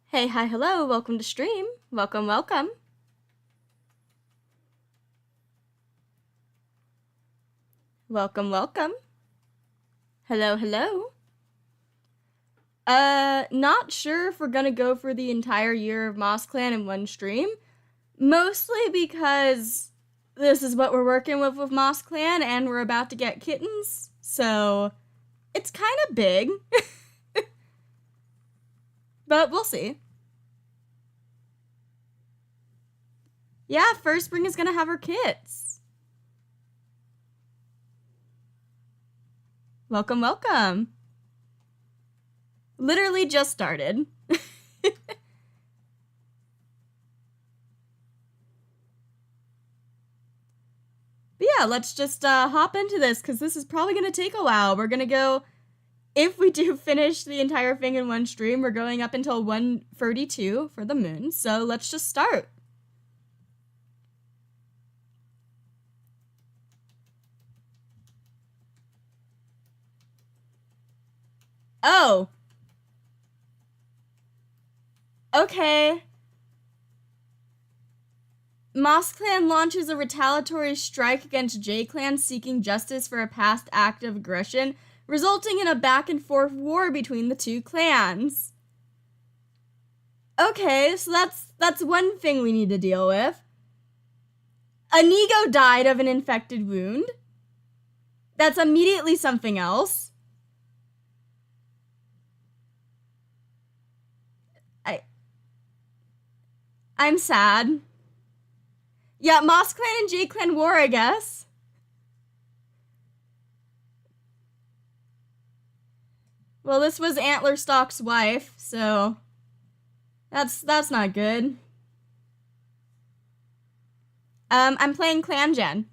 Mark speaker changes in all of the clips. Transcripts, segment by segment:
Speaker 1: Hey, hi, hello, welcome to stream. Welcome, welcome. Welcome, welcome. Hello, hello. Not sure if we're gonna go for the entire year of MossClan in one stream. Mostly because this is what we're working with MossClan and we're about to get kittens. So, it's kind of big. But we'll see. Yeah, First Spring is gonna have her kits. Welcome, welcome. Literally just started. But yeah, let's just hop into this because this is probably going to take a while. We're going to go, if we do finish the entire thing in one stream, we're going up until 1:32 for the moon. So let's just start. Oh. Okay. MossClan launches a retaliatory strike against J-Clan seeking justice for a past act of aggression, resulting in a back-and-forth war between the two clans. Okay, so that's one thing we need to deal with. Inigo died of an infected wound. That's immediately something else. I'm sad. Yeah, MossClan and J-Clan war, I guess. Well, this was Antlerstock's wife, so that's not good. I'm playing Clan Gen.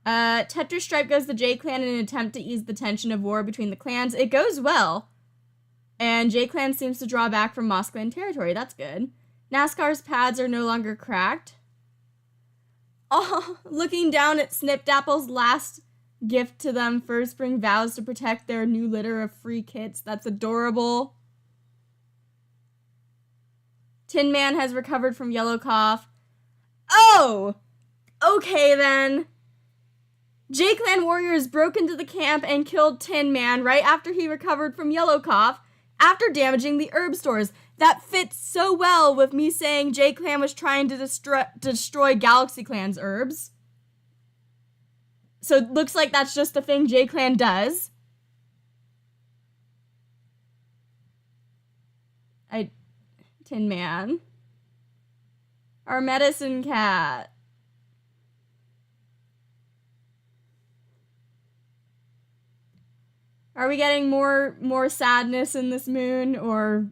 Speaker 1: Tetra Stripe goes to J-Clan in an attempt to ease the tension of war between the clans. It goes well. And J-Clan seems to draw back from MossClan territory. That's good. NASCAR's pads are no longer cracked. Oh, looking down at Snipdapple's last gift to them, First Spring vows to protect their new litter of free kits. That's adorable. Tin Man has recovered from yellow cough. Oh! Okay then. J-Clan warriors broke into the camp and killed Tin Man right after he recovered from yellow cough, after damaging the herb stores. That fits so well with me saying J-Clan was trying to destroy Galaxy Clan's herbs. So it looks like that's just the thing J-Clan does. Tin Man. Our medicine cat. Are we getting more sadness in this moon, or...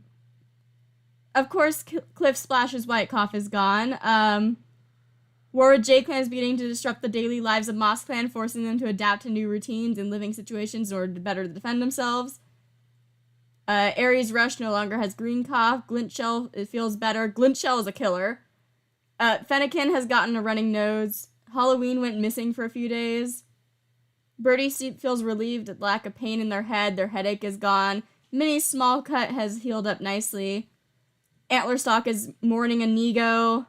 Speaker 1: Of course, Cliff Splash's white cough is gone. War with J-Clan is beginning to disrupt the daily lives of MossClan, forcing them to adapt to new routines and living situations in order to better defend themselves. Aries Rush no longer has green cough. Glintshell, it feels better. Glintshell is a killer. Fennekin has gotten a running nose. Halloween went missing for a few days. Birdie feels relieved at lack of pain in their head. Their headache is gone. Minnie Smallcut has healed up nicely. Antlerstock is mourning Inigo.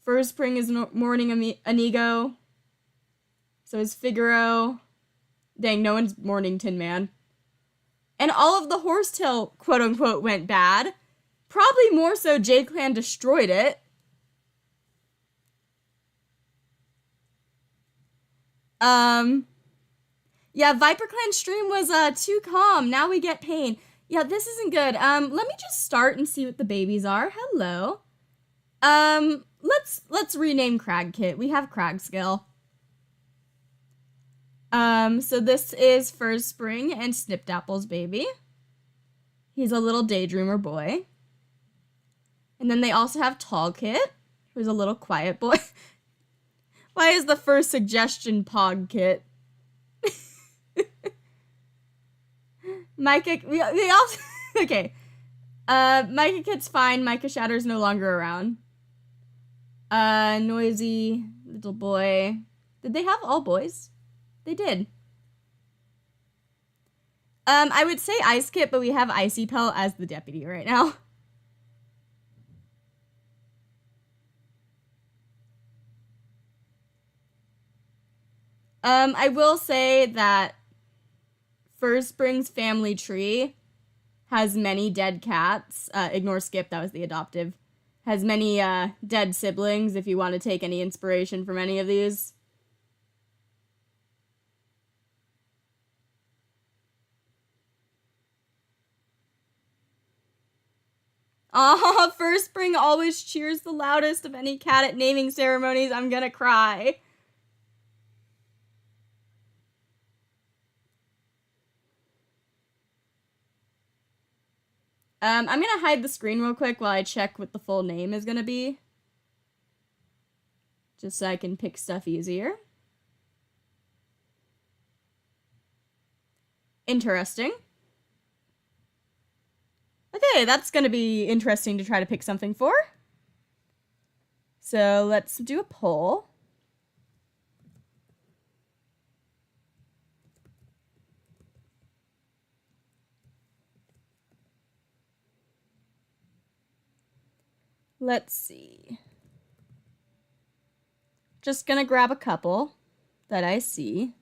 Speaker 1: First Spring is mourning Inigo. So is Figaro. Dang, no one's mourning Tin Man. And all of the horsetail, quote-unquote, went bad. Probably more so J-Clan destroyed it. Yeah, Viper Clan stream was too calm. Now we get pain. Yeah, this isn't good. Let me just start and see what the babies are. Hello. Let's rename Crag Kit. We have Crag Skill. So this is First Spring and Snipdapple's baby. He's a little daydreamer boy. And then they also have Tall Kit, who's a little quiet boy. Why is the first suggestion Pog Kit? Micah, we also, okay. Micah Kit's fine. Micah Shatter's no longer around. Noisy little boy. Did they have all boys? They did. I would say Ice Kit, but we have Icy Pelt as the deputy right now. I will say that First Spring's family tree has many dead cats. Ignore Skip, that was the adoptive. Has many dead siblings if you want to take any inspiration from any of these. Oh, First Spring always cheers the loudest of any cat at naming ceremonies. I'm gonna cry. I'm gonna hide the screen real quick while I check what the full name is gonna be. Just so I can pick stuff easier. Interesting. Okay, that's gonna be interesting to try to pick something for. So let's do a poll. Let's see. Just gonna grab a couple that I see.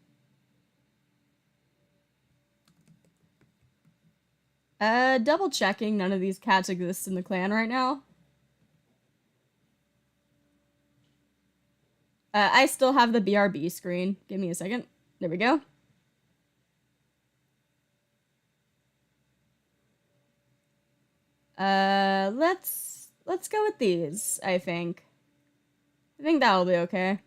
Speaker 1: Double checking none of these cats exist in the clan right now. I still have the BRB screen. Give me a second. There we go. Let's go with these, I think. I think that'll be okay.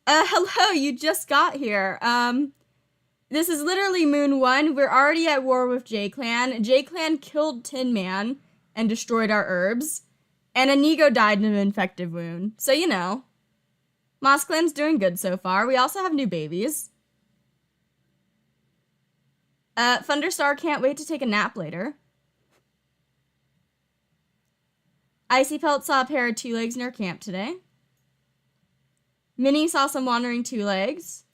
Speaker 1: Hello, you just got here. This is literally Moon 1. We're already at war with J-Clan. J-Clan killed Tin Man and destroyed our herbs. And Inigo died in an infective wound. So, you know. MossClan's doing good so far. We also have new babies. Thunderstar can't wait to take a nap later. Icy Pelt saw a pair of 2 legs near camp today. Minnie saw some wandering 2 legs.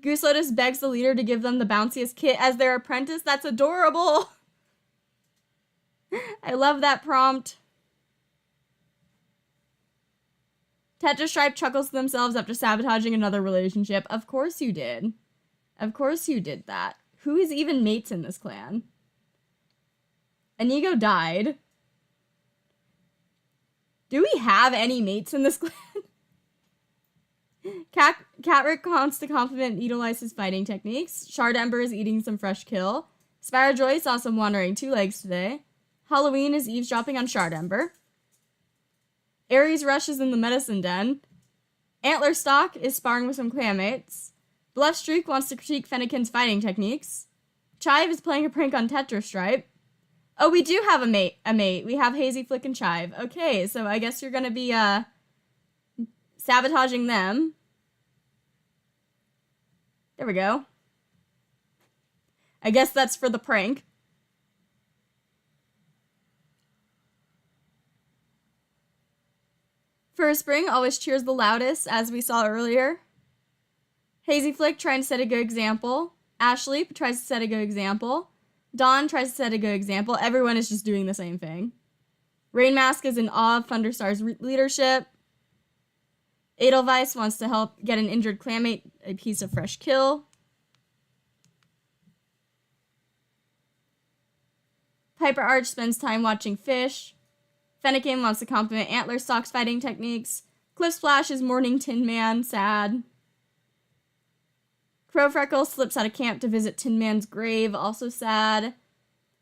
Speaker 1: Goose Lotus begs the leader to give them the bounciest kit as their apprentice. That's adorable. I love that prompt. Tetrastripe chuckles to themselves after sabotaging another relationship. Of course you did. Of course you did that. Who is even mates in this clan? Inigo died. Do we have any mates in this clan? Catrick wants to compliment Edelweiss's fighting techniques. Shard Ember is eating some fresh kill. Spyro Joy saw some wandering 2 legs today. Halloween is eavesdropping on Shard Ember. Ares rushes in the medicine den. Antler Stock is sparring with some clanmates. Bluff Streak wants to critique Fennekin's fighting techniques. Chive is playing a prank on Tetrastripe. Oh, we do have a mate. We have Hazy Flick and Chive. Okay, so I guess you're gonna be sabotaging them. There we go. I guess that's for the prank. First Spring always cheers the loudest, as we saw earlier. Hazy Flick trying to set a good example. Ashley tries to set a good example. Dawn tries to set a good example. Everyone is just doing the same thing. Rain Mask is in awe of Thunderstar's leadership. Edelweiss wants to help get an injured clanmate a piece of fresh kill. Piper Arch spends time watching fish. Fennekin wants to compliment Antler Stock's fighting techniques. Cliff Splash is mourning Tin Man, sad. Crow Freckle slips out of camp to visit Tin Man's grave, also sad.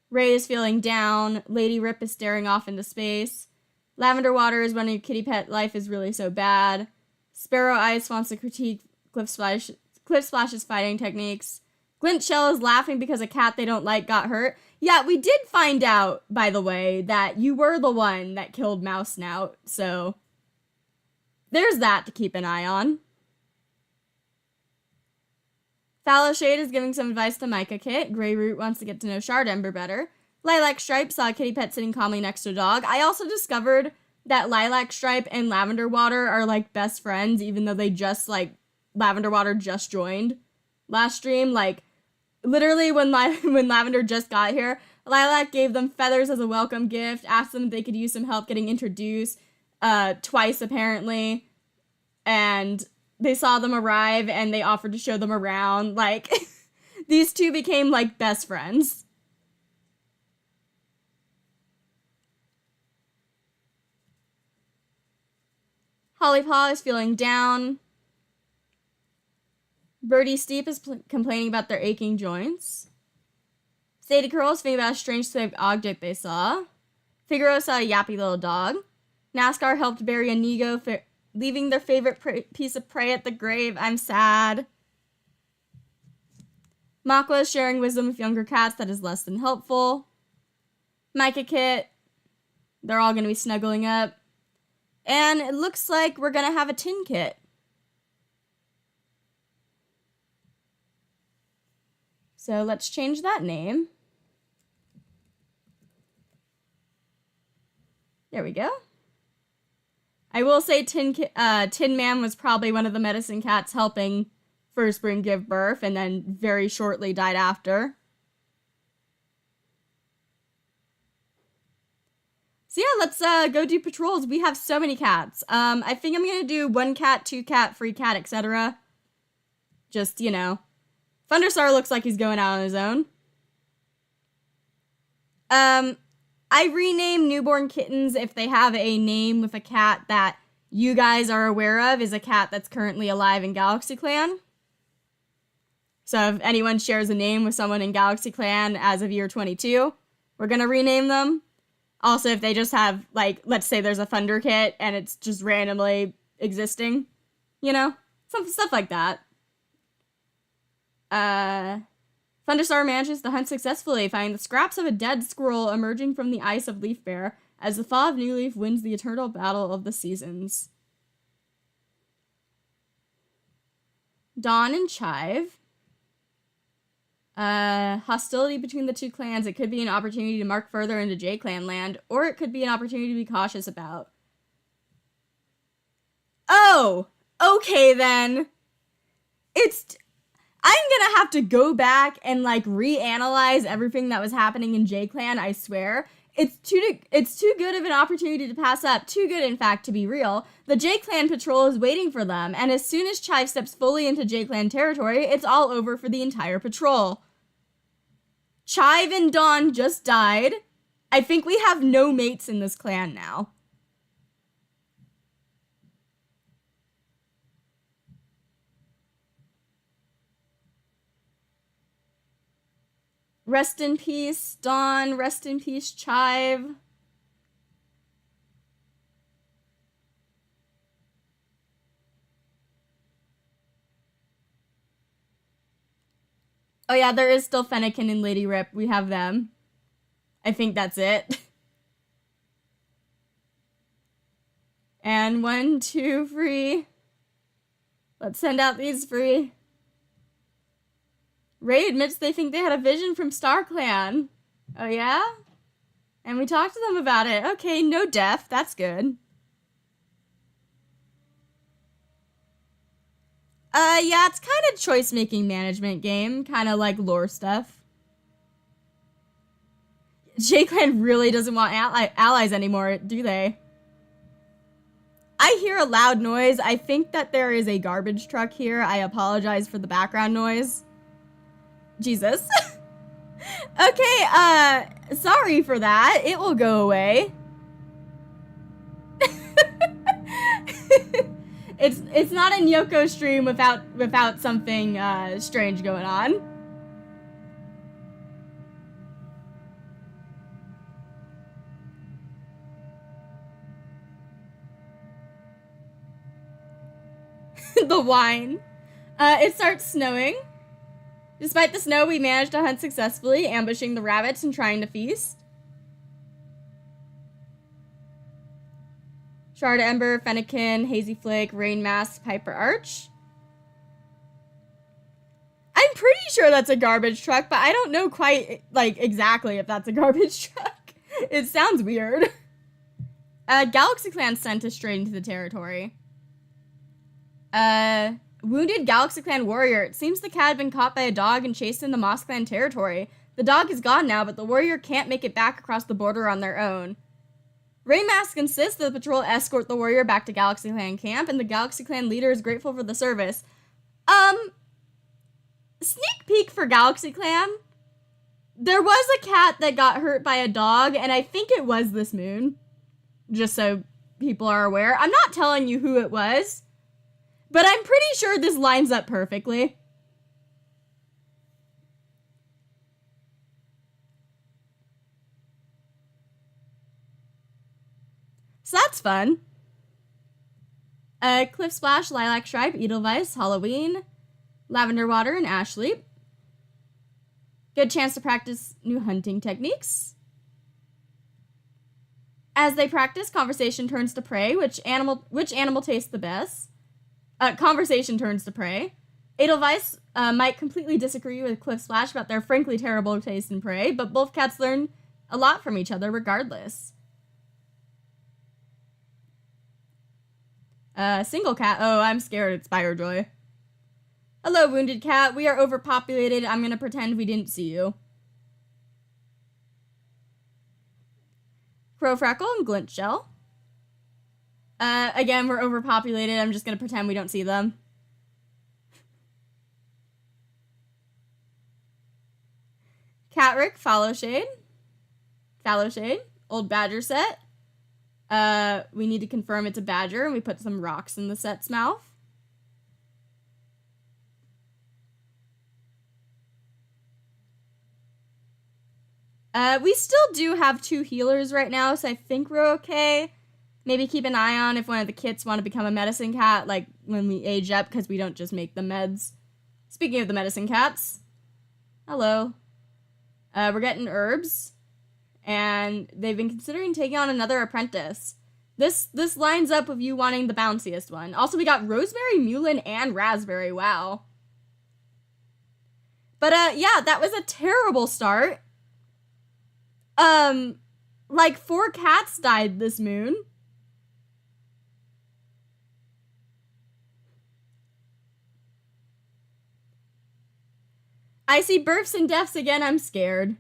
Speaker 1: Ray is feeling down. Lady Rip is staring off into space. Lavender Water is wondering if kitty pet life is really so bad. Sparrow Ice wants to critique Cliff Splash's fighting techniques. Glint Shell is laughing because a cat they don't like got hurt. Yeah, we did find out, by the way, that you were the one that killed Mouse Snout, so there's that to keep an eye on. Fallow Shade is giving some advice to Micah Kit. Grey Root wants to get to know Shard Ember better. Lilac Stripe saw a kitty pet sitting calmly next to a dog. I also discovered that Lilac Stripe and Lavender Water are, like, best friends, even though they just, like, Lavender Water just joined last stream. Like, literally when Lavender just got here, Lilac gave them feathers as a welcome gift, asked them if they could use some help getting introduced, twice apparently, and they saw them arrive and they offered to show them around. Like, these two became like best friends. Holly Paw is feeling down. Birdie Steep is complaining about their aching joints. Sadie Curl is thinking about a strange slave object they saw. Figaro saw a yappy little dog. NASCAR helped bury a Nego, leaving their favorite piece of prey at the grave. I'm sad. Makwa is sharing wisdom with younger cats that is less than helpful. Micah Kit, they're all going to be snuggling up. And it looks like we're going to have a Tin Kit. So let's change that name. There we go. I will say Tin Man was probably one of the medicine cats helping First Spring give birth and then very shortly died after. So yeah, let's go do patrols. We have so many cats. I think I'm going to do 1 cat, 2 cat, free cat, etc. Just, you know. Thunderstar looks like he's going out on his own. I rename newborn kittens if they have a name with a cat that you guys are aware of is a cat that's currently alive in Galaxy Clan. So if anyone shares a name with someone in Galaxy Clan as of year 22, we're going to rename them. Also, if they just have, like, let's say there's a Thunder Kit and it's just randomly existing, you know? Some stuff like that. Thunderstar manages to hunt successfully, finding the scraps of a dead squirrel emerging from the ice of Leaf Bear as the Thaw of New Leaf wins the eternal battle of the seasons. Dawn and Chive. Hostility between the two clans. It could be an opportunity to mark further into J-Clan land, or it could be an opportunity to be cautious about. Oh! Okay then. I'm gonna have to go back and, like, reanalyze everything that was happening in J-Clan, I swear. It's too good of an opportunity to pass up. Too good, in fact, to be real. The J-Clan patrol is waiting for them, and as soon as Chive steps fully into J-Clan territory, it's all over for the entire patrol. Chive and Dawn just died. I think we have no mates in this clan now. Rest in peace, Dawn. Rest in peace, Chive. Oh yeah, there is still Fennekin and Lady Rip. We have them. I think that's it. And 1, 2, free. Let's send out these free. Ray admits they think they had a vision from StarClan. Oh yeah? And we talked to them about it. Okay, no death. That's good. Yeah, it's kind of choice-making management game. Kind of like lore stuff. J-Clan really doesn't want allies anymore, do they? I hear a loud noise. I think that there is a garbage truck here. I apologize for the background noise. Jesus. Okay, sorry for that. It will go away. It's not a Nyoko stream without something strange going on. The wine. It starts snowing. Despite the snow, we managed to hunt successfully, ambushing the rabbits and trying to feast. Shard Ember, Fennekin, Hazy Flake, Rain Mask, Piper Arch. I'm pretty sure that's a garbage truck, but I don't know quite, like, exactly if that's a garbage truck. It sounds weird. Galaxy Clan sent us straight into the territory. Wounded Galaxy Clan warrior. It seems the cat had been caught by a dog and chased into MossClan territory. The dog is gone now, but the warrior can't make it back across the border on their own. Raymask insists that the patrol escort the warrior back to Galaxy Clan camp, and the Galaxy Clan leader is grateful for the service. Sneak peek for Galaxy Clan. There was a cat that got hurt by a dog, and I think it was this moon. Just so people are aware. I'm not telling you who it was, but I'm pretty sure this lines up perfectly. So that's fun. Cliff Splash, Lilac Stripe, Edelweiss, Halloween, Lavender Water, and Ash Sleep. Good chance to practice new hunting techniques. As they practice, conversation turns to prey. Which animal tastes the best? Conversation turns to prey. Edelweiss might completely disagree with Cliff Splash about their frankly terrible taste in prey, but both cats learn a lot from each other regardless. Single cat. Oh, I'm scared. It's Spiderjoy. Hello, wounded cat. We are overpopulated. I'm gonna pretend we didn't see you. Crow Freckle and Glint Shell. Again, we're overpopulated. I'm just gonna pretend we don't see them. Catrick, Fallow Shade. Old Badger set. We need to confirm it's a badger, and we put some rocks in the set's mouth. We still do have 2 healers right now, so I think we're okay. Maybe keep an eye on if one of the kits want to become a medicine cat, like when we age up, because we don't just make the meds. Speaking of the medicine cats, hello. We're getting herbs, and they've been considering taking on another apprentice. This lines up with you wanting the bounciest one. Also, we got Rosemary, Mulin, and Raspberry. Wow. But, yeah, that was a terrible start. Like 4 cats died this moon. I see births and deaths again, I'm scared.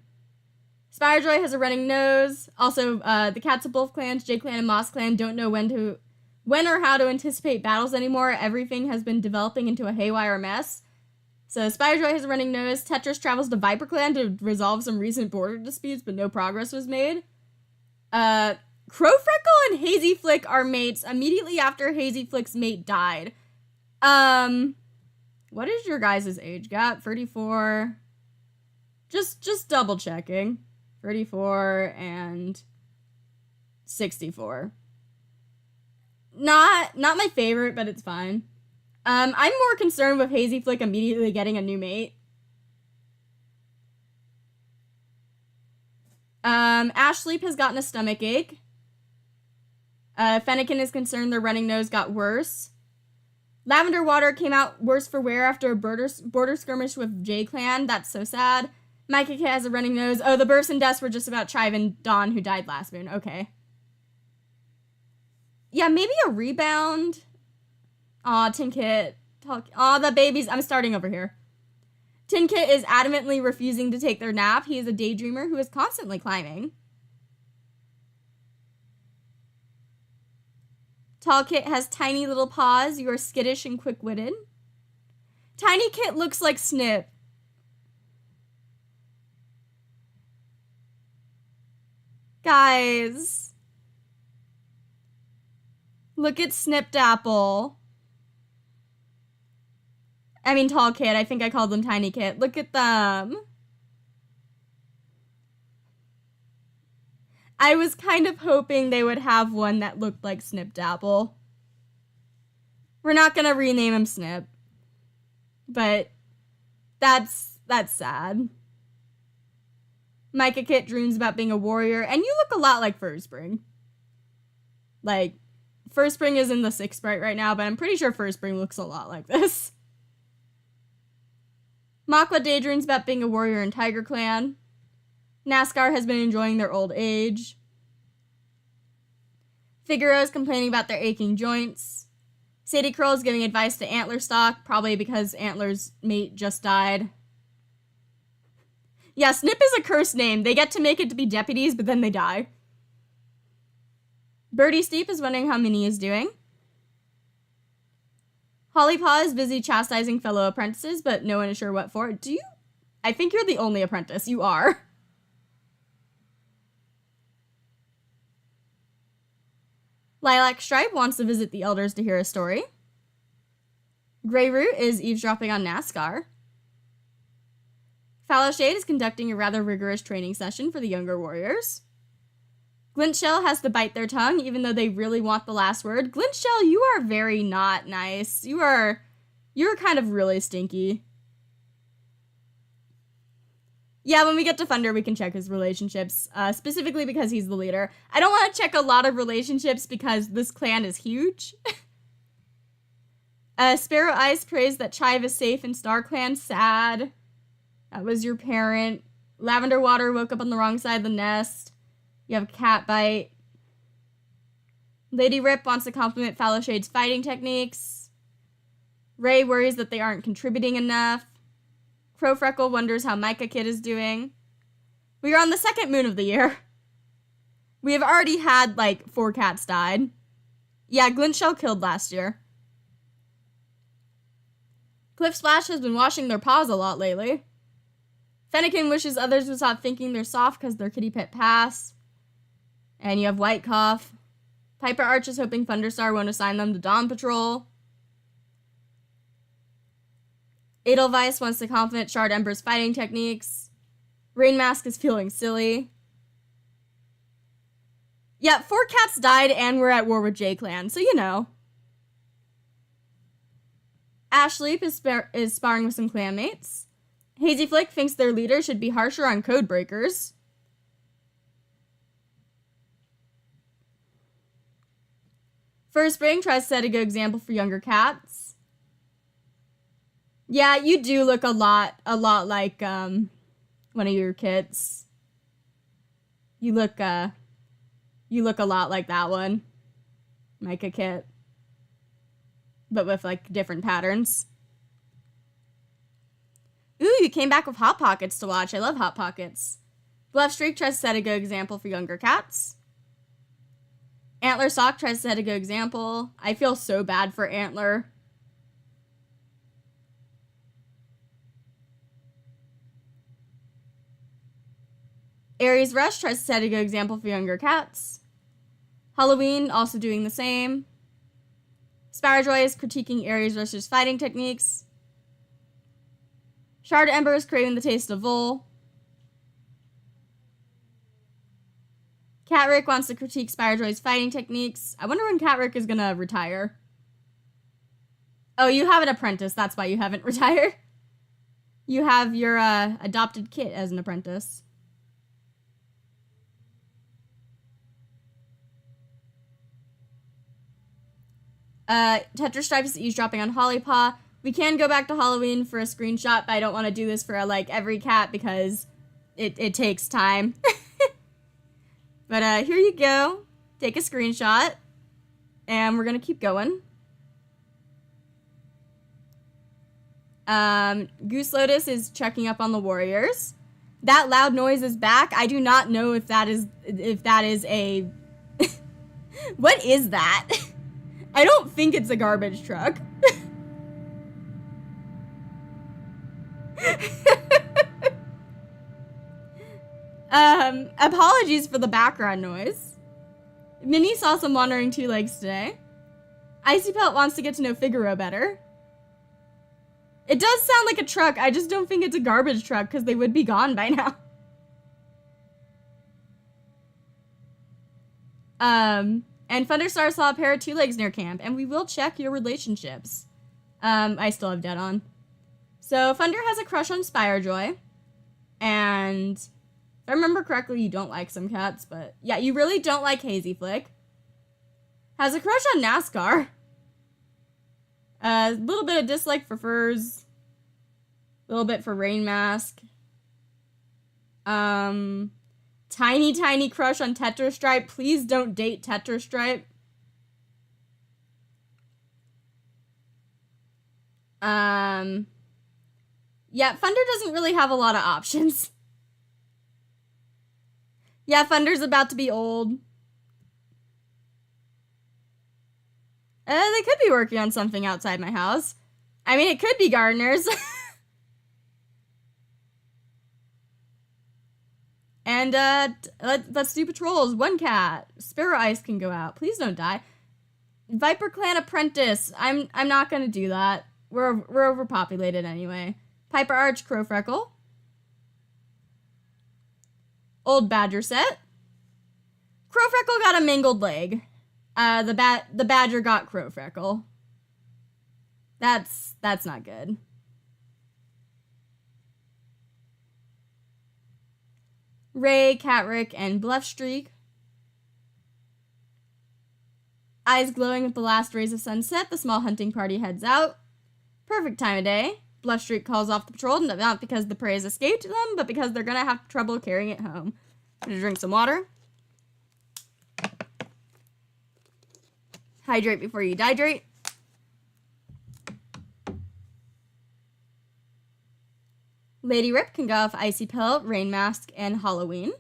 Speaker 1: Spiderjoy has a running nose. Also, the cats of both clans, J-Clan and MossClan, don't know when or how to anticipate battles anymore. Everything has been developing into a haywire mess. So Spiderjoy has a running nose. Tetris travels to ViperClan to resolve some recent border disputes, but no progress was made. Crow Freckle and Hazy Flick are mates immediately after Hazy Flick's mate died. What is your guys' age gap? 34. Just double checking. 34 and 64. Not my favorite, but it's fine. I'm more concerned with Hazy Flick immediately getting a new mate. Ash Sleep has gotten a stomach ache. Fennekin is concerned their running nose got worse. Lavender Water came out worse for wear after a border skirmish with J-Clan. That's so sad. Micah Kit has a running nose. Oh, the births and deaths were just about Chive and Dawn, who died last moon. Okay. Yeah, maybe a rebound. Aw, Tin Kit. Aw, the babies. I'm starting over here. Tin Kit is adamantly refusing to take their nap. He is a daydreamer who is constantly climbing. Tall Kit has tiny little paws. You are skittish and quick-witted. Tiny Kit looks like Snip. Guys. Look at Snipped Apple. I mean Tall Kit. I think I called them Tiny Kit. Look at them. I was kind of hoping they would have one that looked like Snipped Apple. We're not gonna rename him Snip. But that's sad. Micah Kit dreams about being a warrior, and you look a lot like Fur Spring. Like, Fur Spring is in the 6th sprite right now, but I'm pretty sure Fur Spring looks a lot like this. Makla daydreams about being a warrior in Tiger Clan. NASCAR has been enjoying their old age. Figaro is complaining about their aching joints. Sadie Curl is giving advice to Antler Stock, probably because Antler's mate just died. Yeah, Snip is a cursed name. They get to make it to be deputies, but then they die. Birdie Steep is wondering how Minnie is doing. Holly Paw is busy chastising fellow apprentices, but no one is sure what for. I think you're the only apprentice. You are. Lilac Stripe wants to visit the elders to hear a story. Grey Root is eavesdropping on NASCAR. Fallow Shade is conducting a rather rigorous training session for the younger warriors. Glintshell has to bite their tongue, even though they really want the last word. Glintshell, you are very not nice. You're kind of really stinky. Yeah, when we get to Thunder, we can check his relationships, specifically because he's the leader. I don't want to check a lot of relationships because this clan is huge. Sparrow Eyes prays that Chive is safe in Star Clan. Sad. That was your parent. Lavender Water woke up on the wrong side of the nest. You have a cat bite. Lady Rip wants to compliment Fallow Shade's fighting techniques. Ray worries that they aren't contributing enough. Crow Freckle wonders how Micah Kid is doing. We are on the second moon of the year. We have already had, 4 cats died. Yeah, Glintshell killed last year. Cliff Splash has been washing their paws a lot lately. Fennekin wishes others would stop thinking they're soft because their kitty pet passed. And you have White Cough. Piper Arch is hoping Thunderstar won't assign them to Dawn Patrol. Edelweiss wants to compliment Shard Ember's fighting techniques. Rain Mask is feeling silly. Yeah, 4 cats died and we're at war with J-Clan, so you know. Ashleap is sparring with some clanmates. Hazy Flick thinks their leader should be harsher on code breakers. First Spring tries to set a good example for younger cats. Yeah, you do look a lot like one of your kids. You look a lot like that one, Micah Kit, but with different patterns. Ooh, you came back with Hot Pockets to watch. I love Hot Pockets. Bluff Streak tries to set a good example for younger cats. Antler Sock tries to set a good example. I feel so bad for Antler. Aries Rush tries to set a good example for younger cats. Halloween also doing the same. Sparrowjoy is critiquing Aries Rush's fighting techniques. Shard Ember is craving the taste of Vol. Catrick wants to critique Sparrowjoy's fighting techniques. I wonder when Catrick is gonna retire. Oh, you have an apprentice. That's why you haven't retired. You have your adopted kit as an apprentice. Tetra Stripe is eavesdropping on Hollypaw. We can go back to Halloween for a screenshot, but I don't want to do this for every cat because it takes time. But here you go. Take a screenshot. And we're gonna keep going. Goose Lotus is checking up on the warriors. That loud noise is back. I do not know if that is a what is that? I don't think it's a garbage truck. Apologies for the background noise. Minnie saw some wandering 2 legs today. Icy Pelt wants to get to know Figaro better. It does sound like a truck, I just don't think it's a garbage truck because they would be gone by now. And Thunderstar saw a pair of 2 legs near camp, and we will check your relationships. I still have Dead on. So Thunder has a crush on Spirejoy, and if I remember correctly, you don't like some cats, but yeah, you really don't like Hazy Flick. Has a crush on NASCAR. A little bit of dislike for Furs. A little bit for Rain Mask. Tiny crush on Tetra Stripe. Please don't date Tetra Stripe. Yeah, Thunder doesn't really have a lot of options. Yeah, Thunder's about to be old. They could be working on something outside my house. I mean, it could be gardeners. And let's do patrols. One cat. Sparrow Ice can go out. Please don't die. Viper Clan Apprentice. I'm not gonna do that. We're overpopulated anyway. Piper Arch Crow Freckle. Old Badger set. Crow Freckle got a mangled leg. The Badger got Crow Freckle. That's not good. Ray, Catrick, and Bluff Streak. Eyes glowing with the last rays of sunset, the small hunting party heads out. Perfect time of day. Bluff Streak calls off the patrol, not because the prey has escaped them, but because they're gonna have trouble carrying it home. I'm gonna drink some water. Hydrate before you dehydrate. Lady Rip can go off Icy Pill, Rain Mask, and Halloween.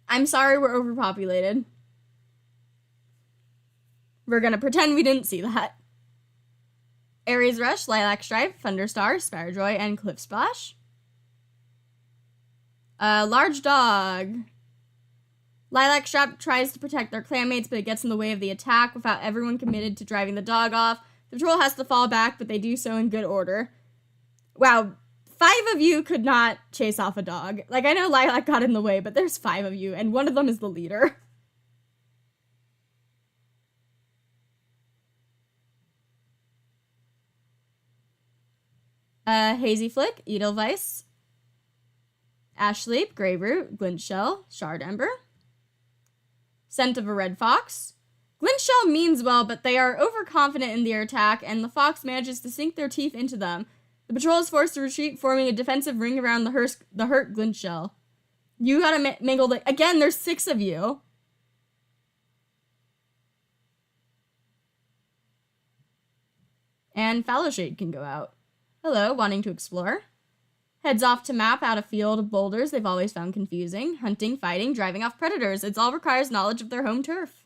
Speaker 1: I'm sorry we're overpopulated. We're gonna pretend we didn't see that. Aries Rush, Lilac Stripe, Thunderstar, Sparrowjoy, and Cliff Splash. Large Dog. Lilac Stripe tries to protect their clanmates, but it gets in the way of the attack. Without everyone committed to driving the dog off, the patrol has to fall back, but they do so in good order. Wow, 5 of you could not chase off a dog. Like, I know Lilac got in the way, but there's 5 of you, and one of them is the leader. Hazy Flick, Edelweiss, Ashleap, Greyroot, Glintshell, Shard Ember. Scent of a Red Fox. Glintshell means well, but they are overconfident in their attack, and the fox manages to sink their teeth into them. The patrol is forced to retreat, forming a defensive ring around the hurt Glintshell. You gotta mingle the... Again, there's 6 of you. And Fallow Shade can go out. Hello, wanting to explore. Heads off to map out a field of boulders they've always found confusing. Hunting, fighting, driving off predators. It all requires knowledge of their home turf.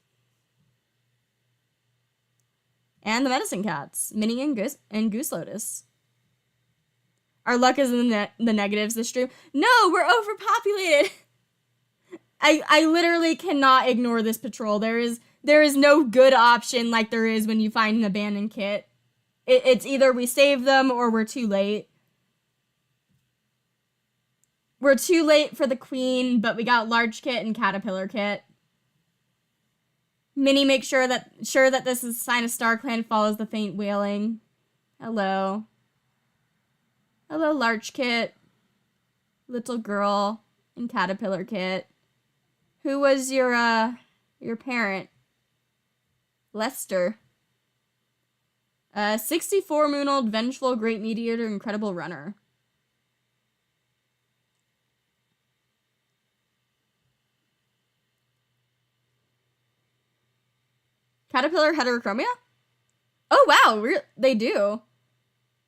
Speaker 1: And the Medicine Cats. Minnie and Goose Lotus. Our luck is in the negatives this stream. No, we're overpopulated. I literally cannot ignore this patrol. There is no good option like there is when you find an abandoned kit. It's either we save them or we're too late. We're too late for the queen, but we got large kit and caterpillar kit. Minnie makes sure that this is a sign of StarClan follows the faint wailing. Hello. Hello, large kit. Little girl and caterpillar kit. Who was your parent? Lester. 64 moon old, vengeful, great mediator, incredible runner. Caterpillar heterochromia? Oh wow, they do.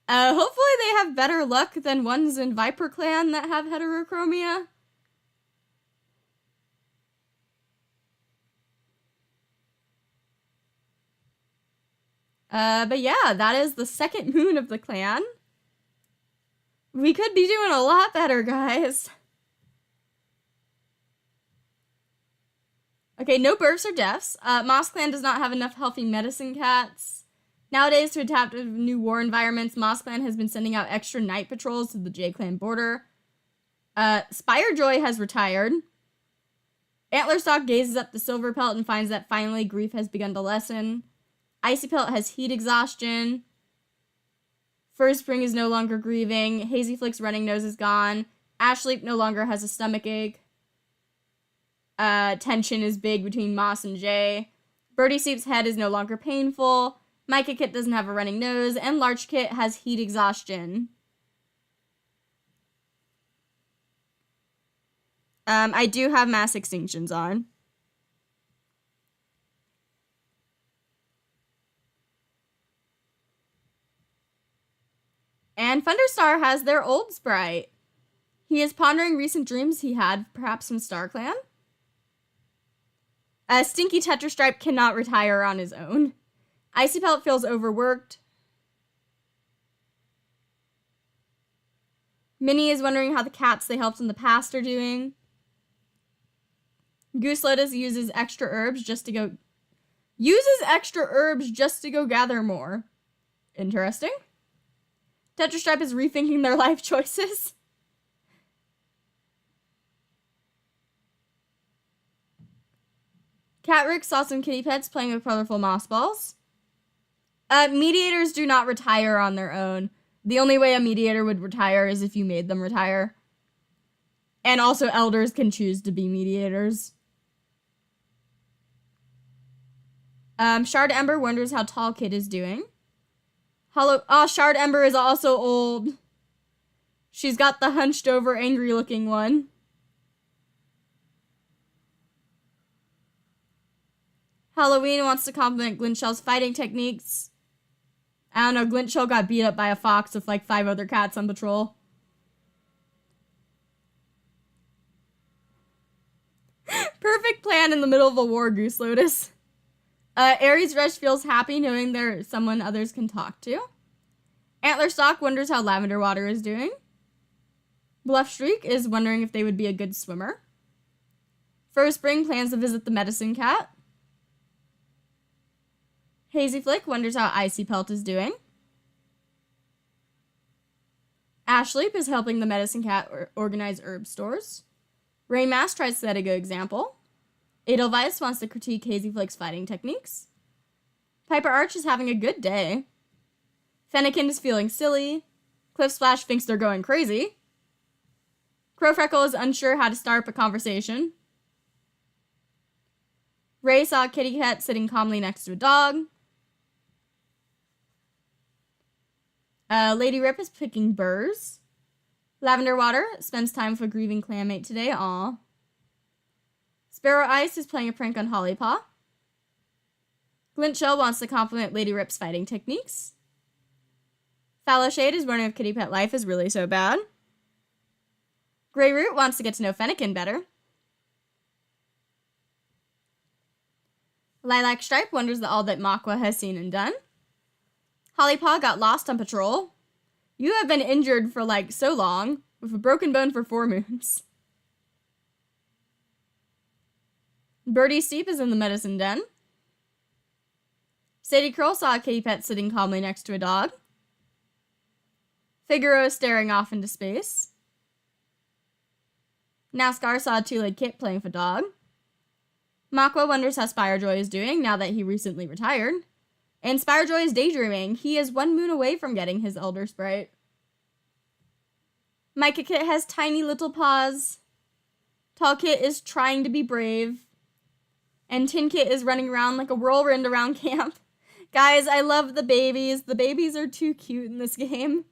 Speaker 1: Hopefully they have better luck than ones in Viper Clan that have heterochromia. But yeah, that is the second moon of the clan. We could be doing a lot better, guys. Okay, no births or deaths. MossClan does not have enough healthy medicine cats. Nowadays, to adapt to new war environments, MossClan has been sending out extra night patrols to the J-Clan border. Spirejoy has retired. Antlerstock gazes up the Silver Pelt and finds that finally grief has begun to lessen. Icy Pelt has heat exhaustion. First Spring is no longer grieving. Hazy Flick's running nose is gone. Ashleap no longer has a stomach ache. Tension is big between Moss and Jay. Birdie Soup's head is no longer painful. Micah Kit doesn't have a running nose. And Larch Kit has heat exhaustion. I do have mass extinctions on. Star has their old sprite. He is pondering recent dreams he had, perhaps from StarClan. Stinky Tetrastripe cannot retire on his own. Icy Pelt feels overworked. Minnie is wondering how the cats they helped in the past are doing. Goose Lotus uses extra herbs just to go gather more. Interesting. Tetrastripe is rethinking their life choices. Catrick saw some kitty pets playing with colorful moss balls. Mediators do not retire on their own. The only way a mediator would retire is if you made them retire. And also elders can choose to be mediators. Shard Ember wonders how Tall Kid is doing. Shard Ember is also old. She's got the hunched over angry looking one. Halloween wants to compliment Glintshell's fighting techniques. I don't know, Glintshell got beat up by a fox with like 5 other cats on patrol. Perfect plan in the middle of a war, Goose Lotus. Aries Rush feels happy knowing there's someone others can talk to. Antler Stalk wonders how Lavender Water is doing. Bluff Streak is wondering if they would be a good swimmer. Fur Spring plans to visit the medicine cat. Hazy Flick wonders how Icy Pelt is doing. Ashleap is helping the medicine cat organize herb stores. Rainmask tries to set a good example. Edelweiss wants to critique Hazy Flick's fighting techniques. Piper Arch is having a good day. Fennekin is feeling silly. Cliff Splash thinks they're going crazy. Crowfreckle is unsure how to start up a conversation. Ray saw a kitty cat sitting calmly next to a dog. Lady Rip is picking burrs. Lavender Water spends time with a grieving clanmate today. Aw. Sparrow Ice is playing a prank on Hollypaw. Glintshell wants to compliment Lady Rip's fighting techniques. Fallow Shade is wondering if kitty pet life is really so bad. Grey Root wants to get to know Fennekin better. Lilac Stripe wonders all that Makwa has seen and done. Hollypaw got lost on patrol. You have been injured for like so long, with a broken bone for 4 moons. Birdie Steep is in the medicine den. Sadie Curl saw a kitty pet sitting calmly next to a dog. Figaro is staring off into space. NASCAR saw a 2-legged kit playing with a dog. Makwa wonders how Spirejoy is doing now that he recently retired. And Spirejoy is daydreaming. He is 1 moon away from getting his Elder Sprite. Micah Kit has tiny little paws. Tall Kit is trying to be brave. And Tin Kit is running around like a whirlwind around camp. Guys, I love the babies. The babies are too cute in this game.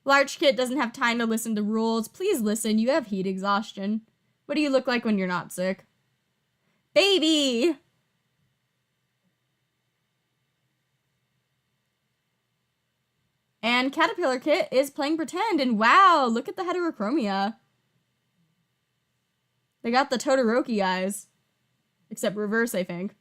Speaker 1: Larch Kit doesn't have time to listen to rules. Please listen, you have heat exhaustion. What do you look like when you're not sick? Baby! And Caterpillar Kit is playing pretend, and wow, look at the heterochromia. They got the Todoroki eyes. Except reverse, I think.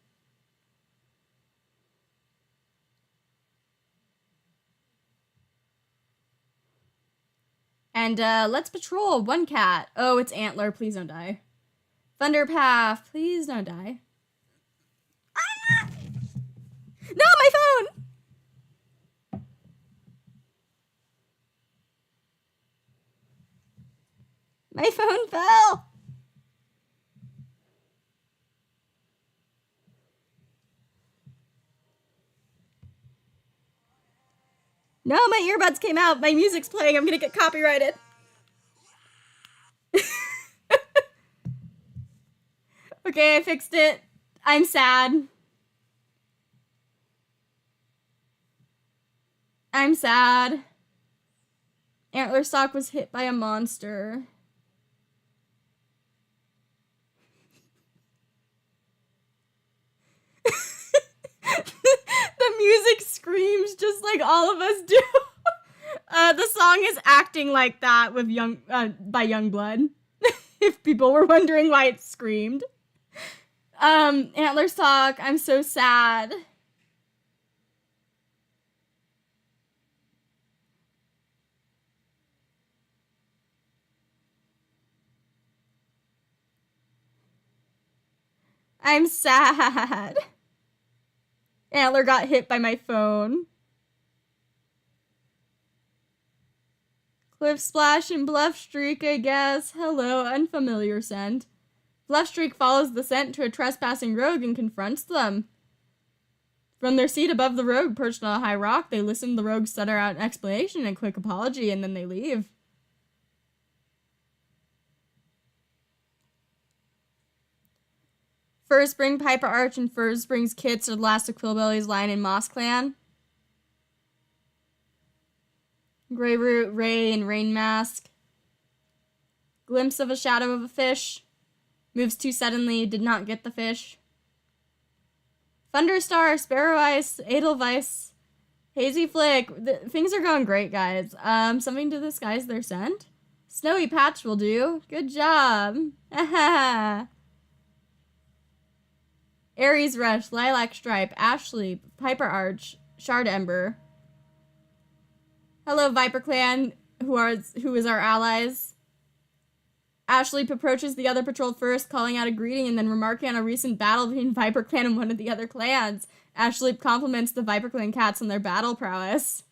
Speaker 1: And let's patrol 1 cat. Oh, it's Antler, please don't die. Thunderpath, please don't die. Ah! No, my phone! My phone fell! No, my earbuds came out. My music's playing. I'm gonna get copyrighted. Okay, I fixed it. I'm sad. I'm sad. Antler Stock was hit by a monster. The music screams just like all of us do. The song is Acting Like That with by Youngblood. If people were wondering why it screamed. Antlers talk. I'm so sad. I'm sad. Antler got hit by my phone. Cliff Splash and Bluff Streak, I guess. Hello, unfamiliar scent. Bluff Streak follows the scent to a trespassing rogue and confronts them. From their seat above the rogue, perched on a high rock, they listen to the rogue stutter out an explanation and a quick apology, and then they leave. Furspring, Piper Arch, and Furspring's kits are the last of Quillbelly's line in MossClan. Greyroot, Ray, and Rain Mask. Glimpse of a shadow of a fish. Moves too suddenly, did not get the fish. Thunderstar, Sparrow Ice, Edelweiss, Hazy Flick. Things are going great, guys. Something to disguise their scent. Snowy Patch will do. Good job. Aries Rush, Lilac Stripe, Ashley, Piper Arch, Shard Ember. Hello, Viper Clan, who is our allies. Ashley approaches the other patrol first, calling out a greeting and then remarking on a recent battle between Viper Clan and one of the other clans. Ashley compliments the Viper Clan cats on their battle prowess.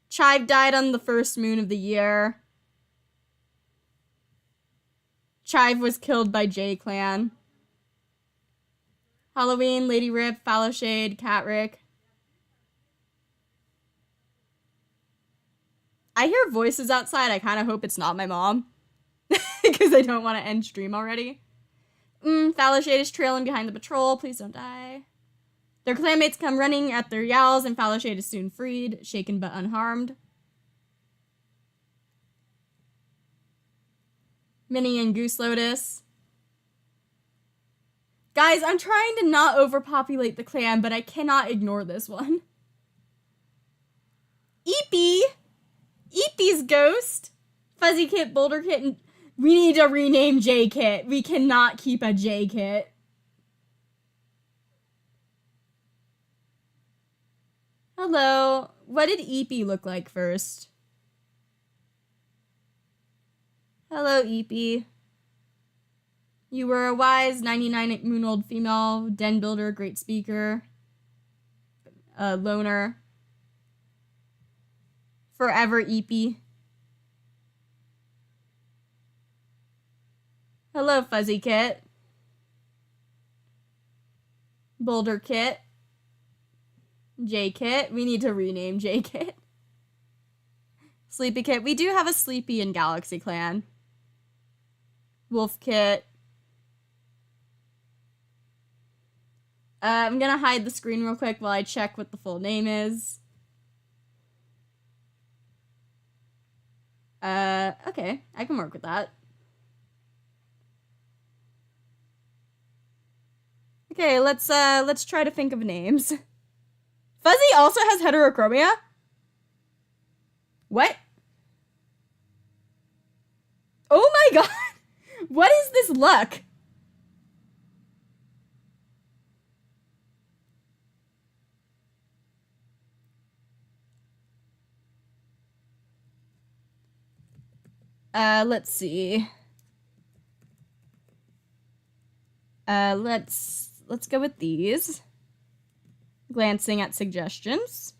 Speaker 1: Chive died on the first moon of the year. Chive was killed by J-Clan. Halloween, Lady Rip, Fallowshade, Catrick. I hear voices outside. I kind of hope it's not my mom. Because I don't want to end stream already. Fallowshade is trailing behind the patrol. Please don't die. Their clanmates come running at their yowls, and Fallowshade is soon freed, shaken but unharmed. Minnie and Goose Lotus. Guys, I'm trying to not overpopulate the clan, but I cannot ignore this one. Eepy! Eepy's ghost! Fuzzy Kit, Boulder Kit, and we need to rename J-Kit. We cannot keep a J-Kit. Hello. What did Eepy look like first? Hello, Eepy. You were a wise 99-moon-old female, den builder, great speaker, loner. Forever, Eepy. Hello, Fuzzy Kit. Boulder Kit. J-Kit. We need to rename J-Kit. Sleepy Kit. We do have a Sleepy in Galaxy Clan. Wolf Kit. I'm gonna hide the screen real quick while I check what the full name is. Okay, I can work with that. Okay, let's try to think of names. Fuzzy also has heterochromia? What? Oh my god! What is this luck? Let's see. Let's go with these. Glancing at suggestions.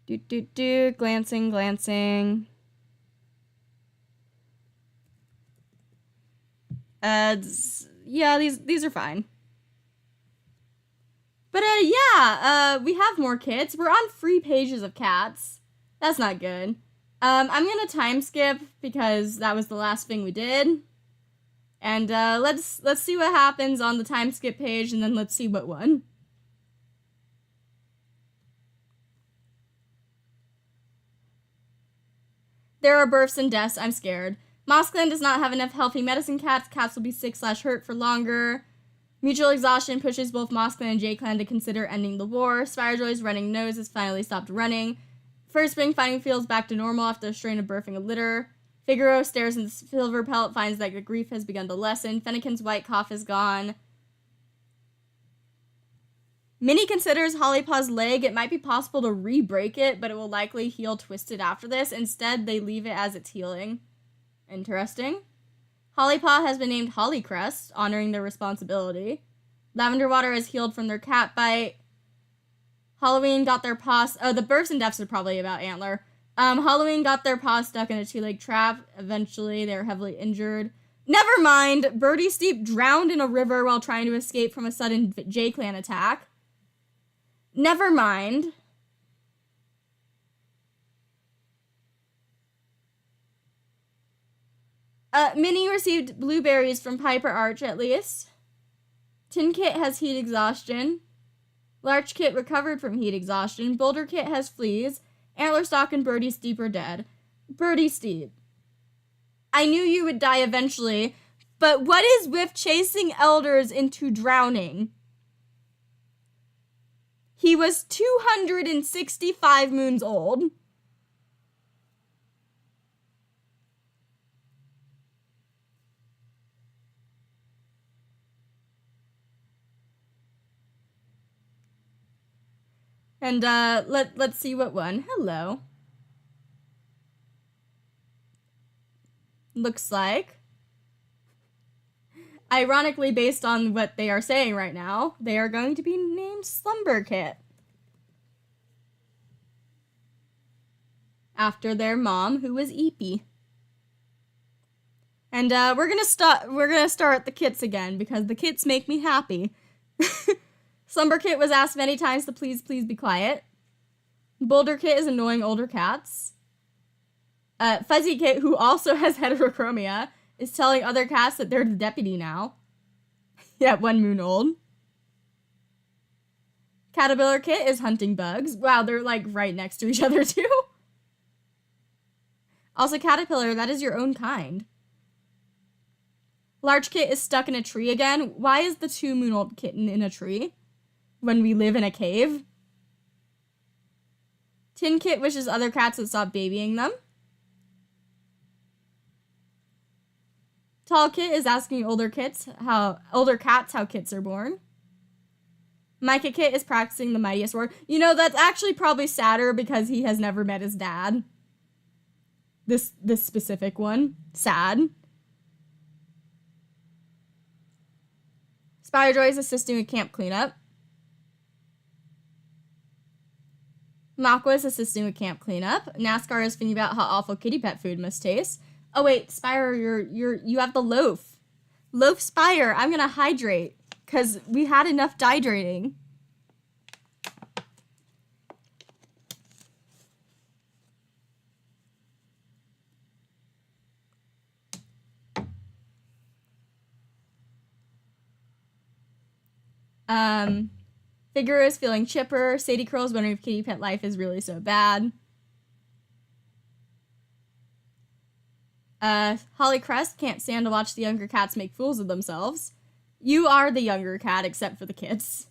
Speaker 1: Glancing. Yeah, these are fine. But, we have more kits. We're on free pages of cats. That's not good. I'm gonna time skip because that was the last thing we did. And, let's see what happens on the time skip page, and then let's see what won. There are births and deaths. I'm scared. MossClan does not have enough healthy medicine cats. Cats will be sick/hurt for longer. Mutual exhaustion pushes both MossClan and J-Clan to consider ending the war. Spirejoy's running nose has finally stopped running. First spring finding feels back to normal after a strain of birthing a litter. Figaro stares in the silver pellet, finds that the grief has begun to lessen. Fennekin's white cough is gone. Minnie considers Hollypaw's leg. It might be possible to re-break it, but it will likely heal twisted after this. Instead, they leave it as it's healing. Interesting. Hollypaw has been named Hollycrest, honoring their responsibility. Lavender Water has healed from their cat bite. Halloween got their paws... Oh, the births and deaths are probably about Antler. Halloween got their paws stuck in a two-leg trap. Eventually, they were heavily injured. Never mind! Birdie Steep drowned in a river while trying to escape from a sudden J-Clan attack. Never mind. Minnie received blueberries from Piper Arch, at least. Tin Kit has heat exhaustion. Larch Kit recovered from heat exhaustion. Boulder Kit has fleas. Antlerstock and Birdie Steep are dead. Birdie Steep. I knew you would die eventually, but what is with chasing elders into drowning? He was 265 moons old. And let's see what won. Hello. Looks like, ironically, based on what they are saying right now, they are going to be named Slumber Kit. After their mom, who was Eepy. And we're gonna start the kits again because the kits make me happy. Slumber Kit was asked many times to please be quiet. Boulder Kit is annoying older cats. Fuzzy Kit, who also has heterochromia, is telling other cats that they're the deputy now. Yeah, 1 moon old. Caterpillar Kit is hunting bugs. Wow, they're like right next to each other too. Also, Caterpillar, that is your own kind. Large Kit is stuck in a tree again. Why is the 2 moon old kitten in a tree when we live in a cave? Tin Kit wishes other cats would stop babying them. Tall Kit is asking older cats how kits are born. Micah Kit is practicing the mightiest word. You know, that's actually probably sadder because he has never met his dad. This specific one. Sad. Spiderjoy is assisting with camp cleanup. Makwa is assisting with camp cleanup. NASCAR is thinking about how awful kitty pet food must taste. Oh wait, Spire, you have the loaf. Loaf Spire, I'm gonna hydrate, because we had enough dehydrating. Figaro is feeling chipper. Sadie Curl is wondering if kitty pet life is really so bad. Holly Crest can't stand to watch the younger cats make fools of themselves. You are the younger cat, except for the kids.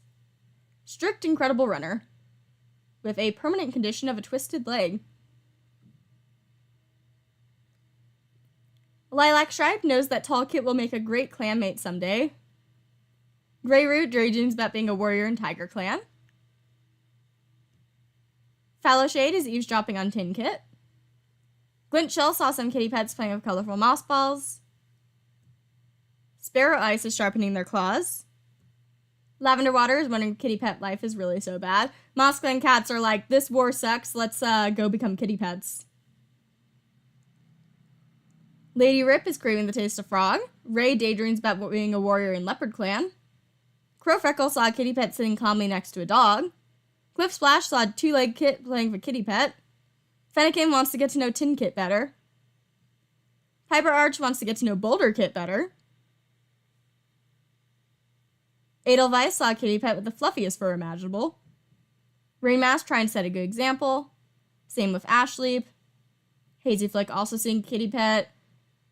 Speaker 1: Strict Incredible Runner. With a permanent condition of a twisted leg. Lilac Stripe knows that Tall Kit will make a great clanmate someday. Grey Root daydreams about being a warrior in Tiger Clan. Fallow Shade is eavesdropping on Tin Kit. Glint Shell saw some kitty pets playing with colorful moss balls. Sparrow Ice is sharpening their claws. Lavender Water is wondering if kitty pet life is really so bad. MossClan cats are like, this war sucks, let's go become kitty pets. Lady Rip is craving the taste of frog. Ray daydreams about being a warrior in Leopard Clan. Crow Freckle saw a kitty pet sitting calmly next to a dog. Cliff Splash saw a 2-legged kit playing with kitty pet. Fennekin wants to get to know Tin Kit better. Piper Arch wants to get to know Boulder Kit better. Edelweiss saw a kitty pet with the fluffiest fur imaginable. Rainmask trying to set a good example. Same with Ashleep. Hazy Flick also seeing kitty pet.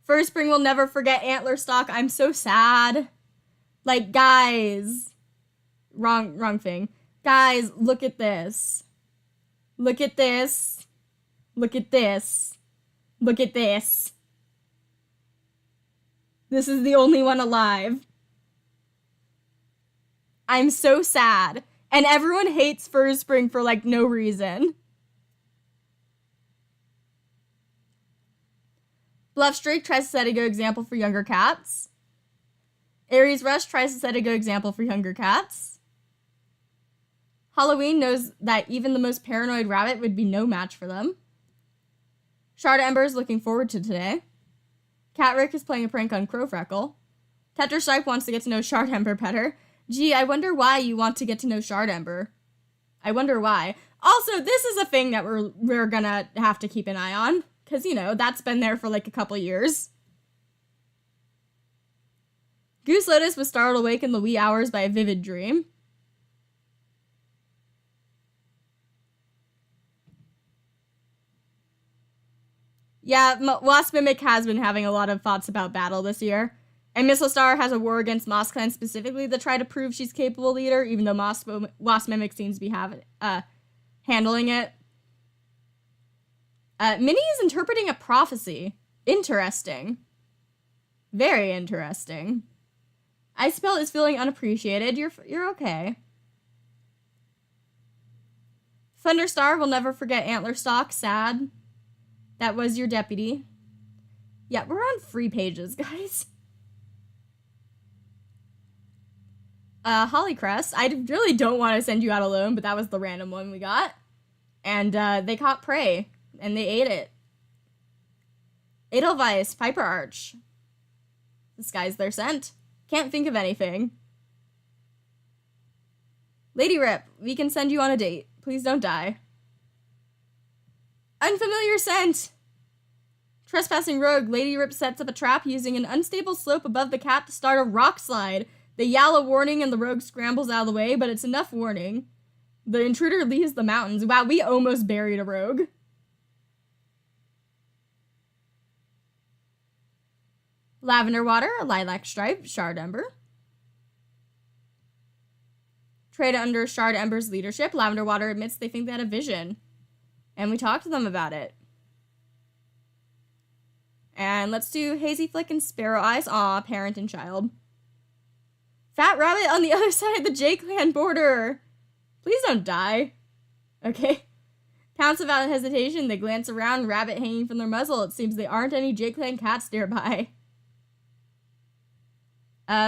Speaker 1: First Spring will never forget antler stock. I'm so sad. Like, guys. Wrong thing. Guys, look at this. Look at this. Look at this. Look at this. This is the only one alive. I'm so sad. And everyone hates First Spring for, like, no reason. Bluff Streak tries to set a good example for younger cats. Aries Rush tries to set a good example for younger cats. Halloween knows that even the most paranoid rabbit would be no match for them. Shard Ember is looking forward to today. Cat Rick is playing a prank on Crow Freckle. Tetra Stripe wants to get to know Shard Ember better. Gee, I wonder why you want to get to know Shard Ember. I wonder why. Also, this is a thing that we're gonna have to keep an eye on. Because, you know, that's been there for like a couple years. Goose Lotus was startled awake in the wee hours by a vivid dream. Yeah, Wasp Mimic has been having a lot of thoughts about battle this year. And Missile Star has a war against MossClan specifically to try to prove she's capable leader, even though Wasp Mimic seems to be handling it. Minnie is interpreting a prophecy. Interesting. Very interesting. Icebell is feeling unappreciated. You're okay. Thunderstar will never forget Antlerstock. Sad. That was your deputy. Yeah, we're on free pages, guys. Hollycrest. I really don't want to send you out alone, but that was the random one we got. And they caught prey, and they ate it. Edelweiss, Piper Arch. This guy's their scent. Can't think of anything. Lady Rip, we can send you on a date. Please don't die. Unfamiliar scent. Trespassing rogue, Lady Rip sets up a trap using an unstable slope above the cat to start a rock slide. They yell a warning and the rogue scrambles out of the way, but it's enough warning. The intruder leaves the mountains. Wow, we almost buried a rogue. Lavender Water, a Lilac Stripe, Shard Ember. Trade under Shard Ember's leadership, Lavender Water admits they think they had a vision. And we talked to them about it. And let's do Hazy Flick and Sparrow Eyes. Aw, parent and child. Fat Rabbit on the other side of the J-Clan border. Please don't die. Okay. Pounce without hesitation, they glance around, rabbit hanging from their muzzle. It seems there aren't any J-Clan cats nearby.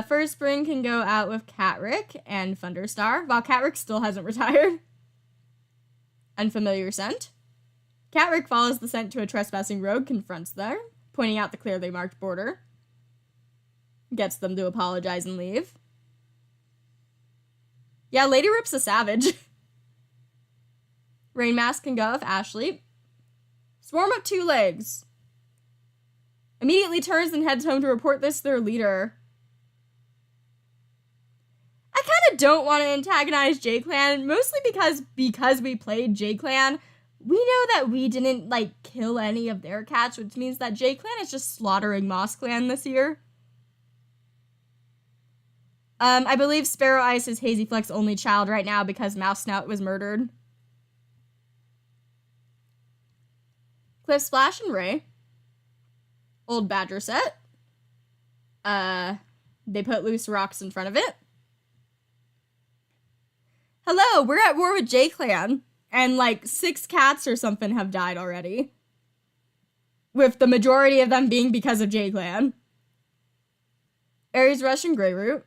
Speaker 1: First Spring can go out with Catrick and Thunderstar, while Catrick still hasn't retired. Unfamiliar scent. Catrick follows the scent to a trespassing rogue, confronts them, pointing out the clearly marked border. Gets them to apologize and leave. Yeah, Lady Rip's a savage. Rain Mask can go with Ashley. Swarm up 2 legs. Immediately turns and heads home to report this to their leader. I kind of don't want to antagonize J-Clan, mostly because we played J-Clan. We know that we didn't, like, kill any of their cats, which means that J-Clan is just slaughtering MossClan this year. I believe Sparrow Ice is Hazy Fleck's only child right now because Mouse Snout was murdered. Cliff Splash and Ray. Old Badger set. They put loose rocks in front of it. Hello, we're at war with J-Clan. And like 6 cats or something have died already. With the majority of them being because of J-Clan. Aries Rush and Greyroot.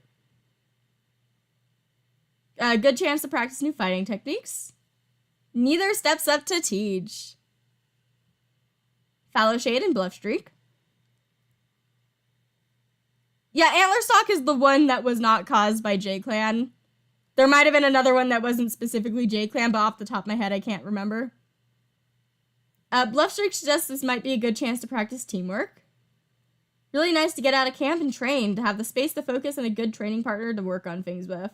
Speaker 1: A good chance to practice new fighting techniques. Neither steps up to teach. Fallow Shade and Bluff Streak. Yeah, Antlerstock is the one that was not caused by J-Clan. There might have been another one that wasn't specifically J-Clan, but off the top of my head, I can't remember. Bluff Streak suggests this might be a good chance to practice teamwork. Really nice to get out of camp and train, to have the space to focus and a good training partner to work on things with.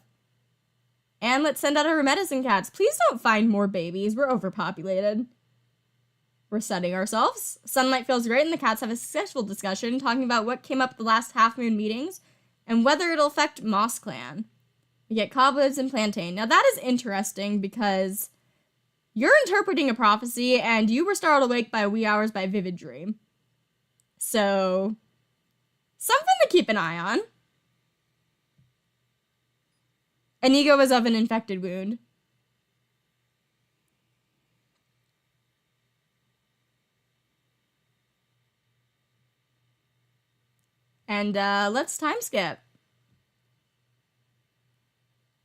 Speaker 1: And let's send out our medicine cats. Please don't find more babies. We're overpopulated. We're setting ourselves. Sunlight feels great, and the cats have a successful discussion talking about what came up at the last half-moon meetings and whether it'll affect MossClan. We get cobwebs and plantain. Now that is interesting because you're interpreting a prophecy and you were startled awake by wee hours by a vivid dream. So, something to keep an eye on. Inigo was of an infected wound. And let's time skip.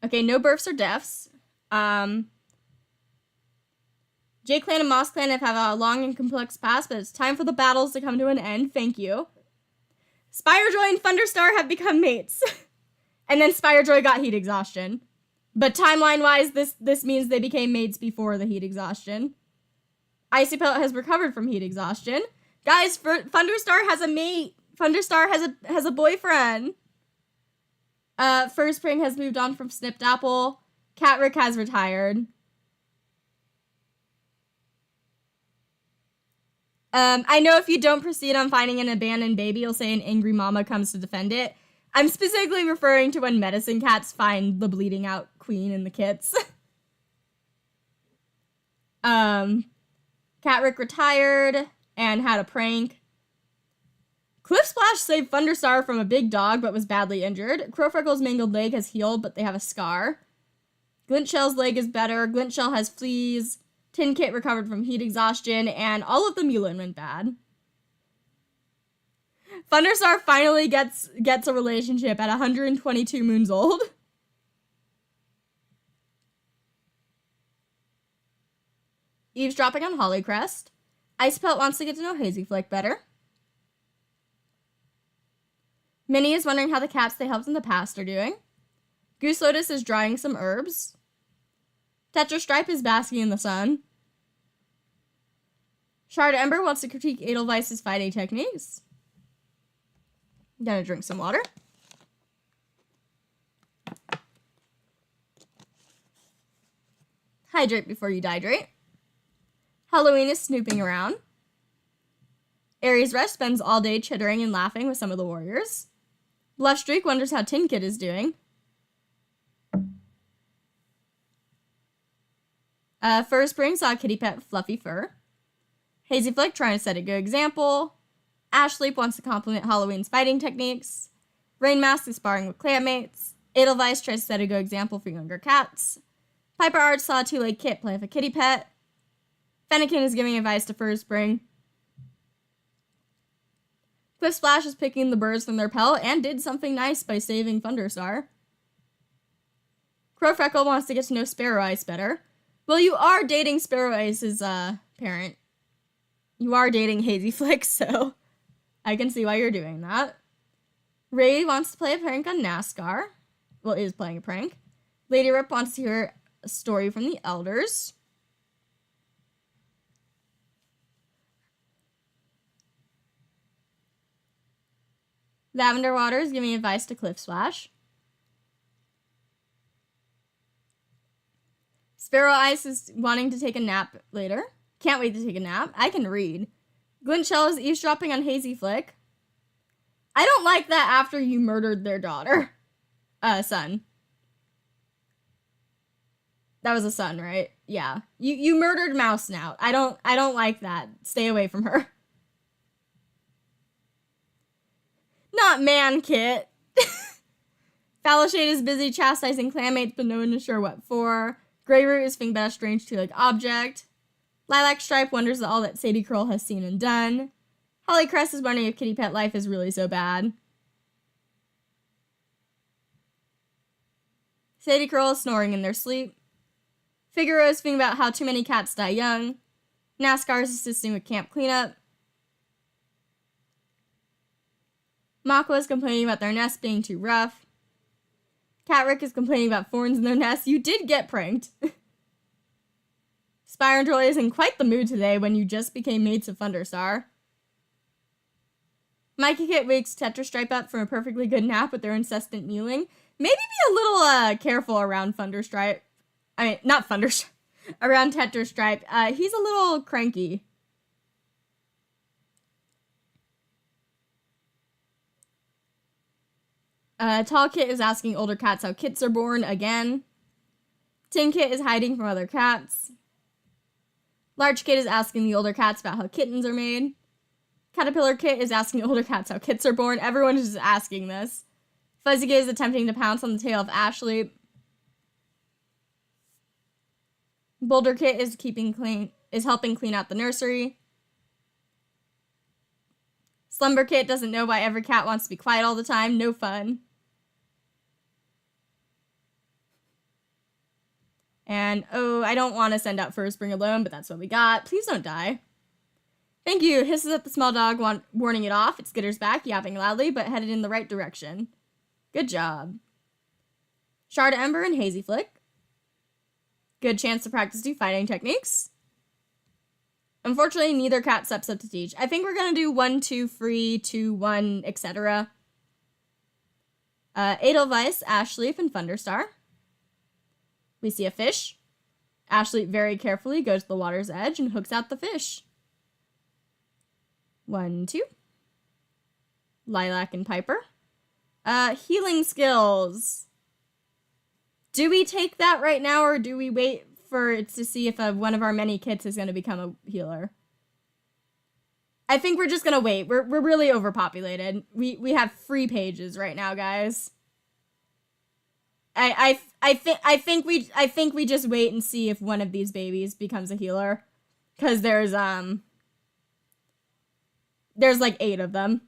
Speaker 1: Okay, no births or deaths. J-Clan and MossClan have had a long and complex past, but it's time for the battles to come to an end. Thank you. Spirejoy and Thunderstar have become mates. And then Spirejoy got heat exhaustion. But timeline-wise, this means they became mates before the heat exhaustion. Icy Pelt has recovered from heat exhaustion. Guys, Thunderstar has a mate. Thunderstar has a boyfriend. First Spring has moved on from Snipped Apple. Catrick has retired. I know if you don't proceed on finding an abandoned baby, you'll say an angry mama comes to defend it. I'm specifically referring to when medicine cats find the bleeding out queen in the kits. Catrick retired and had a prank. Cliff Splash saved Thunderstar from a big dog but was badly injured. Crowfreckle's mangled leg has healed, but they have a scar. Glintshell's leg is better. Glintshell has fleas. Tin Kit recovered from heat exhaustion, and all of the Mulin went bad. Thunderstar finally gets a relationship at 122 moons old. Eavesdropping on Hollycrest. Icepelt wants to get to know Hazy Flick better. Minnie is wondering how the cats they helped in the past are doing. Goose Lotus is drying some herbs. Tetrastripe is basking in the sun. Shard Ember wants to critique Edelweiss's fighting techniques. Gonna drink some water. Hydrate before you dehydrate. Halloween is snooping around. Aries Rush spends all day chittering and laughing with some of the warriors. Bluff Streak wonders how Tin Kit is doing. Fur Spring saw Kitty Pet Fluffy Fur. Hazy Flick trying to set a good example. Ashleep wants to compliment Halloween's fighting techniques. Rain Mask is sparring with clanmates. Edelweiss tries to set a good example for younger cats. Piper Arch saw a two-legged kit play with a kitty pet. Fennekin is giving advice to Fur Spring. Cliff Splash is picking the birds from their pelt and did something nice by saving Thunderstar. Crowfreckle wants to get to know Sparrow Ice better. Well, you are dating Sparrow Ice's parent. You are dating Hazy Flick, so I can see why you're doing that. Ray wants to play a prank on NASCAR. Well, is playing a prank. Lady Rip wants to hear a story from the elders. Lavender Water is giving advice to Cliff Splash. Sparrow Ice is wanting to take a nap later. Can't wait to take a nap. I can read. Glintshell is eavesdropping on Hazy Flick. I don't like that after you murdered their daughter. Son. That was a son, right? Yeah. You murdered Mouse Snout. I don't like that. Stay away from her. Not Man Kit. Fallowshade is busy chastising clanmates, but no one is sure what for. Greyroot is thinking about a strange two-legged object. Lilac Stripe wonders at all that Sadie Curl has seen and done. Hollycrest is wondering if kitty pet life is really so bad. Sadie Curl is snoring in their sleep. Figaro is thinking about how too many cats die young. NASCAR is assisting with camp cleanup. Mako is complaining about their nest being too rough. Catrick is complaining about thorns in their nest. You did get pranked. Spire Joy is in quite the mood today when you just became mates of Thunderstar. Mikey Kit wakes Tetrastripe up from a perfectly good nap with their incessant mewling. Maybe be a little careful around around Tetrastripe. He's a little cranky. Tall Kit is asking older cats how kits are born again. Tin Kit is hiding from other cats. Large Kit is asking the older cats about how kittens are made. Caterpillar Kit is asking older cats how kits are born. Everyone is just asking this. Fuzzy Kit is attempting to pounce on the tail of Ashley. Boulder Kit is helping clean out the nursery. Slumber Kit doesn't know why every cat wants to be quiet all the time. No fun. And, oh, I don't want to send out First Spring alone, but that's what we got. Please don't die. Thank you. Hisses at the small dog, warning it off. It skitters back, yapping loudly, but headed in the right direction. Good job. Shard Ember and Hazy Flick. Good chance to practice new fighting techniques. Unfortunately, neither cat steps up to teach. I think we're going to do 1, 2, free, 2, 1, etc. Edelweiss, Ashleaf, and Thunderstar. We see a fish. Ashley very carefully goes to the water's edge and hooks out the fish. 1, 2. Lilac and Piper. Healing skills. Do we take that right now, or do we wait for it to see if one of our many kits is going to become a healer? I think we're just going to wait. We're really overpopulated. We have free pages right now, guys. I think we just wait and see if one of these babies becomes a healer, because there's like 8 of them.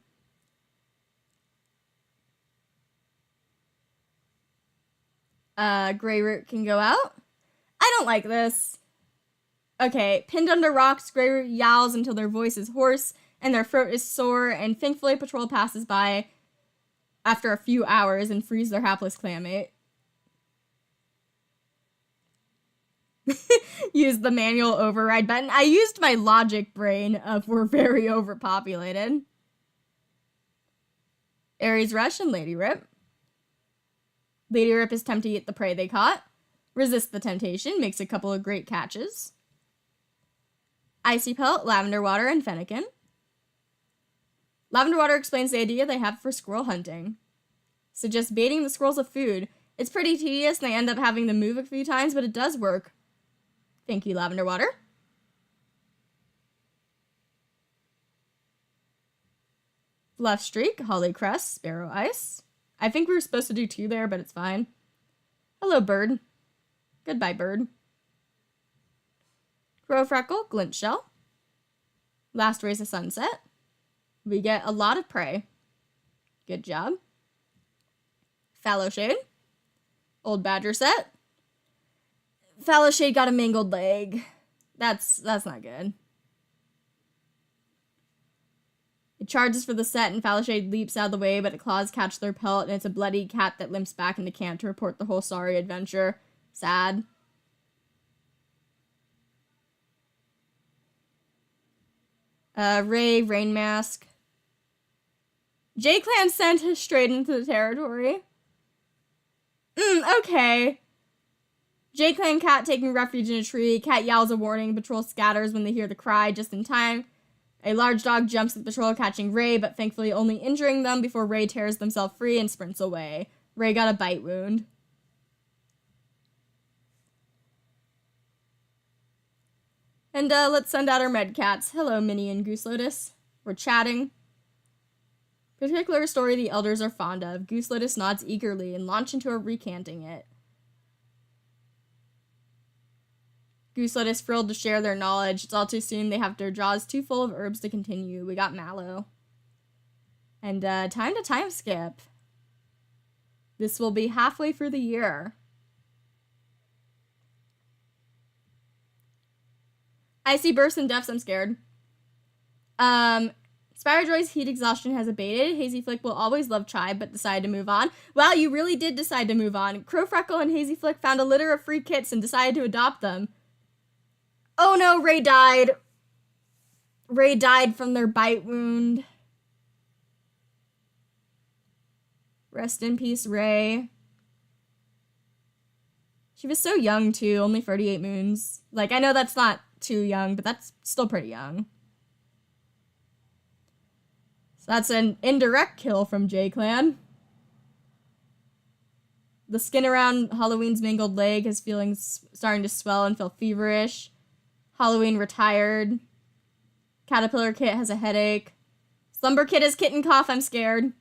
Speaker 1: Greyroot can go out. I don't like this. Okay, pinned under rocks, Greyroot yowls until their voice is hoarse and their throat is sore, and thankfully Patrol passes by after a few hours and frees their hapless clanmate. Use the manual override button. I used my logic brain of we're very overpopulated. Aries Rush and Lady Rip. Lady Rip is tempted to eat the prey they caught. Resists the temptation, makes a couple of great catches. Icy Pelt, Lavender Water, and Fennekin. Lavender Water explains the idea they have for squirrel hunting. Suggests baiting the squirrels with food. It's pretty tedious and they end up having to move a few times, but it does work. Thank you, Lavender Water. Fluff Streak, Holly Crest, Sparrow Ice. I think we were supposed to do 2 there, but it's fine. Hello, bird. Goodbye, bird. Crow Freckle, Glint Shell. Last Rays of Sunset. We get a lot of prey. Good job. Fallow Shade. Old Badger Set. Fallow Shade got a mangled leg. That's not good. It charges for the set, and Fallow Shade leaps out of the way, but its claws catch their pelt, and it's a bloody cat that limps back into camp to report the whole sorry adventure. Sad. Ray, Rain Mask. J-Clan sent us straight into the territory. Okay. J-Clan cat taking refuge in a tree. Cat yells a warning. Patrol scatters when they hear the cry just in time. A large dog jumps at the patrol, catching Ray, but thankfully only injuring them before Ray tears themselves free and sprints away. Ray got a bite wound. And let's send out our med cats. Hello, Minnie and Goose Lotus. We're chatting. Particular story the elders are fond of. Goose Lotus nods eagerly and launch into a recanting it. Goose Lotus thrilled to share their knowledge. It's all too soon. They have their jaws too full of herbs to continue. We got mallow. And time to time skip. This will be halfway through the year. Icy bursts and deaths. I'm scared. Spyrojoy's heat exhaustion has abated. Hazy Flick will always love Tribe, but decided to move on. Wow, you really did decide to move on. Crow Freckle and Hazy Flick found a litter of free kits and decided to adopt them. Oh no, Ray died. Ray died from their bite wound. Rest in peace, Ray. She was so young, too. Only 38 moons. Like, I know that's not too young, but that's still pretty young. So that's an indirect kill from J-Clan. The skin around Halloween's mangled leg is starting to swell and feel feverish. Halloween retired. Caterpillar Kit has a headache. Slumber Kit has kitten cough, I'm scared.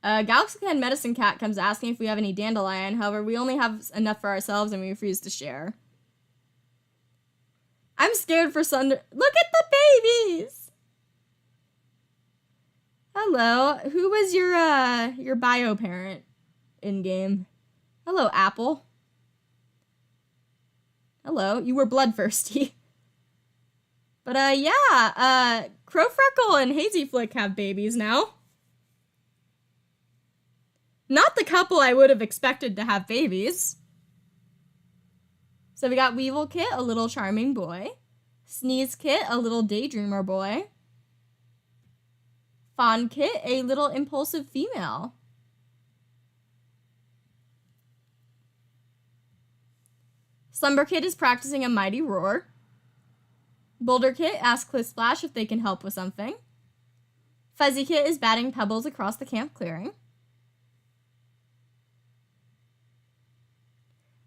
Speaker 1: Galaxy Clan Medicine Cat comes asking if we have any dandelion. However, we only have enough for ourselves and we refuse to share. I'm scared for Sunder. Look at the babies! Hello. Who was your bio parent in game? Hello, Apple. Hello. You were bloodthirsty. But yeah, Crowfreckle and Hazy Flick have babies now. Not the couple I would have expected to have babies. So we got Weevil Kit, a little charming boy. Sneeze Kit, a little daydreamer boy. Fawn Kit, a little impulsive female. Slumber Kit is practicing a mighty roar. Boulder Kit asks Cliff Splash if they can help with something. Fuzzy Kit is batting pebbles across the camp clearing.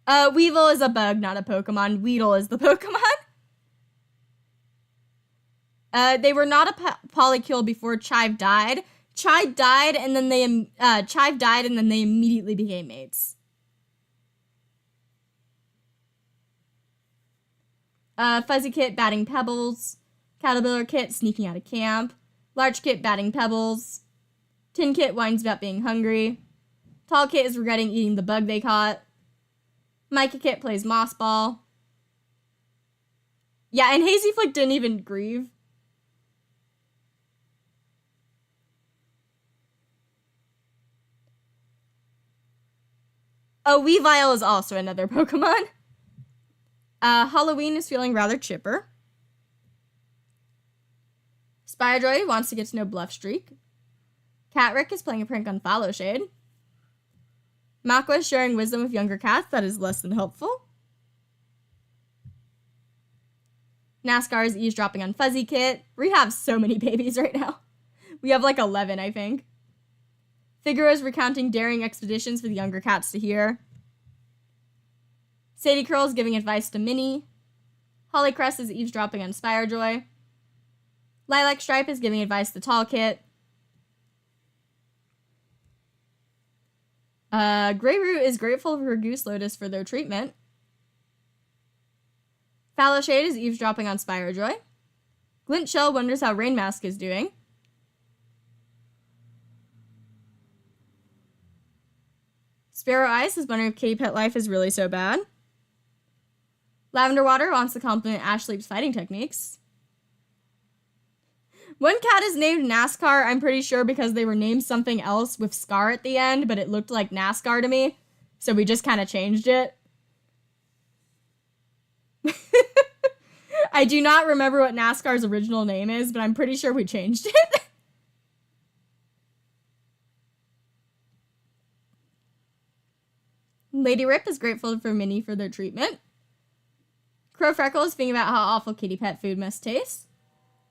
Speaker 1: Weevil is a bug, not a Pokemon. Weedle is the Pokemon. They were not a polycule before Chive died. Chive died and then they immediately became mates. Fuzzy Kit batting pebbles. Caterpillar Kit sneaking out of camp. Large Kit batting pebbles. Tin Kit whines about being hungry. Tall Kit is regretting eating the bug they caught. Micah Kit plays Moss Ball. Yeah, and Hazy Flick didn't even grieve. Oh, Weavile is also another Pokemon. Halloween is feeling rather chipper. Spiredroid wants to get to know Bluffstreak. Catrick is playing a prank on Fallowshade. Makwa is sharing wisdom with younger cats that is less than helpful. NASCAR is eavesdropping on Fuzzy Kit. We have so many babies right now. We have like 11, I think. Figaro is recounting daring expeditions for the younger cats to hear. Sadie Curl is giving advice to Minnie. Hollycrest is eavesdropping on Spirejoy. Lilac Stripe is giving advice to Tall Kit. Greyroot is grateful for Goose Lotus for their treatment. Fallowshade is eavesdropping on Spirejoy. Glint Shell wonders how Rainmask is doing. Sparrow Ice is wondering if Kitty Pet Life is really so bad. Lavender Water wants to compliment Ash Sleep's fighting techniques. One cat is named NASCAR, I'm pretty sure because they were named something else with Scar at the end, but it looked like NASCAR to me, so we just kind of changed it. I do not remember what NASCAR's original name is, but I'm pretty sure we changed it. Lady Rip is grateful for Minnie for their treatment. Crow Freckle is thinking about how awful kitty pet food must taste.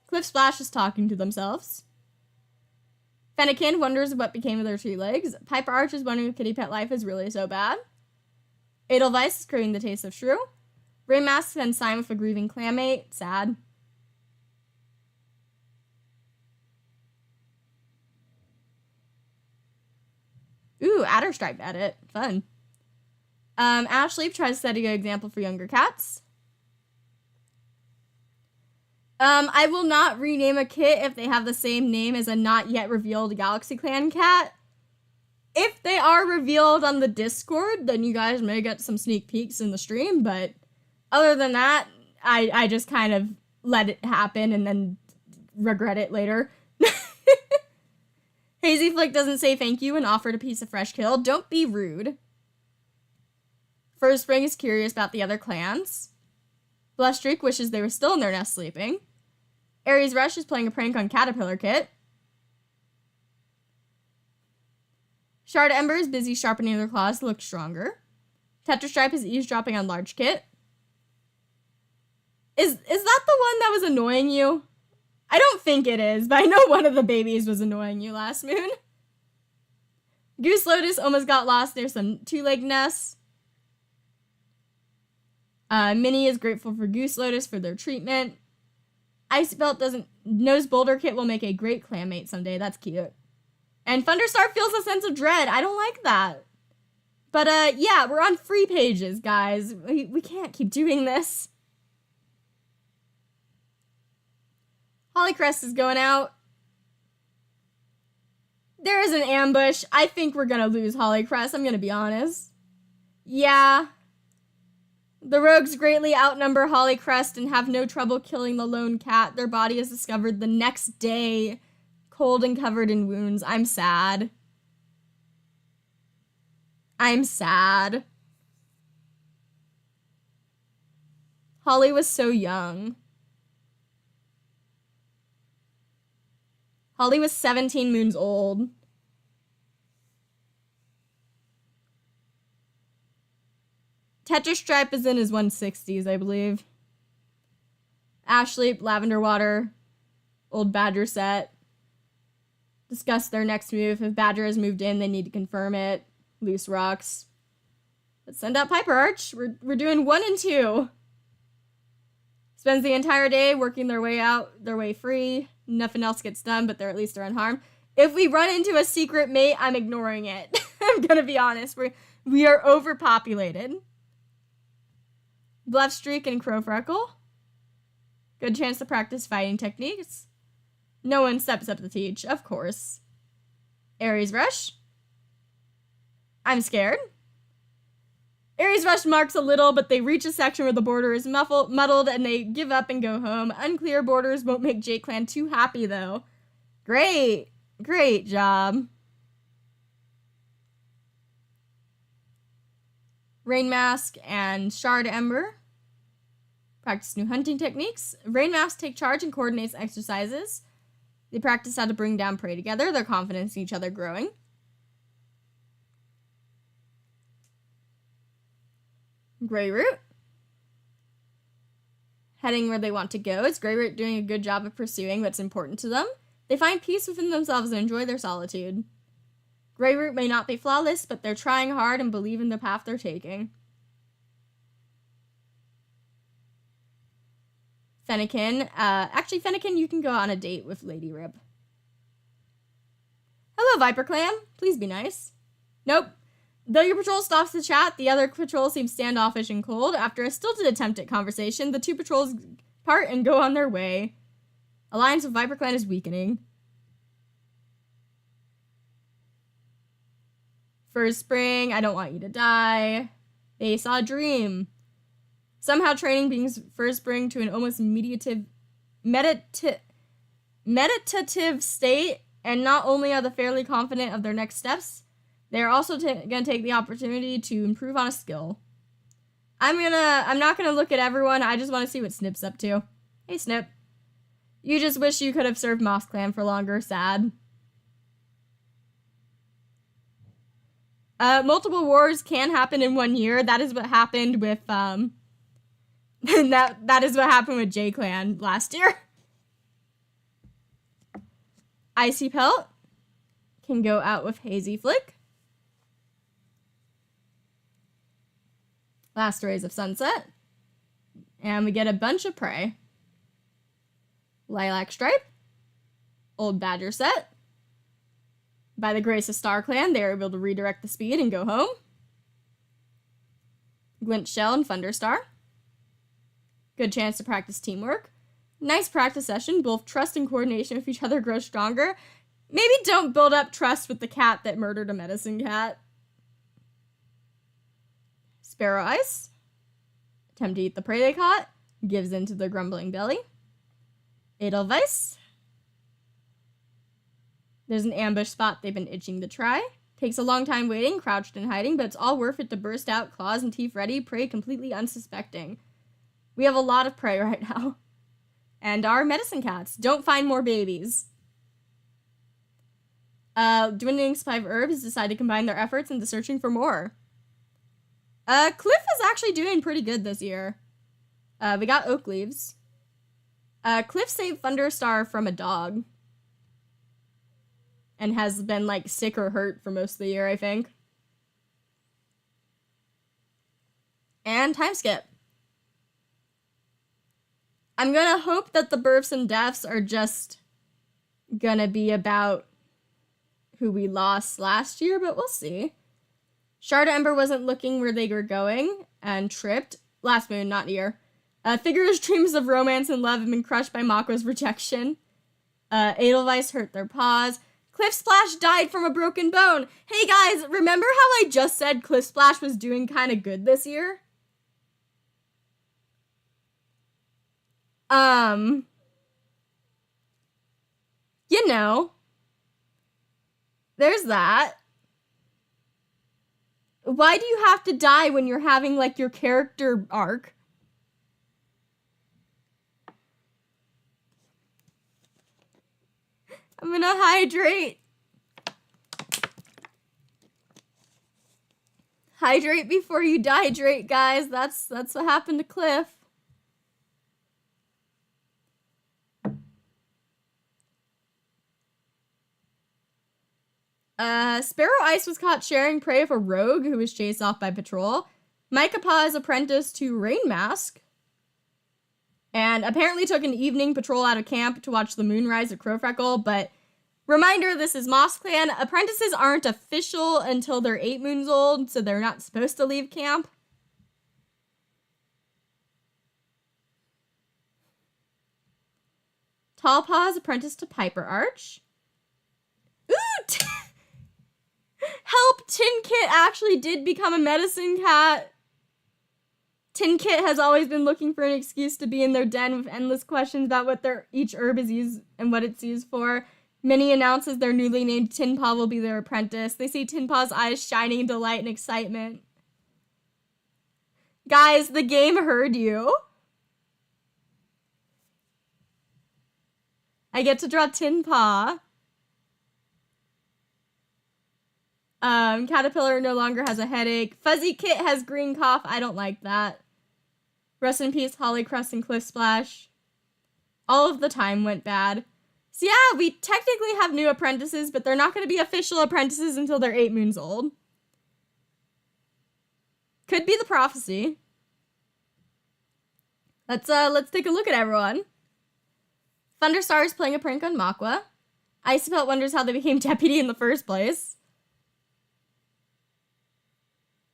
Speaker 1: Cliff Splash is talking to themselves. Fennekin wonders what became of their 3 legs. Piper Arch is wondering if kitty pet life is really so bad. Edelweiss is craving the taste of shrew. Rainmask sends sign with a grieving clammate. Sad. Ooh, Adder Stripe edit. Fun. Ash Sleep tries to set a good example for younger cats. I will not rename a kit if they have the same name as a not yet revealed Galaxy Clan cat. If they are revealed on the Discord, then you guys may get some sneak peeks in the stream, but other than that, I just kind of let it happen and then regret it later. Hazy Flick doesn't say thank you and offered a piece of fresh kill. Don't be rude. First Spring is curious about the other clans. Blushstreak wishes they were still in their nest sleeping. Aries Rush is playing a prank on Caterpillar Kit. Shard Ember is busy sharpening their claws to look stronger. Tetrastripe is eavesdropping on Large Kit. Is that the one that was annoying you? I don't think it is, but I know one of the babies was annoying you last moon. Goose Lotus almost got lost near some two-leg nests. Minnie is grateful for Goose Lotus for their treatment. Icy Pelt knows Boulder Kit will make a great clanmate someday. That's cute. And Thunderstar feels a sense of dread. I don't like that. But, yeah, we're on free pages, guys. We can't keep doing this. Hollycrest is going out. There is an ambush. I think we're gonna lose Hollycrest, I'm gonna be honest. Yeah. The rogues greatly outnumber Hollycrest and have no trouble killing the lone cat. Their body is discovered the next day, cold and covered in wounds. I'm sad. I'm sad. Holly was so young. Holly was 17 moons old. Tetrastripe is in his 160s, I believe. Ashley, Lavender Water, Old Badger set. Discuss their next move. If Badger has moved in, they need to confirm it. Loose rocks. Let's send out Piper Arch. We're doing 1 and 2. Spends the entire day working their way free. Nothing else gets done, but at least they're unharmed. If we run into a secret mate, I'm ignoring it. I'm gonna be honest. We are overpopulated. Bluff Streak and Crow Freckle. Good chance to practice fighting techniques. No one steps up to teach, of course. Aries Rush. I'm scared. Aries Rush marks a little, but they reach a section where the border is muddled and they give up and go home. Unclear borders won't make J-Clan too happy, though. Great. Great job. Rain Mask and Shard Ember. Practice new hunting techniques. Rain Mask take charge and coordinates exercises. They practice how to bring down prey together, their confidence in each other growing. Grey Root. Heading where they want to go. Is Grey Root doing a good job of pursuing what's important to them? They find peace within themselves and enjoy their solitude. Grey Root may not be flawless, but they're trying hard and believe in the path they're taking. Fennekin. Actually, Fennekin, you can go on a date with Lady Rib. Hello, Viper Clan. Please be nice. Nope. Though your patrol stops to chat, the other patrol seems standoffish and cold. After a stilted attempt at conversation, the two patrols part and go on their way. Alliance with Viper Clan is weakening. First Spring, I don't want you to die. They saw a dream. Somehow training brings First Spring to an almost meditative state, and not only are they fairly confident of their next steps, they're also going to take the opportunity to improve on a skill. I'm not gonna look at everyone. I just want to see what Snip's up to. Hey, Snip. You just wish you could have served MossClan for longer. Sad. Multiple wars can happen in 1 year. That is what happened with that is what happened with J-Clan last year. Icy Pelt can go out with Hazy Flick. Last Rays of Sunset. And we get a bunch of prey. Lilac Stripe. Old Badger set. By the grace of StarClan, they are able to redirect the speed and go home. Glint Shell and Thunderstar. Good chance to practice teamwork. Nice practice session. Both trust and coordination with each other grow stronger. Maybe don't build up trust with the cat that murdered a medicine cat. Sparrow Ice. Attempt to eat the prey they caught. Gives in to their grumbling belly. Edelweiss. There's an ambush spot they've been itching to try. Takes a long time waiting, crouched and hiding, but it's all worth it to burst out, claws and teeth ready, prey completely unsuspecting. We have a lot of prey right now. And our medicine cats. Don't find more babies. Dwindling supply of herbs decide to combine their efforts into searching for more. Cliff is actually doing pretty good this year. We got oak leaves. Cliff saved Thunderstar from a dog. and has been, like, sick or hurt for most of the year, I think. And time skip. I'm gonna hope that the births and deaths are just gonna be about who we lost last year, but we'll see. Shard Ember wasn't looking where they were going and tripped. Last moon, not year. Figure's dreams of romance and love have been crushed by Mako's rejection. Edelweiss hurt their paws. Cliff Splash died from a broken bone. Hey guys, remember how I just said Cliff Splash was doing kind of good this year? You know, there's that. Why do you have to die when you're having, like, your character arc? I'm gonna hydrate. Hydrate before you dehydrate, guys. That's what happened to Cliff. Sparrow Ice was caught sharing prey with a rogue who was chased off by patrol. Micah Paw is apprenticed to Rain Mask. And apparently took an evening patrol out of camp to watch the moonrise at Crowfreckle, but reminder, this is MossClan. Apprentices aren't official until they're 8 moons old, so they're not supposed to leave camp. Tall Paw is apprenticed to Piper Arch. Ooh! Help! Tin Kit actually did become a medicine cat. Tin Kit has always been looking for an excuse to be in their den with endless questions about what each herb is used and what it's used for. Minnie announces their newly named Tin Paw will be their apprentice. They see Tin Paw's eyes shining in delight and excitement. Guys, the game heard you. I get to draw Tin Paw. Caterpillar no longer has a headache. Fuzzy Kit has green cough. I don't like that. Rest in peace, Hollycrust and Cliff Splash. All of the time went bad. So yeah, we technically have new apprentices, but they're not going to be official apprentices until they're 8 moons old. Could be the prophecy. Let's take a look at everyone. Thunderstar is playing a prank on Makwa. Icebelt wonders how they became deputy in the first place.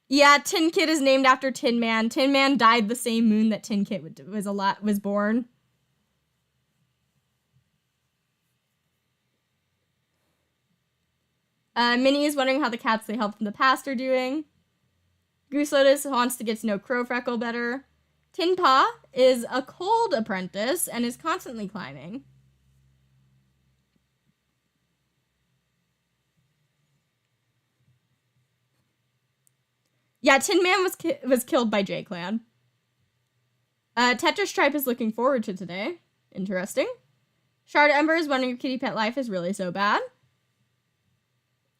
Speaker 1: Yeah, Tin Kit is named after Tin Man. Tin Man died the same moon that Tin Kit was born. Minnie is wondering how the cats they helped in the past are doing. Goose Lotus wants to get to know Crowfreckle better. Tin Paw is a cold apprentice and is constantly climbing. Yeah, Tin Man was killed by J-Clan. Tetris Stripe is looking forward to today. Interesting. Shard Ember is wondering if kitty pet life is really so bad.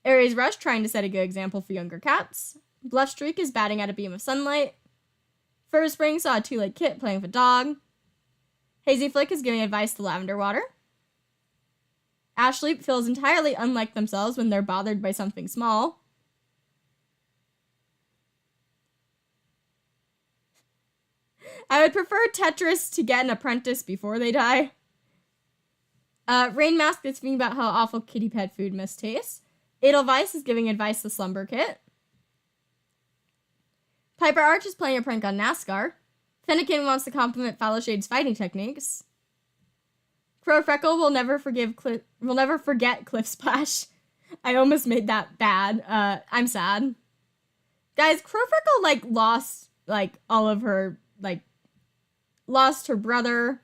Speaker 1: Aries Rush trying to set a good example for younger cats. Bluff Streak is batting at a beam of sunlight. Fur Spring saw a two-legged kit playing with a dog. Hazy Flick is giving advice to Lavender Water. Ashleep feels entirely unlike themselves when they're bothered by something small. I would prefer Tetris to get an apprentice before they die. Rain Mask is thinking about how awful kitty pet food must taste. Edelweiss is giving advice to Slumber Kit. Piper Arch is playing a prank on NASCAR. Fennekin wants to compliment Fallowshade's fighting techniques. Crowfreckle will never forget Cliff Splash. I almost made that bad. I'm sad. Guys, Crowfreckle, lost, all of her, lost her brother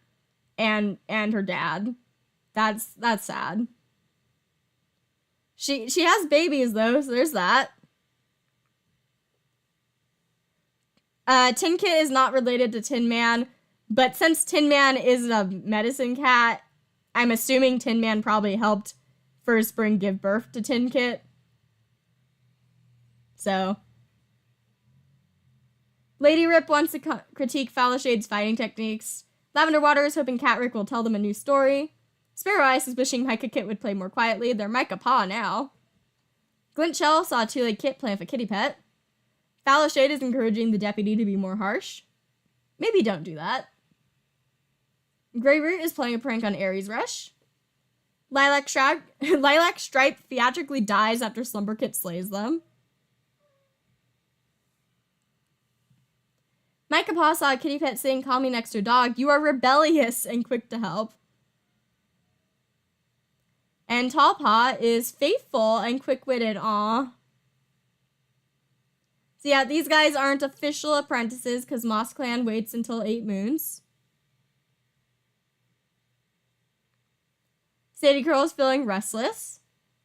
Speaker 1: and her dad. That's sad. She has babies, though, so there's that. Tin Kit is not related to Tin Man, but since Tin Man is a medicine cat, I'm assuming Tin Man probably helped First Spring give birth to Tin Kit. So. Lady Rip wants to critique Fallowshade's fighting techniques. Lavender Water is hoping Catrick will tell them a new story. Sparrow Ice is wishing Micah Kit would play more quietly. They're Micah Paw now. Glint Shell saw Two-Legged Kit play with a kitty pet. Fallow Shade is encouraging the deputy to be more harsh. Maybe don't do that. Grey Root is playing a prank on Aries Rush. Lilac Stripe theatrically dies after Slumber Kit slays them. Micah Paw saw a kitty pet saying, "Call me next to a dog. You are rebellious and quick to help." And Tall Paw is faithful and quick-witted. Aw. So yeah, these guys aren't official apprentices because MossClan waits until 8 moons. Sadie Curl is feeling restless.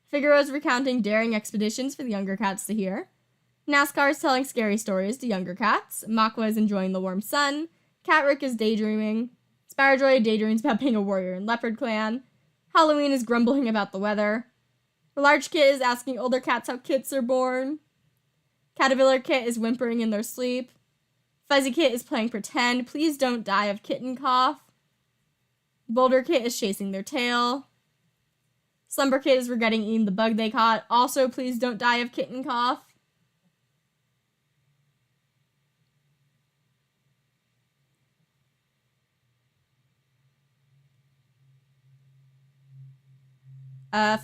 Speaker 1: Figaro is recounting daring expeditions for the younger cats to hear. NASCAR is telling scary stories to younger cats. Makwa is enjoying the warm sun. Catrick is daydreaming. Sparrowjoy daydreams about being a warrior in Leopard Clan. Halloween is grumbling about the weather. The large kit is asking older cats how kits are born. Caterpillar Kit is whimpering in their sleep. Fuzzy Kit is playing pretend. Please don't die of kitten cough. Boulder Kit is chasing their tail. Slumber Kit is regretting eating the bug they caught. Also, please don't die of kitten cough.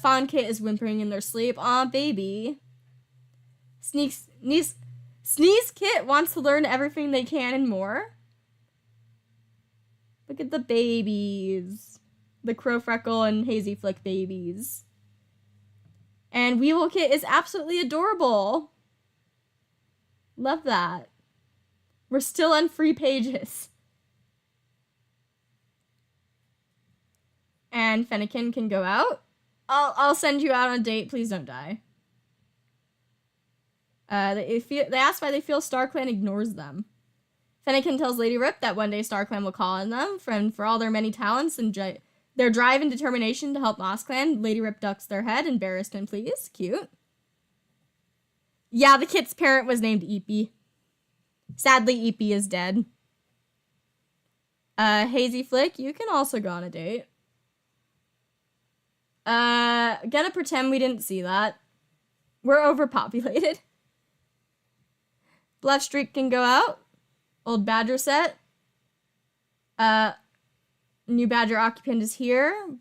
Speaker 1: Fawn Kit is whimpering in their sleep. Aw, baby. Sneeze Kit wants to learn everything they can and more. Look at the babies. The Crow Freckle and Hazy Flick babies. And Weevil Kit is absolutely adorable. Love that. We're still on free pages. And Fennekin can go out. I'll send you out on a date. Please don't die. They ask why they feel StarClan ignores them. Fennekin tells Lady Rip that one day StarClan will call on them, for all their many talents and their drive and determination to help MossClan. Lady Rip ducks their head, embarrassed and pleased. Cute. Yeah, the kit's parent was named Eepy. Sadly, Eepy is dead. Hazy Flick, you can also go on a date. Gonna pretend we didn't see that. We're overpopulated. Bluff Streak can go out. Old Badger set. New Badger occupant is here.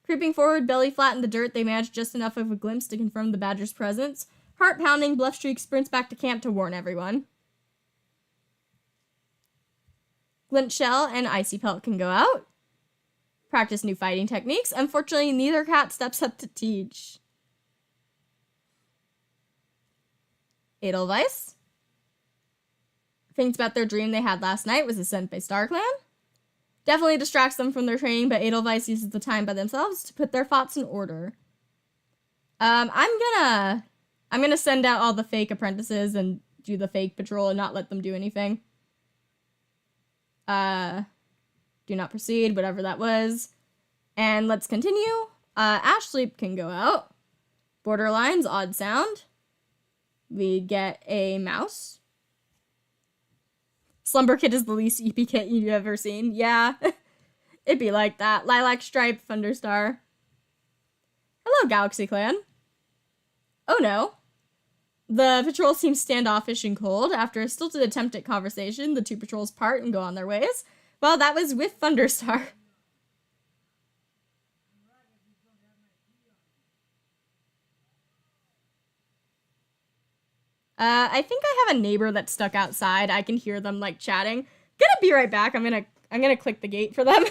Speaker 1: Creeping forward, belly flat in the dirt, they manage just enough of a glimpse to confirm the Badger's presence. Heart pounding, Bluff Streak sprints back to camp to warn everyone. Glint Shell and Icy Pelt can go out. Practice new fighting techniques. Unfortunately, neither cat steps up to teach. Edelweiss thinks about their dream they had last night was sent by StarClan. Definitely distracts them from their training, but Edelweiss uses the time by themselves to put their thoughts in order. I'm gonna send out all the fake apprentices and do the fake patrol and not let them do anything. Do not proceed, whatever that was. And let's continue. Ash Sleep can go out. Borderlines, odd sound. We get a mouse. Slumber Kit is the least EP kit you've ever seen. Yeah, it'd be like that. Lilac Stripe, Thunderstar. Hello, Galaxy Clan. Oh no. The patrol seems standoffish and cold. After a stilted attempt at conversation, the two patrols part and go on their ways. Well, that was with Thunderstar. I think I have a neighbor that's stuck outside. I can hear them like chatting. Gonna be right back. I'm gonna click the gate for them.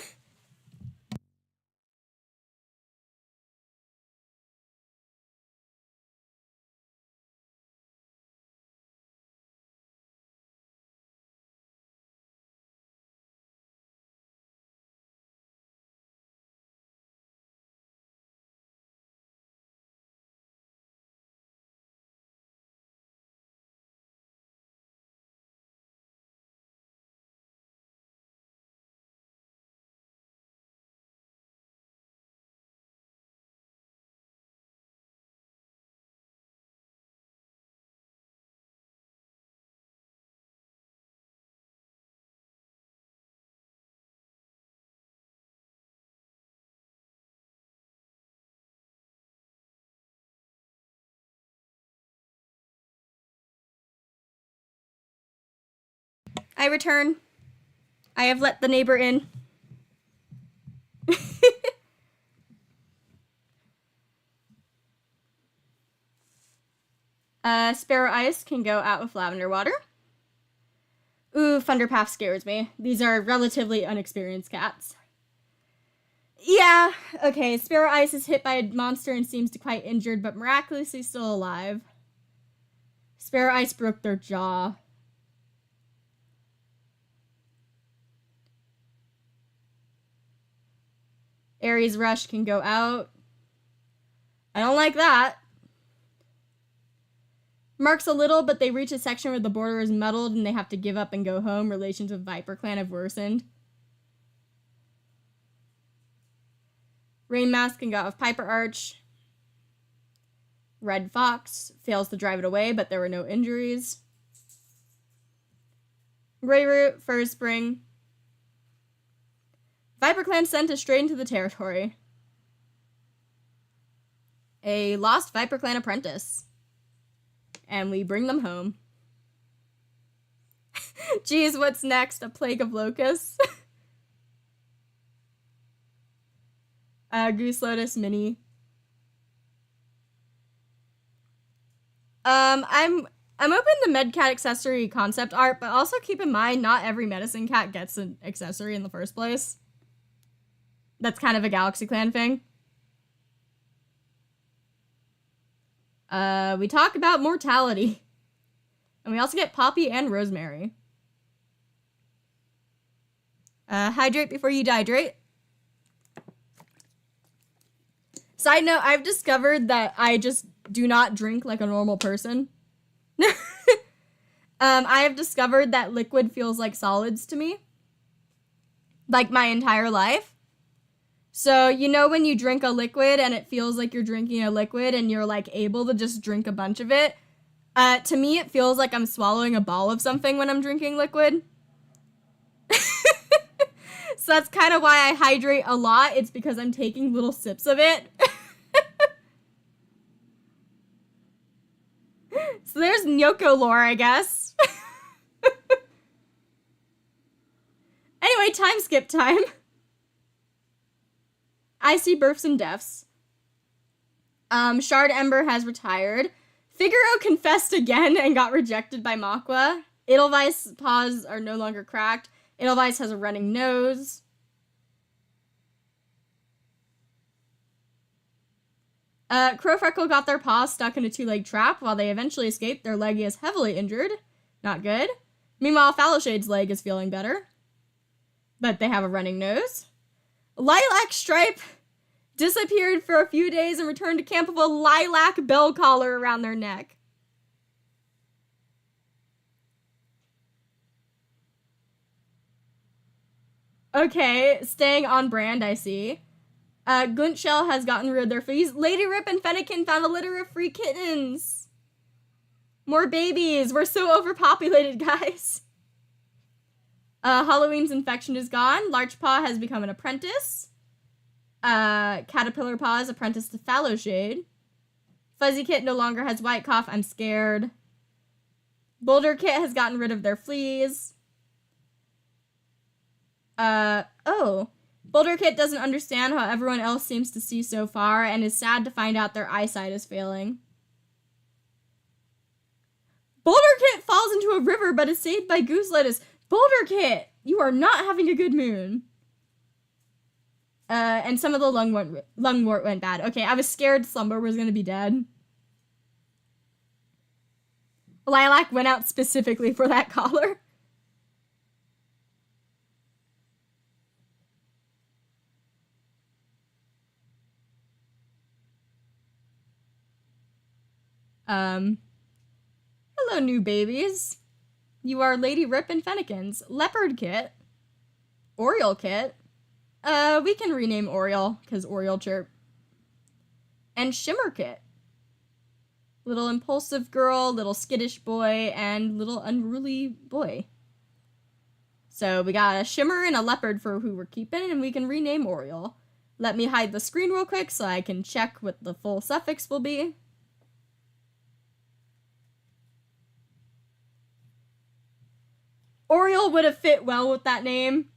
Speaker 1: I return. I have let the neighbor in. Sparrow Ice can go out with lavender water. Ooh, Thunderpath scares me. These are relatively unexperienced cats. Yeah, okay, Sparrow Ice is hit by a monster and seems to quite injured, but miraculously still alive. Sparrow Ice broke their jaw. Aries Rush can go out. I don't like that. Marks a little, but they reach a section where the border is muddled and they have to give up and go home. Relations with ViperClan have worsened. Rain Mask can go out with Piper Arch. Red Fox fails to drive it away, but there were no injuries. Greyroot, Fur Spring. ViperClan sent us straight into the territory. A lost ViperClan apprentice. And we bring them home. Geez, what's next? A plague of locusts? Goose Lotus Mini. I'm open to Medcat accessory concept art, but also keep in mind not every medicine cat gets an accessory in the first place. That's kind of a Galaxy Clan thing. We talk about mortality. And we also get Poppy and Rosemary. Hydrate before you dehydrate. Side note, I've discovered that I just do not drink like a normal person. I have discovered that liquid feels like solids to me. Like my entire life. So, you know when you drink a liquid and it feels like you're drinking a liquid and you're like able to just drink a bunch of it? To me, it feels like I'm swallowing a ball of something when I'm drinking liquid. So that's kind of why I hydrate a lot. It's because I'm taking little sips of it. So there's Nyoko lore, I guess. Anyway, time skip time. I see births and deaths. Shard Ember has retired. Figaro confessed again and got rejected by Makwa. Edelweiss paws are no longer cracked. Edelweiss has a running nose. Crowfreckle got their paws stuck in a two-leg trap. While they eventually escaped, their leg is heavily injured. Not good. Meanwhile, Fallowshade's leg is feeling better. But they have a running nose. Lilac Stripe disappeared for a few days and returned to camp with a lilac bell collar around their neck. Okay, staying on brand, I see. Glintshell has gotten rid of their fleas. Lady Rip and Fennekin found a litter of free kittens. More babies. We're so overpopulated, guys. Halloween's infection is gone. Larchpaw has become an apprentice. Caterpillar Paw is apprenticed to Fallowshade. Fuzzy Kit no longer has white cough. I'm scared. Boulder Kit has gotten rid of their fleas. Boulder Kit doesn't understand how everyone else seems to see so far and is sad to find out their eyesight is failing. Boulder Kit falls into a river but is saved by Goose Lettuce. Boulder Kit, you are not having a good moon. And some of the lungwort went bad. Okay, I was scared Slumber was gonna be dead. Lilac went out specifically for that collar. Hello, new babies. You are Lady Rip and Fennekins. Leopard Kit. Oriole Kit. We can rename Oriole, because Oriole chirp. And Shimmer Kit. Little impulsive girl, little skittish boy, and little unruly boy. So we got a Shimmer and a Leopard for who we're keeping, and we can rename Oriole. Let me hide the screen real quick so I can check what the full suffix will be. Oriole would have fit well with that name.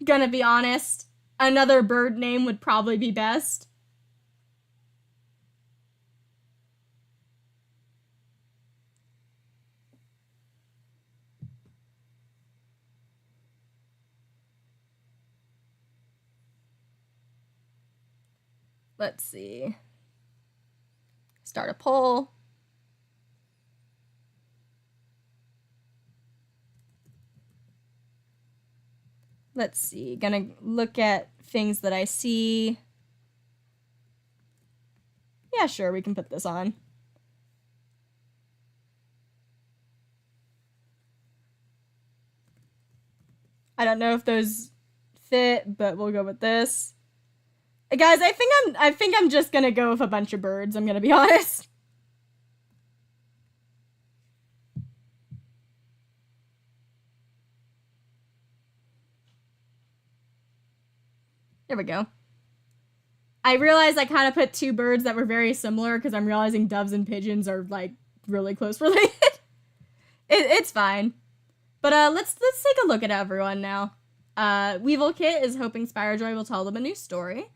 Speaker 1: Gonna be honest. Another bird name would probably be best. Let's see. Start a poll. Let's see. Gonna look at things that I see. Yeah, sure, we can put this on. I don't know if those fit, but we'll go with this. Guys, I think I'm just gonna go with a bunch of birds, I'm gonna be honest. There we go. I realized I kind of put two birds that were very similar because I'm realizing doves and pigeons are like really close related. It's fine. But let's take a look at everyone now. Weevil Kit is hoping Spirejoy will tell them a new story.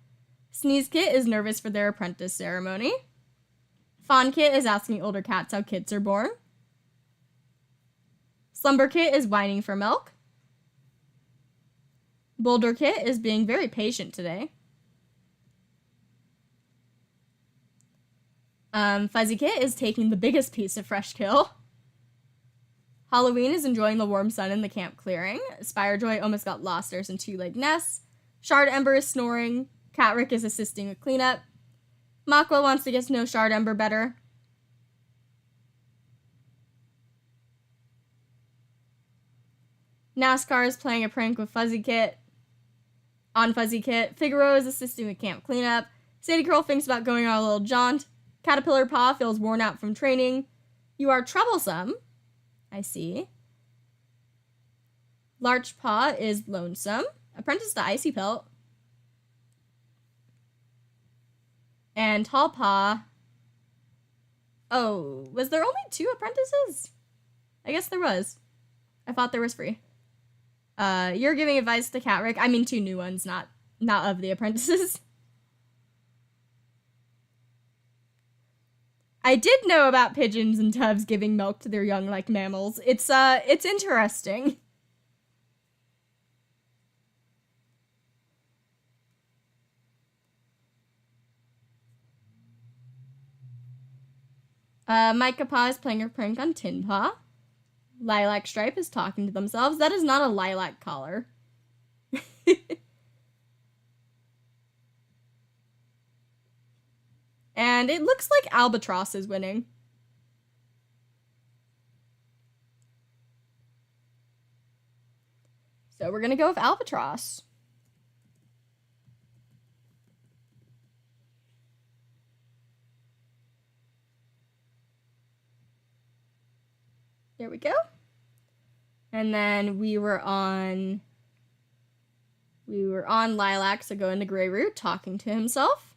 Speaker 1: Sneeze Kit is nervous for their apprentice ceremony. Fawn Kit is asking older cats how kids are born. Slumber Kit is whining for milk. Boulder Kit is being very patient today. Fuzzy Kit is taking the biggest piece of fresh kill. Halloween is enjoying the warm sun in the camp clearing. Spirejoy almost got lost. There's some two-legged nests. Shard Ember is snoring. Catrick is assisting with cleanup. Makwa wants to get to know Shard Ember better. NASCAR is playing a prank with Fuzzy Kit. On Fuzzy Kit, Figaro is assisting with camp cleanup. Sadie Curl thinks about going on a little jaunt. Caterpillar Paw feels worn out from training. You are troublesome. I see. Larch Paw is lonesome. Apprentice to Icy Pelt. And Tall Paw. Oh, was there only 2 apprentices? I guess there was. I thought there was 3. You're giving advice to Catrick. I mean 2 new ones, not of the apprentices. I did know about pigeons and doves giving milk to their young like mammals. It's interesting. Micah Paw is playing a prank on Tin Paw. Lilac Stripe is talking to themselves. That is not a lilac collar. And it looks like Albatross is winning. So we're gonna go with Albatross. There we go. And then we were on Lilac, so go into Grey Root, talking to himself.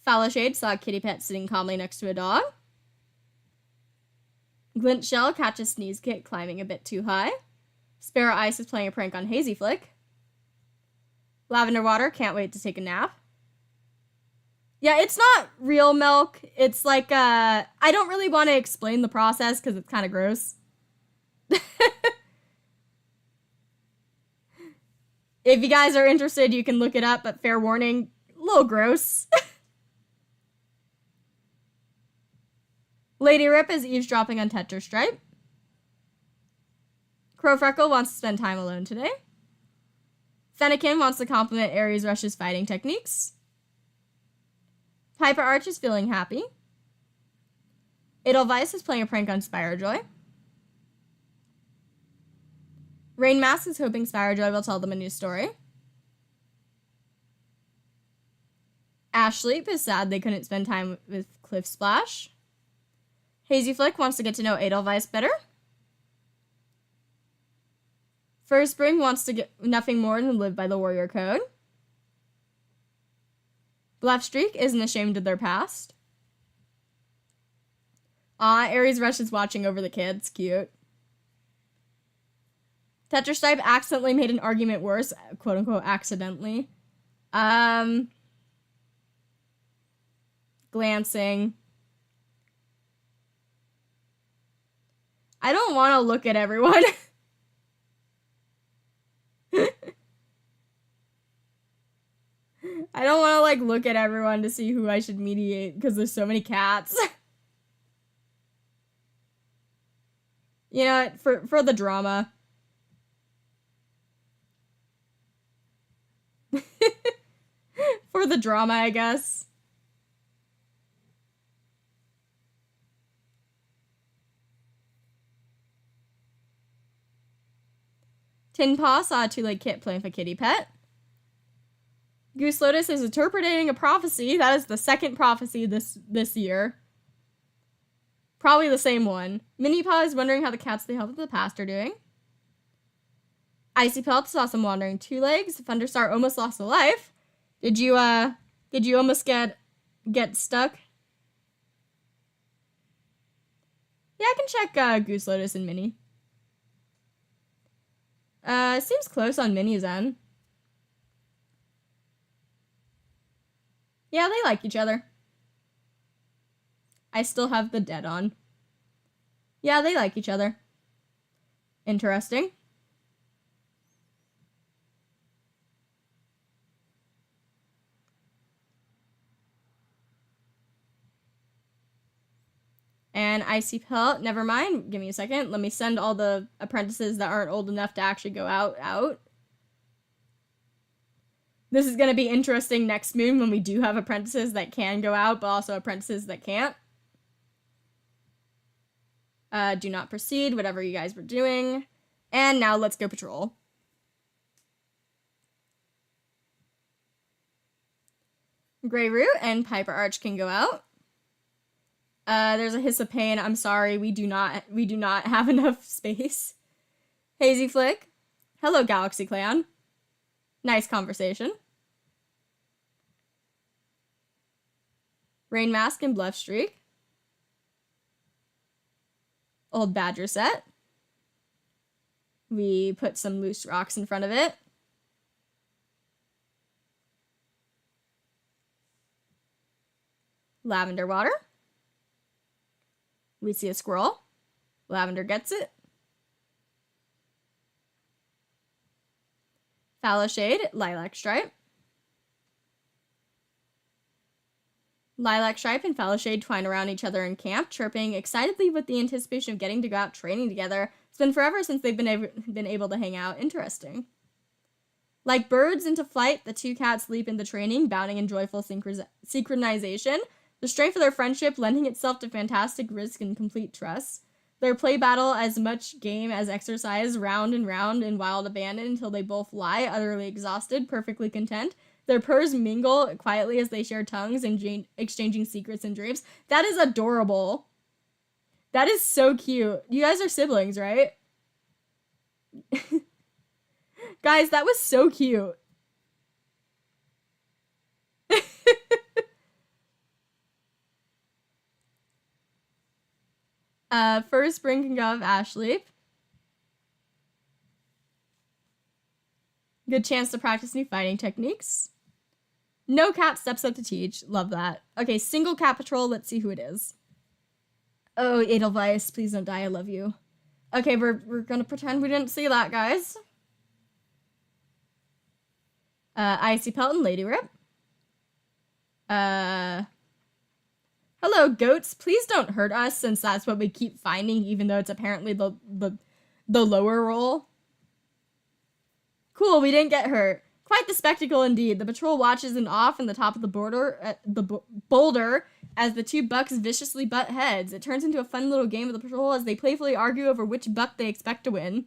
Speaker 1: Fallowshade saw a kitty pet sitting calmly next to a dog. Glint Shell catches Sneeze Kit climbing a bit too high. Sparrow Ice is playing a prank on Hazy Flick. Lavender Water can't wait to take a nap. Yeah, it's not real milk. It's like, I don't really want to explain the process because it's kind of gross. If you guys are interested, you can look it up, but fair warning, a little gross. Lady Rip is eavesdropping on Tetra Stripe. Crow Freckle wants to spend time alone today. Fennekin wants to compliment Aries Rush's fighting techniques. Piper Arch is feeling happy. Edelweiss is playing a prank on Spirejoy. Rain Mask is hoping Spirejoy will tell them a new story. Ashleep is sad they couldn't spend time with Cliff Splash. Hazy Flick wants to get to know Edelweiss better. First Spring wants to get nothing more than live by the warrior code. Bluff Streak isn't ashamed of their past. Aries Rush is watching over the kids. Cute. Tetrastripe accidentally made an argument worse, quote unquote accidentally. Glancing. I don't want to look at everyone. I don't want to, like, look at everyone to see who I should mediate, because there's so many cats. You know what? For the drama. For the drama, I guess. Tin Paw saw a two-legged kit playing with a kitty pet. Goose Lotus is interpreting a prophecy. That is the second prophecy this year. Probably the same one. Minnie Paw is wondering how the cats they helped with the past are doing. Icy Pelt saw some wandering two legs. Thunderstar almost lost a life. Did you almost get stuck? Yeah, I can check Goose Lotus and Minnie. Seems close on Minnie's end. Yeah, they like each other. I still have the dead on. Yeah, they like each other. Interesting. And Icy Pelt, never mind. Give me a second. Let me send all the apprentices that aren't old enough to actually go out. This is going to be interesting next moon when we do have apprentices that can go out, but also apprentices that can't. Do not proceed, whatever you guys were doing. And now let's go patrol. Grey Root and Piper Arch can go out. There's a hiss of pain. I'm sorry, we do not have enough space. Hazy Flick. Hello, Galaxy Clan. Nice conversation. Rain Mask and Bluff Streak. Old Badger set. We put some loose rocks in front of it. Lavender Water. We see a squirrel. Lavender gets it. Fallow Shade, Lilac Stripe. Lilac Stripe and Fallow Shade twine around each other in camp, chirping excitedly with the anticipation of getting to go out training together. It's been forever since they've been able to hang out. Interesting. Like birds into flight, the two cats leap into training, bounding in joyful synchronization, the strength of their friendship lending itself to fantastic risk and complete trust. Their play battle as much game as exercise, round and round in wild abandon until they both lie, utterly exhausted, perfectly content. Their purrs mingle quietly as they share tongues and exchanging secrets and dreams. That is adorable. That is so cute. You guys are siblings, right? Guys, that was so cute. First spring can go of Ashleaf. Good chance to practice new fighting techniques. No cat steps up to teach. Love that. Okay, single cat patrol. Let's see who it is. Oh, Edelweiss, please don't die. I love you. Okay, we're gonna pretend we didn't see that, guys. Icy Pelt and Lady Rip. Hello, goats. Please don't hurt us, since that's what we keep finding, even though it's apparently the lower roll. Cool, we didn't get hurt. Quite the spectacle indeed. The patrol watches in awe from the top of the boulder as the two bucks viciously butt heads. It turns into a fun little game of the patrol as they playfully argue over which buck they expect to win.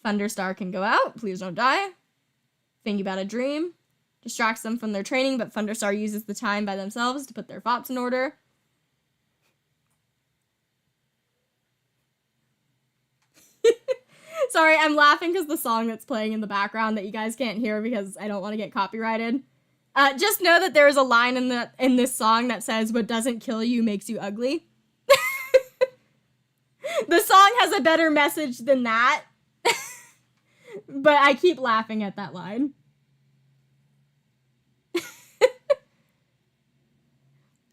Speaker 1: Thunderstar can go out. Please don't die. Thinking about a dream. Distracts them from their training, but Thunderstar uses the time by themselves to put their thoughts in order. Sorry, I'm laughing because the song that's playing in the background that you guys can't hear because I don't want to get copyrighted. Just know that there is a line in this song that says, "What doesn't kill you makes you ugly." The song has a better message than that. But I keep laughing at that line.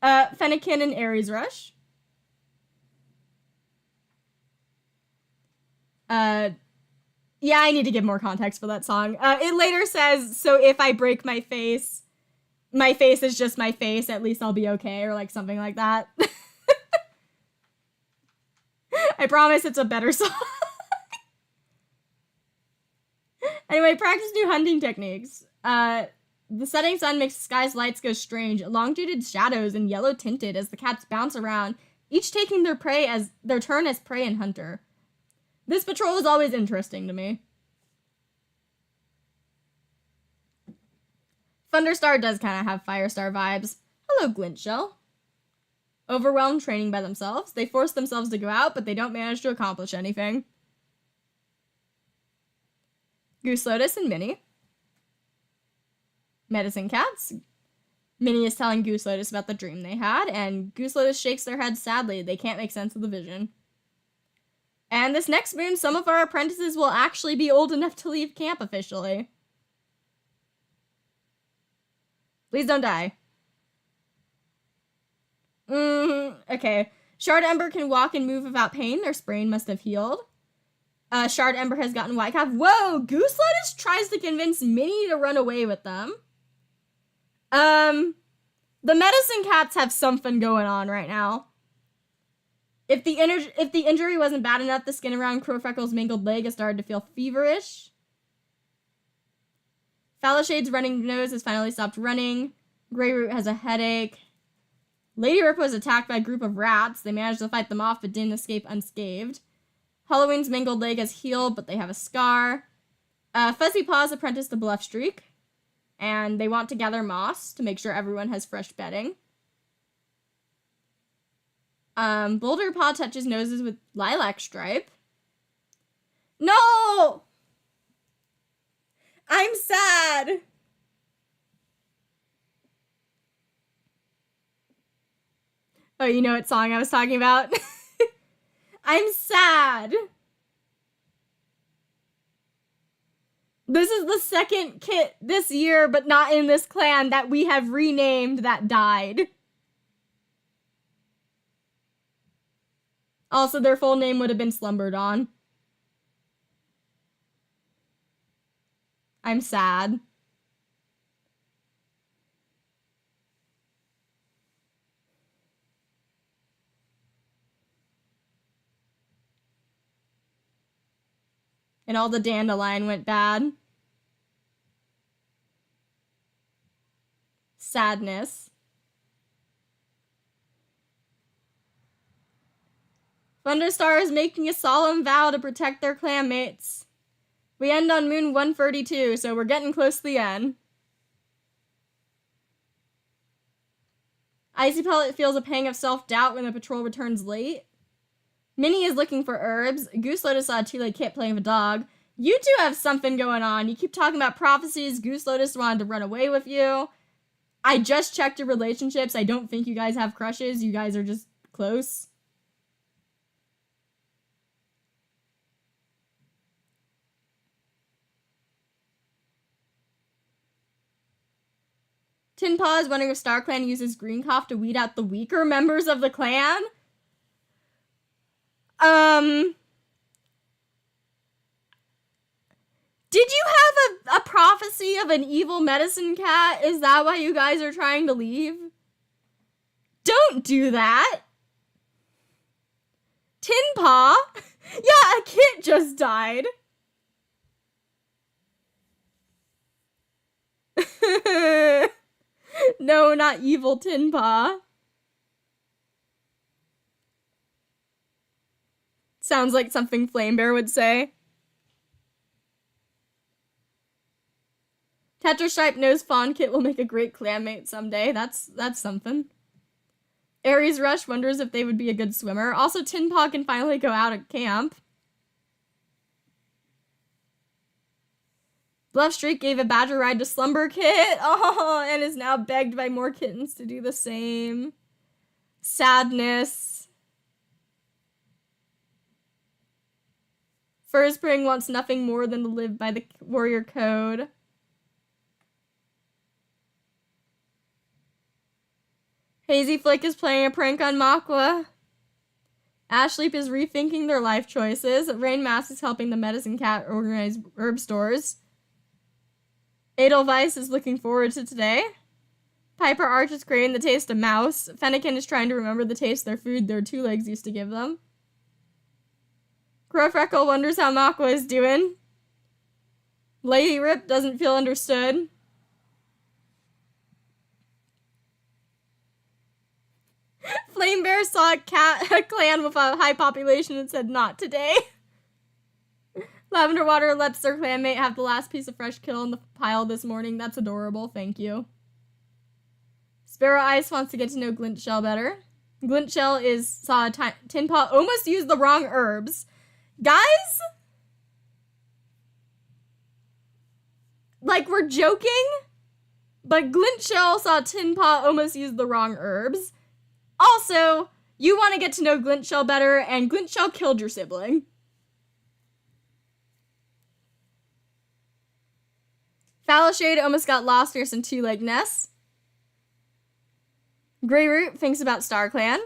Speaker 1: Fennekin and Aries Rush. Yeah, I need to give more context for that song. It later says, so if I break my face is just my face, at least I'll be okay, or like something like that. I promise it's a better song. Anyway, practice new hunting techniques. The setting sun makes the sky's lights go strange, elongated shadows and yellow tinted as the cats bounce around, each taking their turn as prey and hunter. This patrol is always interesting to me. Thunderstar does kind of have Firestar vibes. Hello, Glintshell. Overwhelmed training by themselves. They force themselves to go out, but they don't manage to accomplish anything. Goose Lotus and Minnie. Medicine Cats. Minnie is telling Goose Lotus about the dream they had, and Goose Lotus shakes their head sadly. They can't make sense of the vision. And this next moon, some of our apprentices will actually be old enough to leave camp officially. Please don't die. Okay. Shard Ember can walk and move without pain. Their sprain must have healed. Shard Ember has gotten White Calf. Whoa! Goose Lotus tries to convince Minnie to run away with them. The Medicine Cats have something going on right now. If the injury wasn't bad enough, the skin around Crowfreckle's mangled leg has started to feel feverish. Fallishade's running nose has finally stopped running. Greyroot has a headache. Lady Rip was attacked by a group of rats. They managed to fight them off but didn't escape unscathed. Halloween's mangled leg has healed, but they have a scar. Fuzzy Paw's apprenticed to Bluff Streak. And they want to gather moss to make sure everyone has fresh bedding. Boulder Paw touches noses with Lilac Stripe. No! I'm sad. Oh, you know what song I was talking about? I'm sad. This is the second kit this year, but not in this clan, that we have renamed that died. Also, their full name would have been Slumberdawn. I'm sad. And all the dandelion went bad. Sadness. Thunderstar is making a solemn vow to protect their clanmates. We end on Moon 132, so we're getting close to the end. Icy Pellet feels a pang of self-doubt when the patrol returns late. Minnie is looking for herbs. Goose Lotus saw a two-legged kit playing with a dog. You two have something going on. You keep talking about prophecies. Goose Lotus wanted to run away with you. I just checked your relationships. I don't think you guys have crushes. You guys are just close. Tin Paw is wondering if StarClan uses Green Cough to weed out the weaker members of the clan. Did you have a prophecy of an evil medicine cat? Is that why you guys are trying to leave? Don't do that. Tin Paw? Yeah, a kit just died. No, not evil Tin Paw. Sounds like something Flamebear would say. Tetrastripe knows Fawn Kit will make a great clanmate someday. That's something. Aries Rush wonders if they would be a good swimmer. Also, Tin Paw can finally go out at camp. Bluff Streak gave a badger ride to Slumber Kit. Oh, and is now begged by more kittens to do the same. Sadness. Fur Spring wants nothing more than to live by the warrior code. Hazy Flick is playing a prank on Makwa. Ashleap is rethinking their life choices. Rain Mask is helping the medicine cat organize herb stores. Edelweiss is looking forward to today. Piper Arch is craving the taste of mouse. Fennekin is trying to remember the taste of their food their two legs used to give them. Crow Freckle wonders how Makwa is doing. Lady Rip doesn't feel understood. Flame Bear saw a clan with a high population and said, "Not today." Lavender Water lets their clanmate have the last piece of fresh kill in the pile this morning. That's adorable, thank you. Sparrow Ice wants to get to know Glint Shell better. Glint Shell saw a tin pot almost used the wrong herbs. Guys? Like, we're joking? But Glint Shell saw Tin Pot almost use the wrong herbs. Also, you want to get to know Glint Shell better, and Glint Shell killed your sibling. Falashade almost got lost near some two-leg nests. Grey Root thinks about StarClan.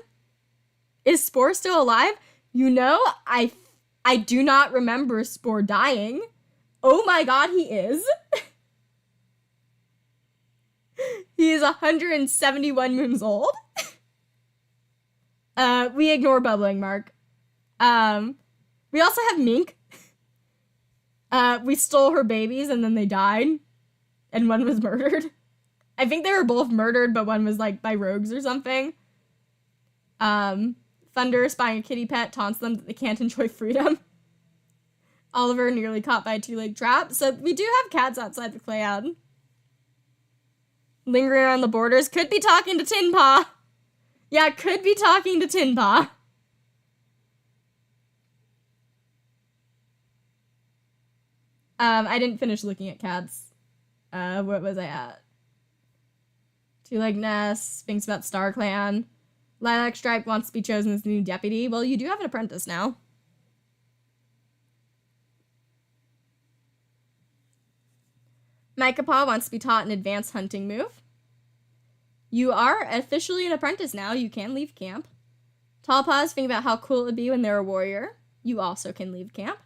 Speaker 1: Is Spore still alive? You know, I do not remember Spore dying. Oh my god, he is. He is 171 moons old. We ignore Bubbling Mark. We also have Mink. We stole her babies and then they died. And one was murdered. I think they were both murdered, but one was like by rogues or something. Thunder, spying a kitty pet, taunts them that they can't enjoy freedom. Oliver nearly caught by a two-leg trap. So we do have cats outside the clan. Lingering around the borders. Could be talking to Tin Paw. Yeah, could be talking to Tin Paw. I didn't finish looking at cats. What was I at? Two-leg nest. Thinks about StarClan. Lilac Stripe wants to be chosen as the new deputy. Well, you do have an apprentice now. Micah Paw wants to be taught an advanced hunting move. You are officially an apprentice now. You can leave camp. Tall Paws think about how cool it would be when they're a warrior. You also can leave camp.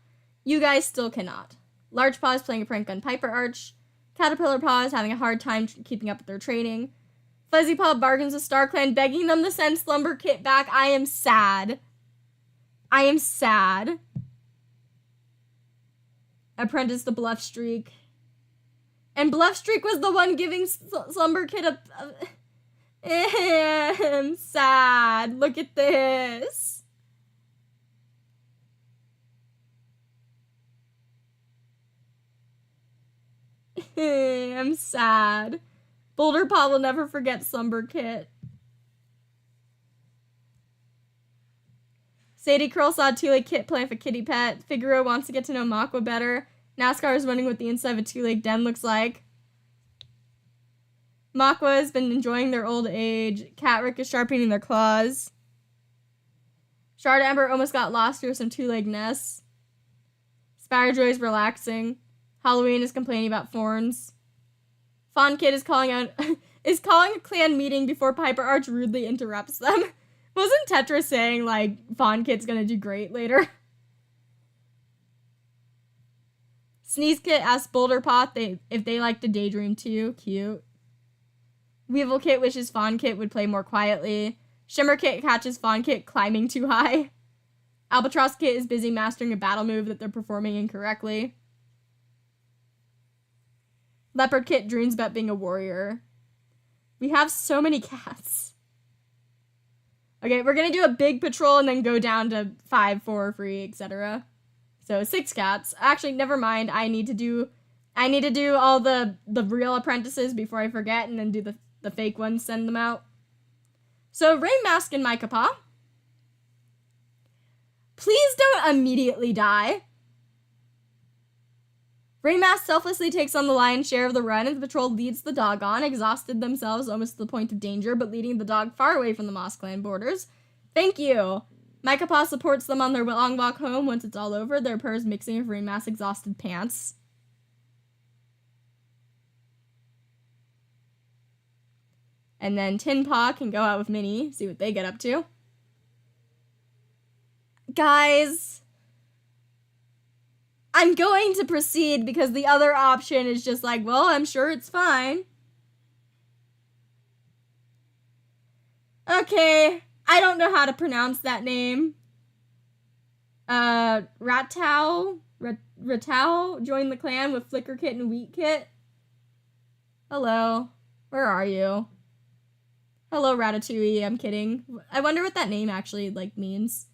Speaker 1: You guys still cannot. Large Paws playing a prank on Piper Arch. Caterpillar Paws having a hard time keeping up with their training. Fuzzy Paw bargains with StarClan, begging them to send Slumber Kit back. I am sad. I am sad. Apprentice to Bluff Streak. And Bluff Streak was the one giving Slumber Kit a I'm sad. Look at this. I'm sad. Boulder Paw will never forget Slumber Kit. Sadie Curl saw a two-leg kit playing with a kitty pet. Figaro wants to get to know Makwa better. NASCAR is wondering what the inside of a two-leg den looks like. Makwa has been enjoying their old age. Catrick is sharpening their claws. Shard Ember almost got lost through some two-leg nests. Spiderjoy is relaxing. Halloween is complaining about thorns. Fawn Kid is calling a clan meeting before Piper Arch rudely interrupts them. Wasn't Tetra saying, like, Fawn Kid's gonna do great later? Sneeze Kit asks Boulder Paw if they like to daydream too. Cute. Weevil Kit wishes Fawn Kit would play more quietly. Shimmer Kit catches Fawn Kit climbing too high. Albatross Kit is busy mastering a battle move that they're performing incorrectly. Leopard Kit dreams about being a warrior. We have so many cats. Okay, we're gonna do a big patrol and then go down to 5, 4, 3, etc. So 6 cats. Actually, never mind. I need to do all the real apprentices before I forget, and then do the fake ones, send them out. So Rain Mask and Micah Paw. Please don't immediately die. Rain Mask selflessly takes on the lion's share of the run, and the patrol leads the dog on, exhausted themselves almost to the point of danger, but leading the dog far away from the MossClan borders. Thank you. Micah Paw supports them on their long walk home. Once it's all over, their purrs mixing of mass exhausted pants. And then Tin Paw can go out with Minnie, see what they get up to. Guys, I'm going to proceed because the other option is just like, well, I'm sure it's fine. Okay, I don't know how to pronounce that name. Ratau joined the clan with Flicker Kit and Wheat Kit. Hello, where are you? Hello, Ratatouille, I'm kidding. I wonder what that name actually, like, means.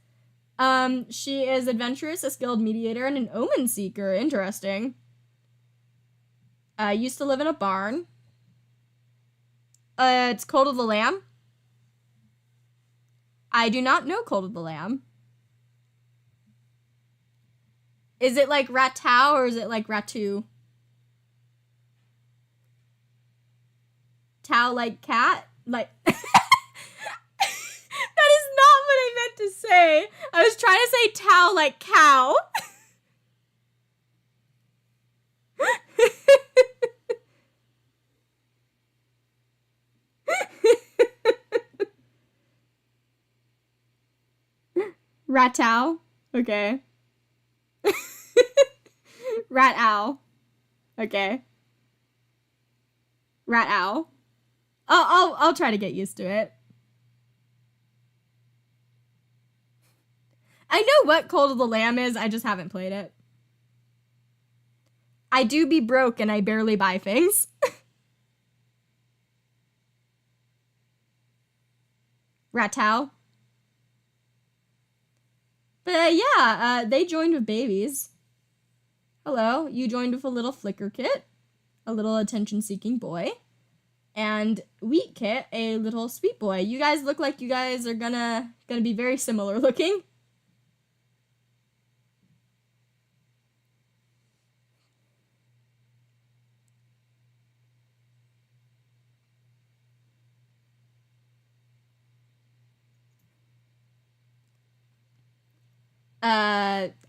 Speaker 1: She is adventurous, a skilled mediator, and an omen seeker. Interesting. Used to live in a barn. It's Cold of the Lamb. I do not know Cold of the Lamb. Is it like Ratau or is it like Ratu? Tau like cat? Like... That is not what I meant to say. I was trying to say Tau like cow. Ratau. Okay. Rat owl. Okay. Rat owl. I'll try to get used to it. I know what Cold of the Lamb is, I just haven't played it. I do be broke and I barely buy things. Ratau. But yeah, they joined with babies. Hello, you joined with a little Flicker Kit, a little attention-seeking boy, and Wheat Kit, a little sweet boy. You guys look like you guys are gonna be very similar looking.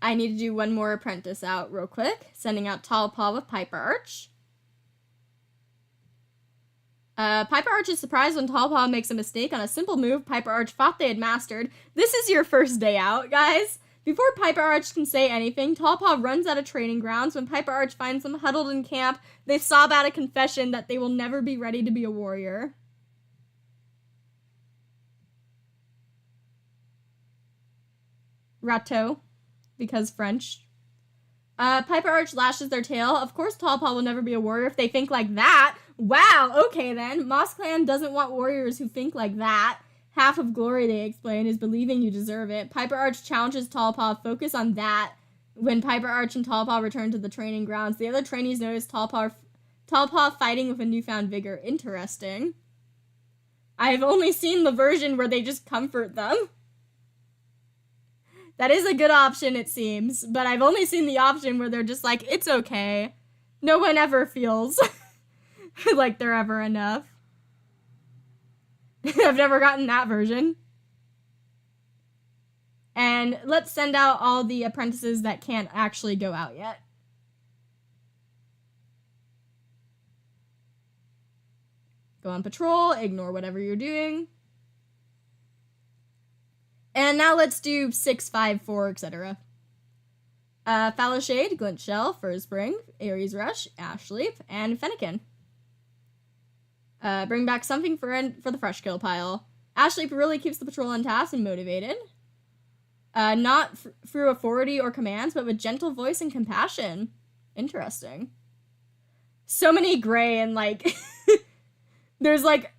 Speaker 1: I need to do one more apprentice out real quick. Sending out Tall Paw with Piper Arch. Piper Arch is surprised when Tall Paw makes a mistake on a simple move Piper Arch thought they had mastered. This is your first day out, guys. Before Piper Arch can say anything, Tall Paw runs out of training grounds. When Piper Arch finds them huddled in camp, they sob out a confession that they will never be ready to be a warrior. Rateau, because French. Piper Arch lashes their tail. Of course Tall Paw will never be a warrior if they think like that. Wow, okay then. MossClan doesn't want warriors who think like that. Half of glory, they explain, is believing you deserve it. Piper Arch challenges Tall Paw to focus on that. When Piper Arch and Tall Paw return to the training grounds, the other trainees notice Tall Paw fighting with a newfound vigor. Interesting. I have only seen the version where they just comfort them. That is a good option, it seems, but I've only seen the option where they're just like, it's okay. No one ever feels like they're ever enough. I've never gotten that version. And let's send out all the apprentices that can't actually go out yet. Go on patrol, ignore whatever you're doing. And now let's do 6, 5, 4, etc. Fallow Shade, Glint Shell, Fur Spring, Aries Rush, Ash Leaf, and Fennekin. Bring back something for the fresh kill pile. Ash Leaf really keeps the patrol on task and motivated. Not through authority or commands, but with gentle voice and compassion. Interesting. So many gray and like... There's like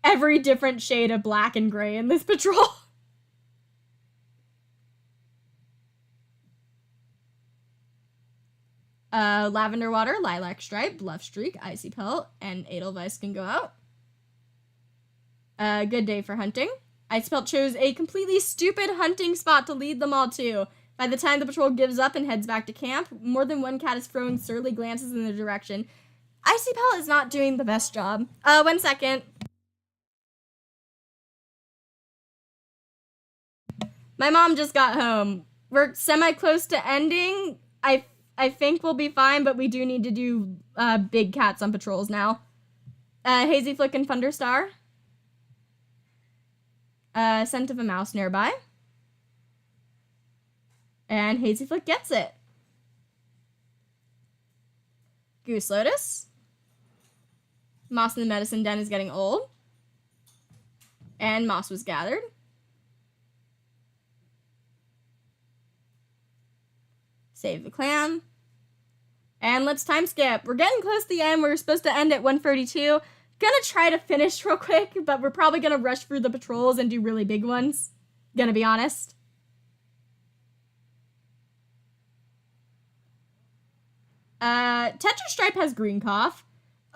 Speaker 1: every different shade of black and gray in this patrol. Lavender Water, Lilac Stripe, Bluff Streak, Icy Pelt, and Edelweiss can go out. Good day for hunting. Icy Pelt chose a completely stupid hunting spot to lead them all to. By the time the patrol gives up and heads back to camp, more than one cat is throwing surly glances in their direction. Icy Pelt is not doing the best job. 1 second. My mom just got home. We're semi-close to ending. I think we'll be fine, but we do need to do big cats on patrols now. Hazy Flick and Thunderstar. Scent of a mouse nearby. And Hazy Flick gets it. Goose Lotus. Moss in the medicine den is getting old. And moss was gathered. Save the clan. And let's time skip. We're getting close to the end. We're supposed to end at 1:32. Gonna try to finish real quick, but we're probably gonna rush through the patrols and do really big ones. Gonna be honest. Tetra Stripe has green cough.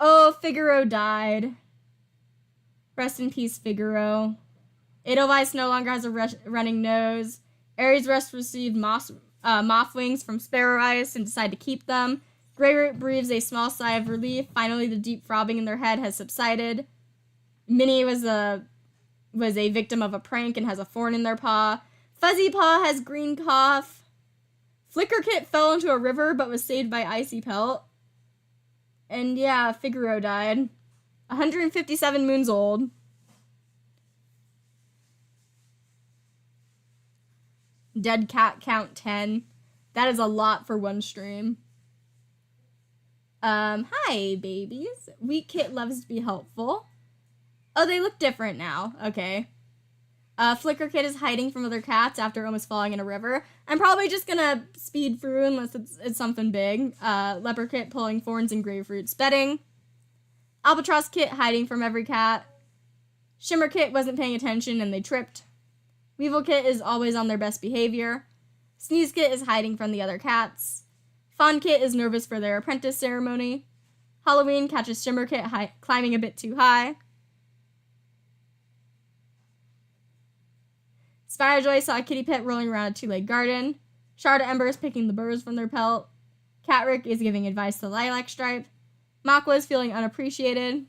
Speaker 1: Oh, Figaro died. Rest in peace, Figaro. Edelweiss no longer has a running nose. Aries Rest received moth wings from Sparrow Ice and decided to keep them. Greyroot breathes a small sigh of relief. Finally, the deep throbbing in their head has subsided. Minnie was a victim of a prank and has a thorn in their paw. Fuzzy Paw has green cough. Flicker Kit fell into a river but was saved by Icy Pelt. And yeah, Figaro died. 157 moons old. Dead cat count 10. That is a lot for one stream. Hi, babies. Weak Kit loves to be helpful. Oh, they look different now. Okay. Flicker Kit is hiding from other cats after almost falling in a river. I'm probably just gonna speed through unless it's something big. Leopard Kit pulling thorns and grapefruits bedding. Albatross Kit hiding from every cat. Shimmer Kit wasn't paying attention and they tripped. Weevil Kit is always on their best behavior. Sneeze Kit is hiding from the other cats. Fawn Kit is nervous for their apprentice ceremony. Halloween catches Shimmer Kit climbing a bit too high. Spirejoy saw a kitty pet rolling around a two-legged garden. Shard Ember is picking the burrs from their pelt. Catrick is giving advice to Lilac Stripe. Makwa is feeling unappreciated.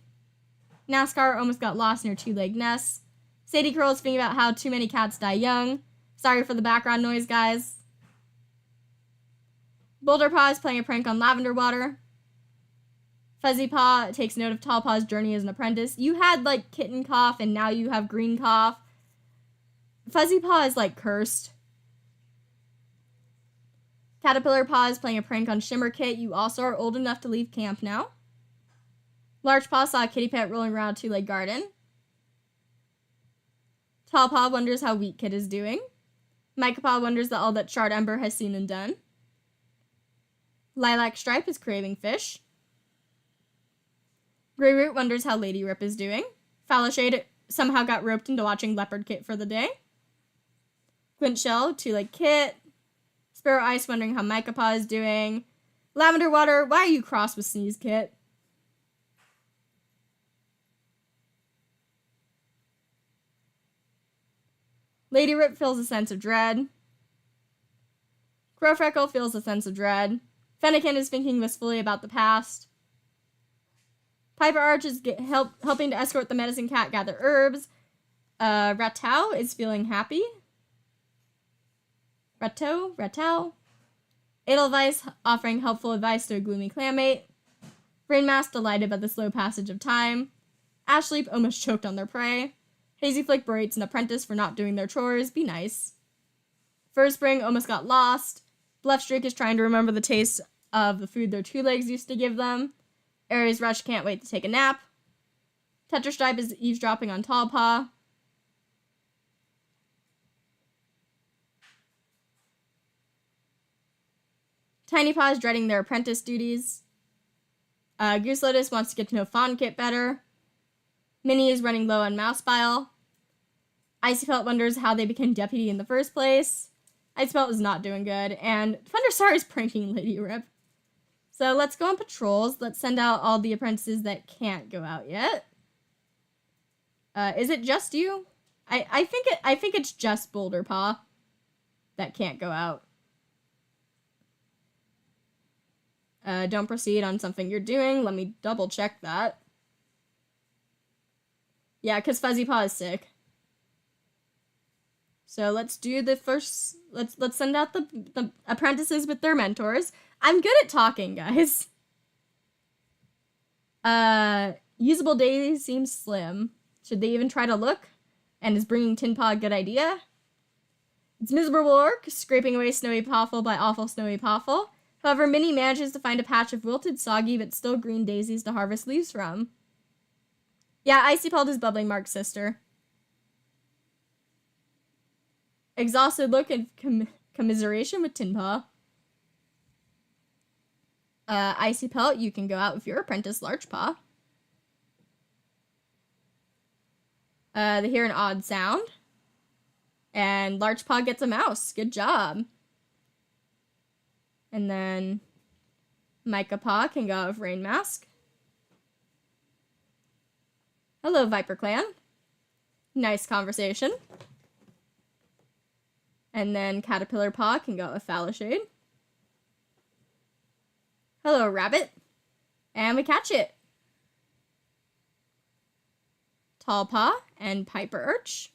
Speaker 1: NASCAR almost got lost near two-legged nests. Sadie Curl is thinking about how too many cats die young. Sorry for the background noise, guys. Boulder Paw is playing a prank on Lavender Water. Fuzzy Paw takes note of Tall Paw's journey as an apprentice. You had, like, kitten cough, and now you have green cough. Fuzzy Paw is, like, cursed. Caterpillar Paw is playing a prank on Shimmer Kit. You also are old enough to leave camp now. Large Paw saw a kitty pet rolling around a two-legged garden. Tall Paw wonders how Weak Kit is doing. Micah Paw wonders all that Shard Ember has seen and done. Lilac Stripe is craving fish. Greyroot wonders how Lady Rip is doing. Fallowshade somehow got roped into watching Leopard Kit for the day. Glint Shell, Two-Leg Kit. Sparrow Ice wondering how Micah Paw is doing. Lavender Water, why are you cross with Sneeze Kit? Lady Rip feels a sense of dread. Crow Freckle feels a sense of dread. Fennekin is thinking wistfully about the past. Piper Arch is helping to escort the medicine cat gather herbs. Ratau is feeling happy. Ratau. Edelweiss offering helpful advice to a gloomy clanmate. Rainmask delighted by the slow passage of time. Ashleep almost choked on their prey. Hazy Flick berates an apprentice for not doing their chores. Be nice. First Spring almost got lost. Bluffstreak is trying to remember the taste of the food their two legs used to give them. Aries Rush can't wait to take a nap. Tetra Stripe is eavesdropping on Tall Paw. Tiny Paw is dreading their apprentice duties. Goose Lotus wants to get to know Fawn Kit better. Minnie is running low on mouse bile. Icy Pelt wonders how they became deputy in the first place. Icy Pelt is not doing good. And Thunderstar is pranking Lady Rip. So let's go on patrols. Let's send out all the apprentices that can't go out yet. Is it just you? I think it's just Boulder Paw that can't go out. Don't proceed on something you're doing. Let me double check that. Yeah, because Fuzzy Paw is sick. So let's do the first. Let's send out the apprentices with their mentors. I'm good at talking, guys. Usable daily seems slim. Should they even try to look? And is bringing Tin Paw a good idea? It's miserable work, scraping away Snowy Poffle by awful Snowy Poffle. However, Minnie manages to find a patch of wilted, soggy, but still green daisies to harvest leaves from. Yeah, Icy Pelt is Bubbling Mark's sister. Exhausted look and commiseration with Tin Paw. Icy Pelt, you can go out with your apprentice, Larch Paw. They hear an odd sound. And Larch Paw gets a mouse. Good job. And then Micah Paw can go out with Rain Mask. Hello, Viper Clan. Nice conversation. And then Caterpillar Paw can go out with Falashade. Hello, Rabbit. And we catch it. Tall Paw and Piper Urch.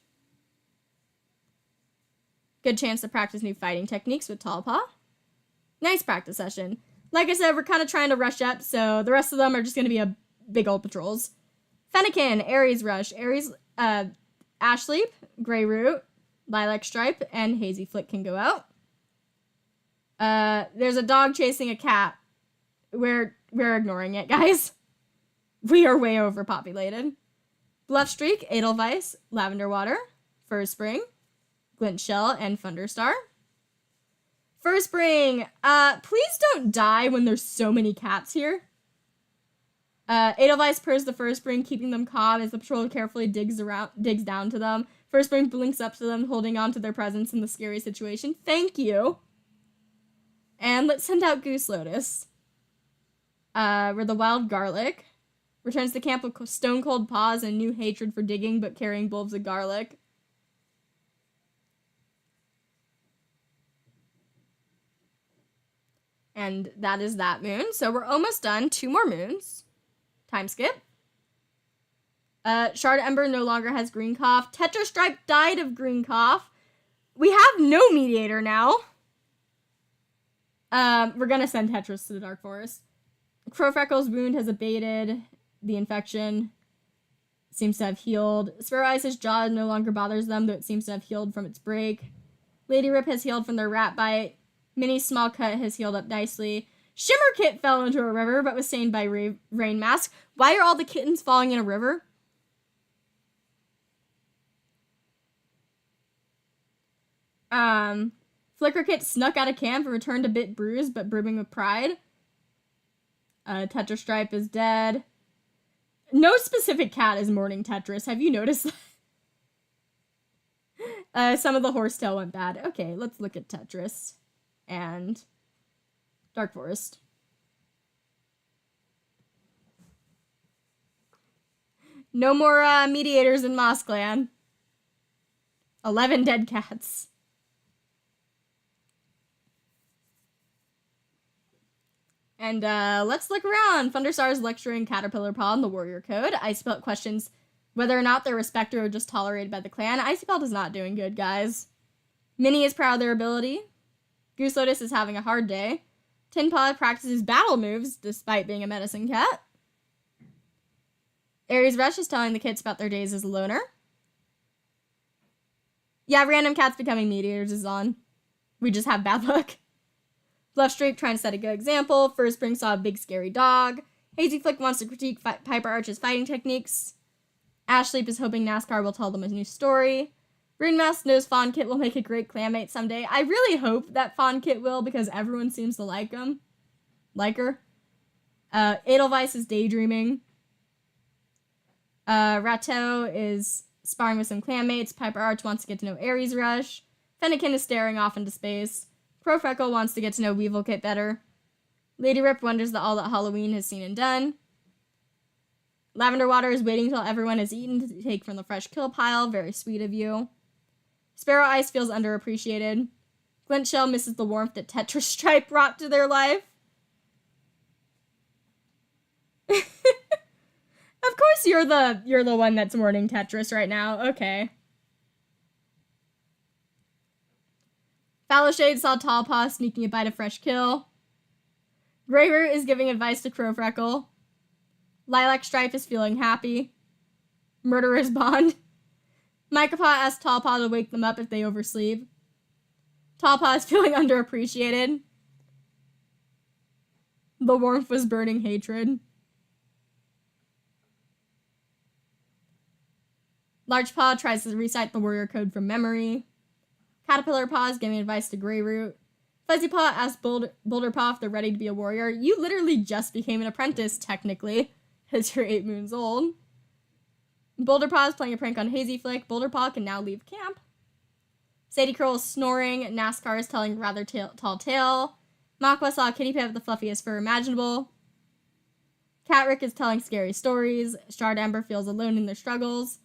Speaker 1: Good chance to practice new fighting techniques with Tall Paw. Nice practice session. Like I said, we're kind of trying to rush up, so the rest of them are just going to be a big old patrols. Fennekin, Aries Rush, Ashleap, Grey Root, Lilac Stripe, and Hazy Flick can go out. There's a dog chasing a cat. We're ignoring it, guys. We are way overpopulated. Bluff Streak, Edelweiss, Lavender Water, Fur Spring, Glint Shell, and Thunderstar. Fur Spring, please don't die when there's so many cats here. Edelweiss purrs the Fur Spring, keeping them calm as the patrol carefully digs down to them. Fur Spring blinks up to them, holding on to their presence in the scary situation. Thank you. And let's send out Goose Lotus. We're the Wild Garlic. Returns to camp with stone cold paws and new hatred for digging but carrying bulbs of garlic. And that is that moon. So we're almost done. 2 more moons. Time skip. Shard Ember no longer has green cough. Tetra Stripe died of green cough. We have no mediator now. We're gonna send Tetris to the Dark Forest. Crowfreckle's wound has abated. The infection seems to have healed. Sparrow Ice's jaw no longer bothers them, though it seems to have healed from its break. Lady Rip has healed from their rat bite. Minnie's small cut has healed up nicely. Shimmer Kit fell into a river, but was saved by Rain Mask. Why are all the kittens falling in a river? Flicker Kit snuck out of camp and returned a bit bruised, but brimming with pride. Tetra Stripe is dead. No specific cat is mourning Tetris. Have you noticed that? Some of the horsetail went bad. Okay, let's look at Tetris and Dark Forest. No more mediators in MossClan. 11 dead cats. And let's look around. Thunderstar is lecturing Caterpillar Paw on the Warrior Code. Icebelt questions whether or not they're respected or just tolerated by the clan. Icebelt is not doing good, guys. Minnie is proud of their ability. Goose Lotus is having a hard day. Tin Paw practices battle moves despite being a medicine cat. Aries Rush is telling the kids about their days as a loner. Yeah, random cats becoming mediators is on. We just have bad luck. Bluff Streak trying to set a good example. Fur Spring saw a big scary dog. Hazy Flick wants to critique Piper Arch's fighting techniques. Ashleap is hoping NASCAR will tell them a new story. Rain Mask knows Fawn Kit will make a great clanmate someday. I really hope that Fawn Kit will, because everyone seems to like him. Like her. Edelweiss is daydreaming. Rateau is sparring with some clanmates. Piper Arch wants to get to know Aries Rush. Fennekin is staring off into space. Crowfreckle wants to get to know Weevil Kit better. Lady Rip wonders that all that Halloween has seen and done. Lavender Water is waiting until everyone has eaten to take from the fresh kill pile. Very sweet of you. Sparrow Ice feels underappreciated. Glint Shell misses the warmth that Tetra Stripe brought to their life. Of course you're the one that's mourning Tetris right now. Okay. Fallowshade saw Tall Paw sneaking a bite of fresh kill. Greyroot is giving advice to Crowfreckle. Lilac Stripe is feeling happy. Murderer's Bond. Micropaw asks Tall Paw to wake them up if they oversleep. Tall Paw is feeling underappreciated. The warmth was burning hatred. Large Paw tries to recite the warrior code from memory. Caterpillar Paw is giving advice to Greyroot. Fuzzy Paw asks Boulder Paw if they're ready to be a warrior. You literally just became an apprentice, technically, because you're 8 moons old. Boulder Paw is playing a prank on Hazy Flick. Boulder Paw can now leave camp. Sadie Curl is snoring. NASCAR is telling a rather tall tale. Makwa saw a kitty pet with the fluffiest fur imaginable. Catrick is telling scary stories. Shard Ember feels alone in their struggles.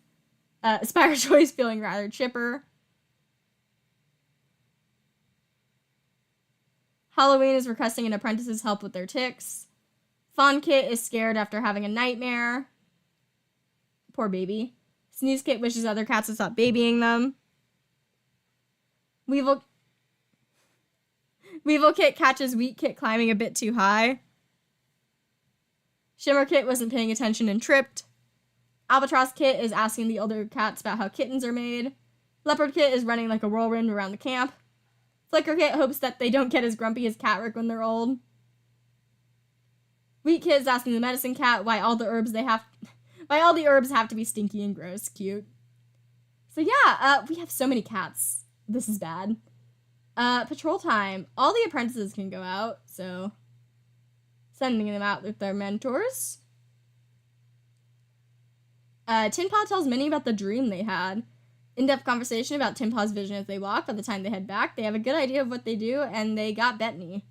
Speaker 1: Aspire Joy is feeling rather chipper. Halloween is requesting an apprentice's help with their ticks. Fawn Kit is scared after having a nightmare. Poor baby. Sneeze Kit wishes other cats to stop babying them. Weevil Kit catches Wheat Kit climbing a bit too high. Shimmer Kit wasn't paying attention and tripped. Albatross Kit is asking the older cats about how kittens are made. Leopard Kit is running like a whirlwind around the camp. Flicker Kit hopes that they don't get as grumpy as Catrick when they're old. Wheat Kit is asking the medicine cat why all the herbs have to be stinky and gross. Cute. So yeah, we have so many cats. This is bad. Patrol time. All the apprentices can go out, so sending them out with their mentors. Tin Paw tells Minnie about the dream they had. In-depth conversation about Tin Paw's vision as they walk. By the time they head back, they have a good idea of what they do, and they got Bettany.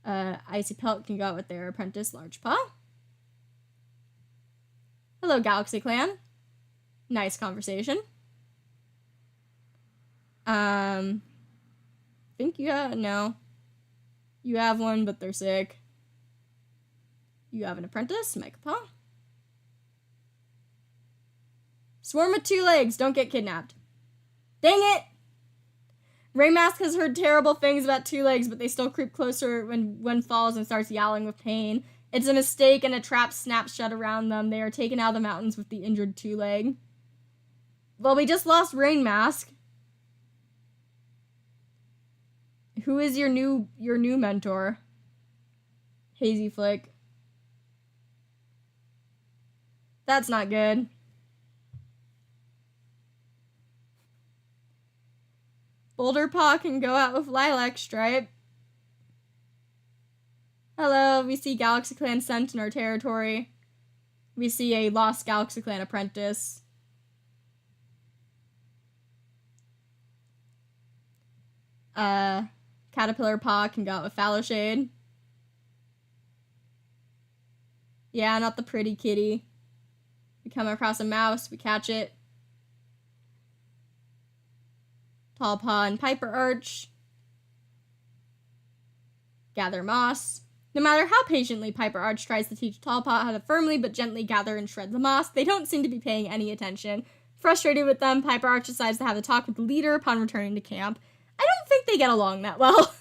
Speaker 1: Icy Pelt can go out with their apprentice, Large Paw. Hello, Galaxy Clan. Nice conversation. Think you have, no. You have one, but they're sick. You have an apprentice, Micropaw. Swarm with 2 legs, don't get kidnapped. Dang it! Raymask has heard terrible things about 2 legs, but they still creep closer when one falls and starts yowling with pain. It's a mistake and a trap snaps shut around them. They are taken out of the mountains with the injured 2 leg. Well, we just lost Rainmask. Who is your new mentor? Hazy Flick. That's not good. Boulder Paw can go out with Lilac Stripe. Hello, we see Galaxy Clan sent in our territory. We see a lost Galaxy Clan apprentice. Caterpillar Paw can go out with Fallowshade. Yeah, not the pretty kitty. We come across a mouse, we catch it. Tall Paw and Piper Arch. Gather moss. No matter how patiently Piper Arch tries to teach Tall Paw how to firmly but gently gather and shred the moss, they don't seem to be paying any attention. Frustrated with them, Piper Arch decides to have a talk with the leader upon returning to camp. I don't think they get along that well.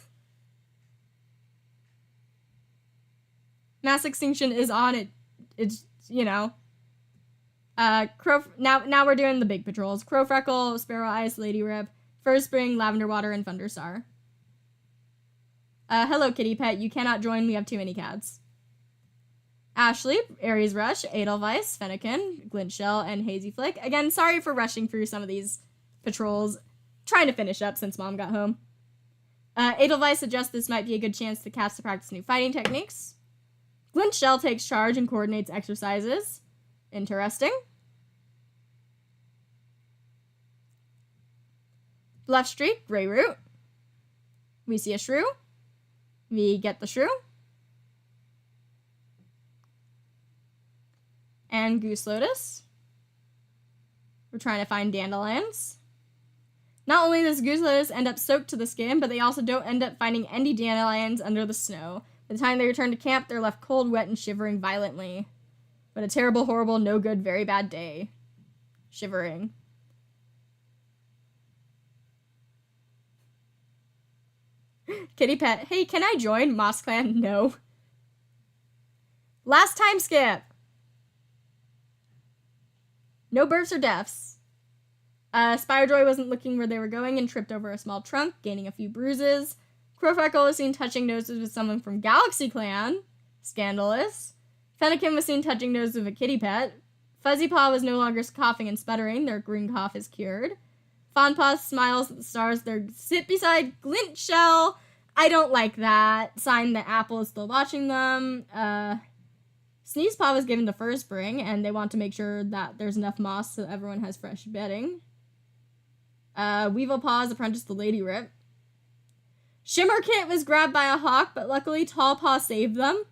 Speaker 1: Mass extinction is on it. It's, you know. Now we're doing the big patrols. Crowfreckle, Sparrow Eyes, Lady Rip, First Spring, Lavender Water, and Thunderstar. Hello, kitty pet. You cannot join. We have too many cats. Ashley, Aries Rush, Edelweiss, Fennekin, Glintshell, and Hazy Flick. Again, sorry for rushing through some of these patrols. Trying to finish up since Mom got home. Edelweiss suggests this might be a good chance for the cats to practice new fighting techniques. Glintshell takes charge and coordinates exercises. Interesting. Bluff Streak, Greyroot. We see a shrew. We get the shrew. And Goose Lotus. We're trying to find dandelions. Not only does Goose Lotus end up soaked to the skin, but they also don't end up finding any dandelions under the snow. By the time they return to camp, they're left cold, wet, and shivering violently. But a terrible, horrible, no good, very bad day. Shivering. Kitty pet. Hey, can I join? MossClan. No. Last time skip. No births or deaths. Spirejoy wasn't looking where they were going and tripped over a small trunk, gaining a few bruises. Crowfreckle was seen touching noses with someone from Galaxy Clan. Scandalous. Fennekin was seen touching noses with a kitty pet. Fuzzy Paw was no longer coughing and sputtering. Their green cough is cured. Fawn Paw smiles at the stars. They sit beside Glint Shell. I don't like that. Sign that Apple is still watching them. Sneeze Paw was given the fur spring, and they want to make sure that there's enough moss so everyone has fresh bedding. Weevil Paw is apprenticed to Lady Rip. Shimmer Kit was grabbed by a hawk, but luckily Tall Paw saved them.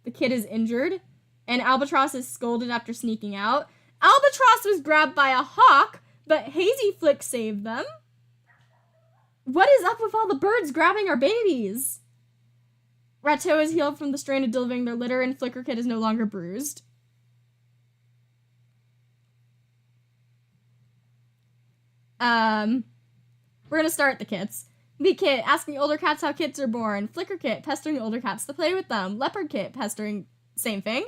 Speaker 1: The kid is injured, and Albatross is scolded after sneaking out. Albatross was grabbed by a hawk, but Hazy Flick saved them. What is up with all the birds grabbing our babies? Rateau is healed from the strain of delivering their litter, and Flicker Kit is no longer bruised. We're gonna start the kits. Bee Kit, asking older cats how kits are born. Flicker Kit, pestering older cats to play with them. Leopard Kit, pestering, same thing.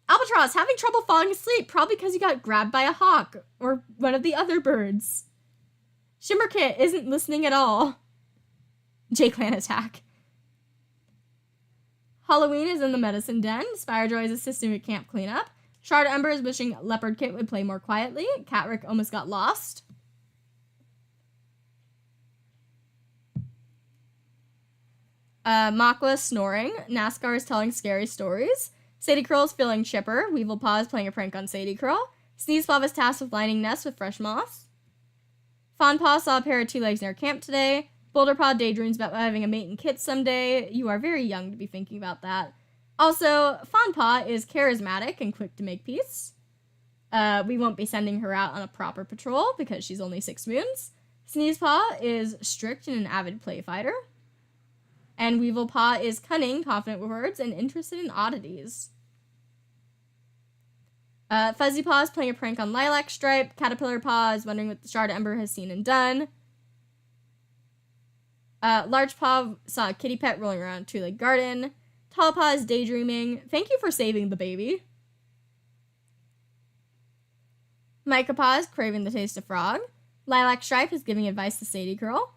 Speaker 1: Albatross, having trouble falling asleep, probably because you got grabbed by a hawk, or one of the other birds. Shimmer Kit isn't listening at all. J-Clan attack. Halloween is in the medicine den. Spirejoy is assisting with camp cleanup. Shard Ember is wishing Leopard Kit would play more quietly. Catrick almost got lost. Makla snoring. NASCAR is telling scary stories. Sadie Curl is feeling chipper. Weevil Paw is playing a prank on Sadie Curl. Sneeze Paw is tasked with lining nests with fresh moss. Fawn Paw saw a pair of 2 legs near camp today. Boulder Paw daydreams about having a mate and kit someday. You are very young to be thinking about that. Also, Fawn Paw is charismatic and quick to make peace. We won't be sending her out on a proper patrol because she's only 6 moons. Sneeze Paw is strict and an avid play fighter. And Weevil Paw is cunning, confident with words, and interested in oddities. Fuzzy Paw is playing a prank on Lilac Stripe. Caterpillar Paw is wondering what the Shard Ember has seen and done. Large Paw saw a kitty pet rolling around a 2-leg garden. Tall Paw is daydreaming. Thank you for saving the baby. Micah Paw is craving the taste of frog. Lilac Stripe is giving advice to Sadie Curl.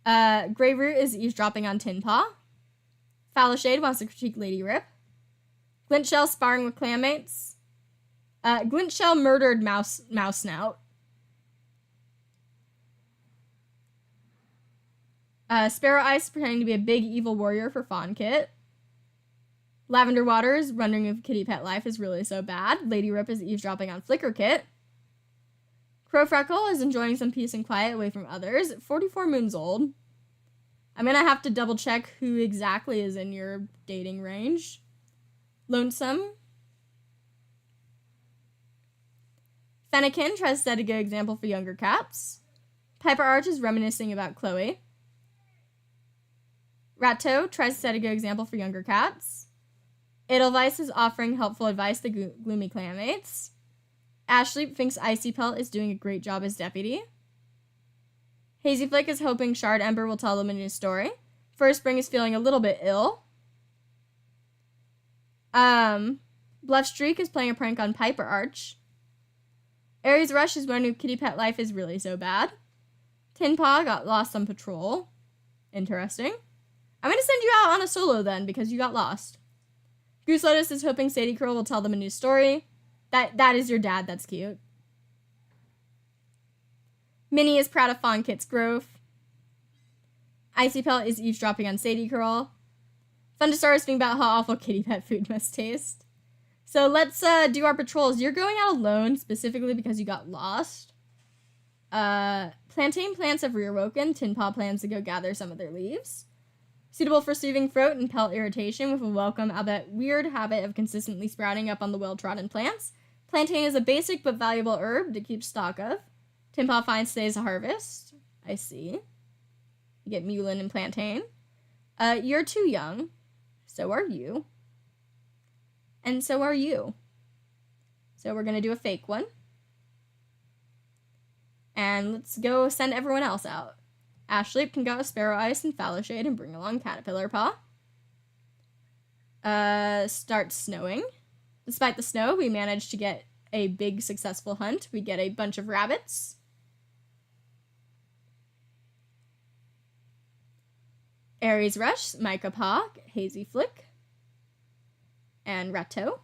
Speaker 1: Grey Root is eavesdropping on Tin Paw. Foul Shade wants to critique Lady Rip. Glint Shell sparring with clanmates. Glint Shell murdered Mouse Snout. Sparrow Ice pretending to be a big evil warrior for Fawn Kit. Lavender Waters wondering if kitty pet life is really so bad. Lady Rip is eavesdropping on Flicker Kit. Crow Freckle is enjoying some peace and quiet away from others. 44 moons old. I'm gonna have to double check who exactly is in your dating range. Lonesome. Fennekin tries to set a good example for younger cats. Piper Arch is reminiscing about Chloe. Ratto tries to set a good example for younger cats. Edelweiss is offering helpful advice to gloomy clanmates. Ashley thinks Icy Pelt is doing a great job as deputy. Hazy Flick is hoping Shard Ember will tell them a new story. First Spring is feeling a little bit ill. Bluff Streak is playing a prank on Piper Arch. Aries Rush is wondering if kitty pet life is really so bad. Tin Paw got lost on patrol. Interesting. I'm going to send you out on a solo then because you got lost. Goose Lotus is hoping Sadie Curl will tell them a new story. That is your dad. That's cute. Minnie is proud of Fawn Kit's growth. Icy Pelt is eavesdropping on Sadie Curl. Thunderstar is thinking about how awful kitty pet food must taste. So let's do our patrols. You're going out alone specifically because you got lost. Plantain plants have reawoken. Tin Paw plans to go gather some of their leaves. Suitable for soothing throat and pelt irritation with a welcome, albeit weird habit of consistently sprouting up on the well-trodden plants. Plantain is a basic but valuable herb to keep stock of. Tin Paw finds today's a harvest. I see. You get mullein and plantain. You're too young. So are you. And so are you. So we're going to do a fake one. And let's go send everyone else out. Ashleep can go with Sparrow Ice and Fallow Shade and bring along Caterpillar Paw. Starts snowing. Despite the snow, we managed to get a big successful hunt. We get a bunch of rabbits. Aries Rush, Micah Paw, Hazy Flick, and Ratto.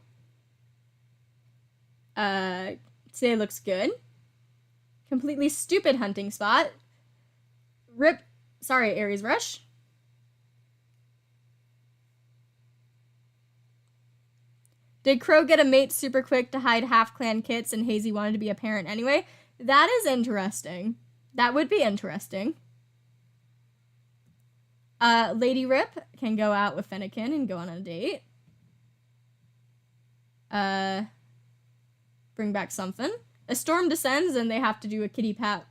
Speaker 1: Today looks good. Completely stupid hunting spot. Aries Rush. Did Crow get a mate super quick to hide half-clan kits and Hazy wanted to be a parent anyway? That is interesting. That would be interesting. Lady Rip can go out with Fennekin and go on a date. Bring back something. A storm descends and they have to do a kitty cat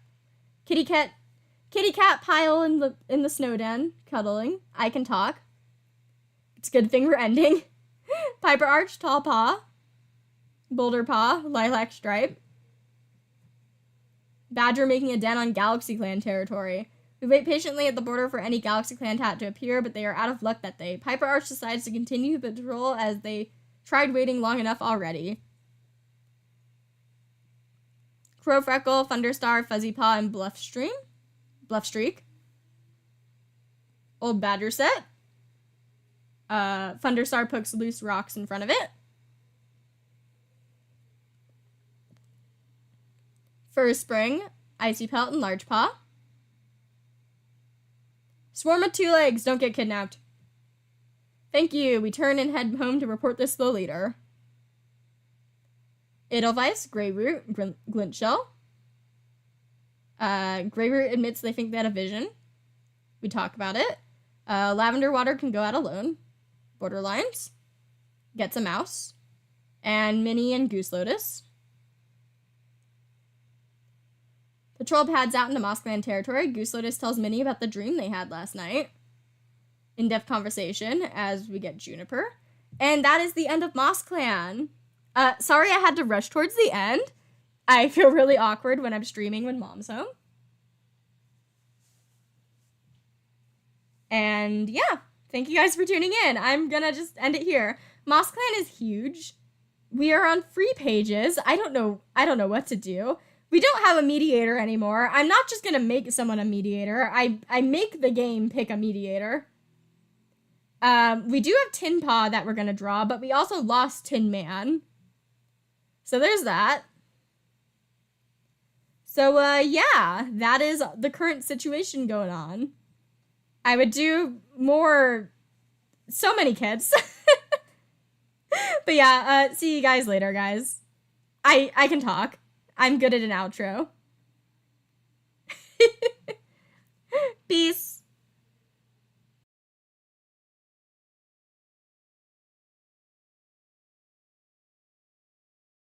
Speaker 1: pile in the snow den, cuddling. I can talk. It's a good thing we're ending. Piper Arch, Tall Paw, Boulder Paw, Lilac Stripe. Badger making a den on Galaxy Clan territory. We wait patiently at the border for any Galaxy Clan tat to appear, but they are out of luck that day. Piper Arch decides to continue the patrol as they tried waiting long enough already. Crow Freckle, Thunderstar, Fuzzy Paw, and Bluff Streak. Old Badger set. Thunderstar pokes loose rocks in front of it. Fur Spring, Icy Pelt, and Large Paw. Swarm of Two Legs, don't get kidnapped. Thank you. We turn and head home to report this to the leader. Edelweiss, Greyroot, Glintshell. Greyroot admits they think they had a vision. We talk about it. Lavender Water can go out alone. Borderlines gets a mouse. And Minnie and Goose Lotus. Patrol pads out into MossClan territory. Goose Lotus tells Minnie about the dream they had last night. In-depth conversation as we get Juniper. And that is the end of MossClan. Sorry I had to rush towards the end. I feel really awkward when I'm streaming when Mom's home. And yeah, thank you guys for tuning in. I'm gonna just end it here. MossClan is huge. We are on free pages. I don't know what to do. We don't have a mediator anymore. I'm not just gonna make someone a mediator. I make the game pick a mediator. We do have Tin Paw that we're gonna draw, but we also lost Tin Man. So there's that. So, yeah, that is the current situation going on. I would do more, so many kids. But yeah, see you guys later, guys. I can talk. I'm good at an outro. Peace.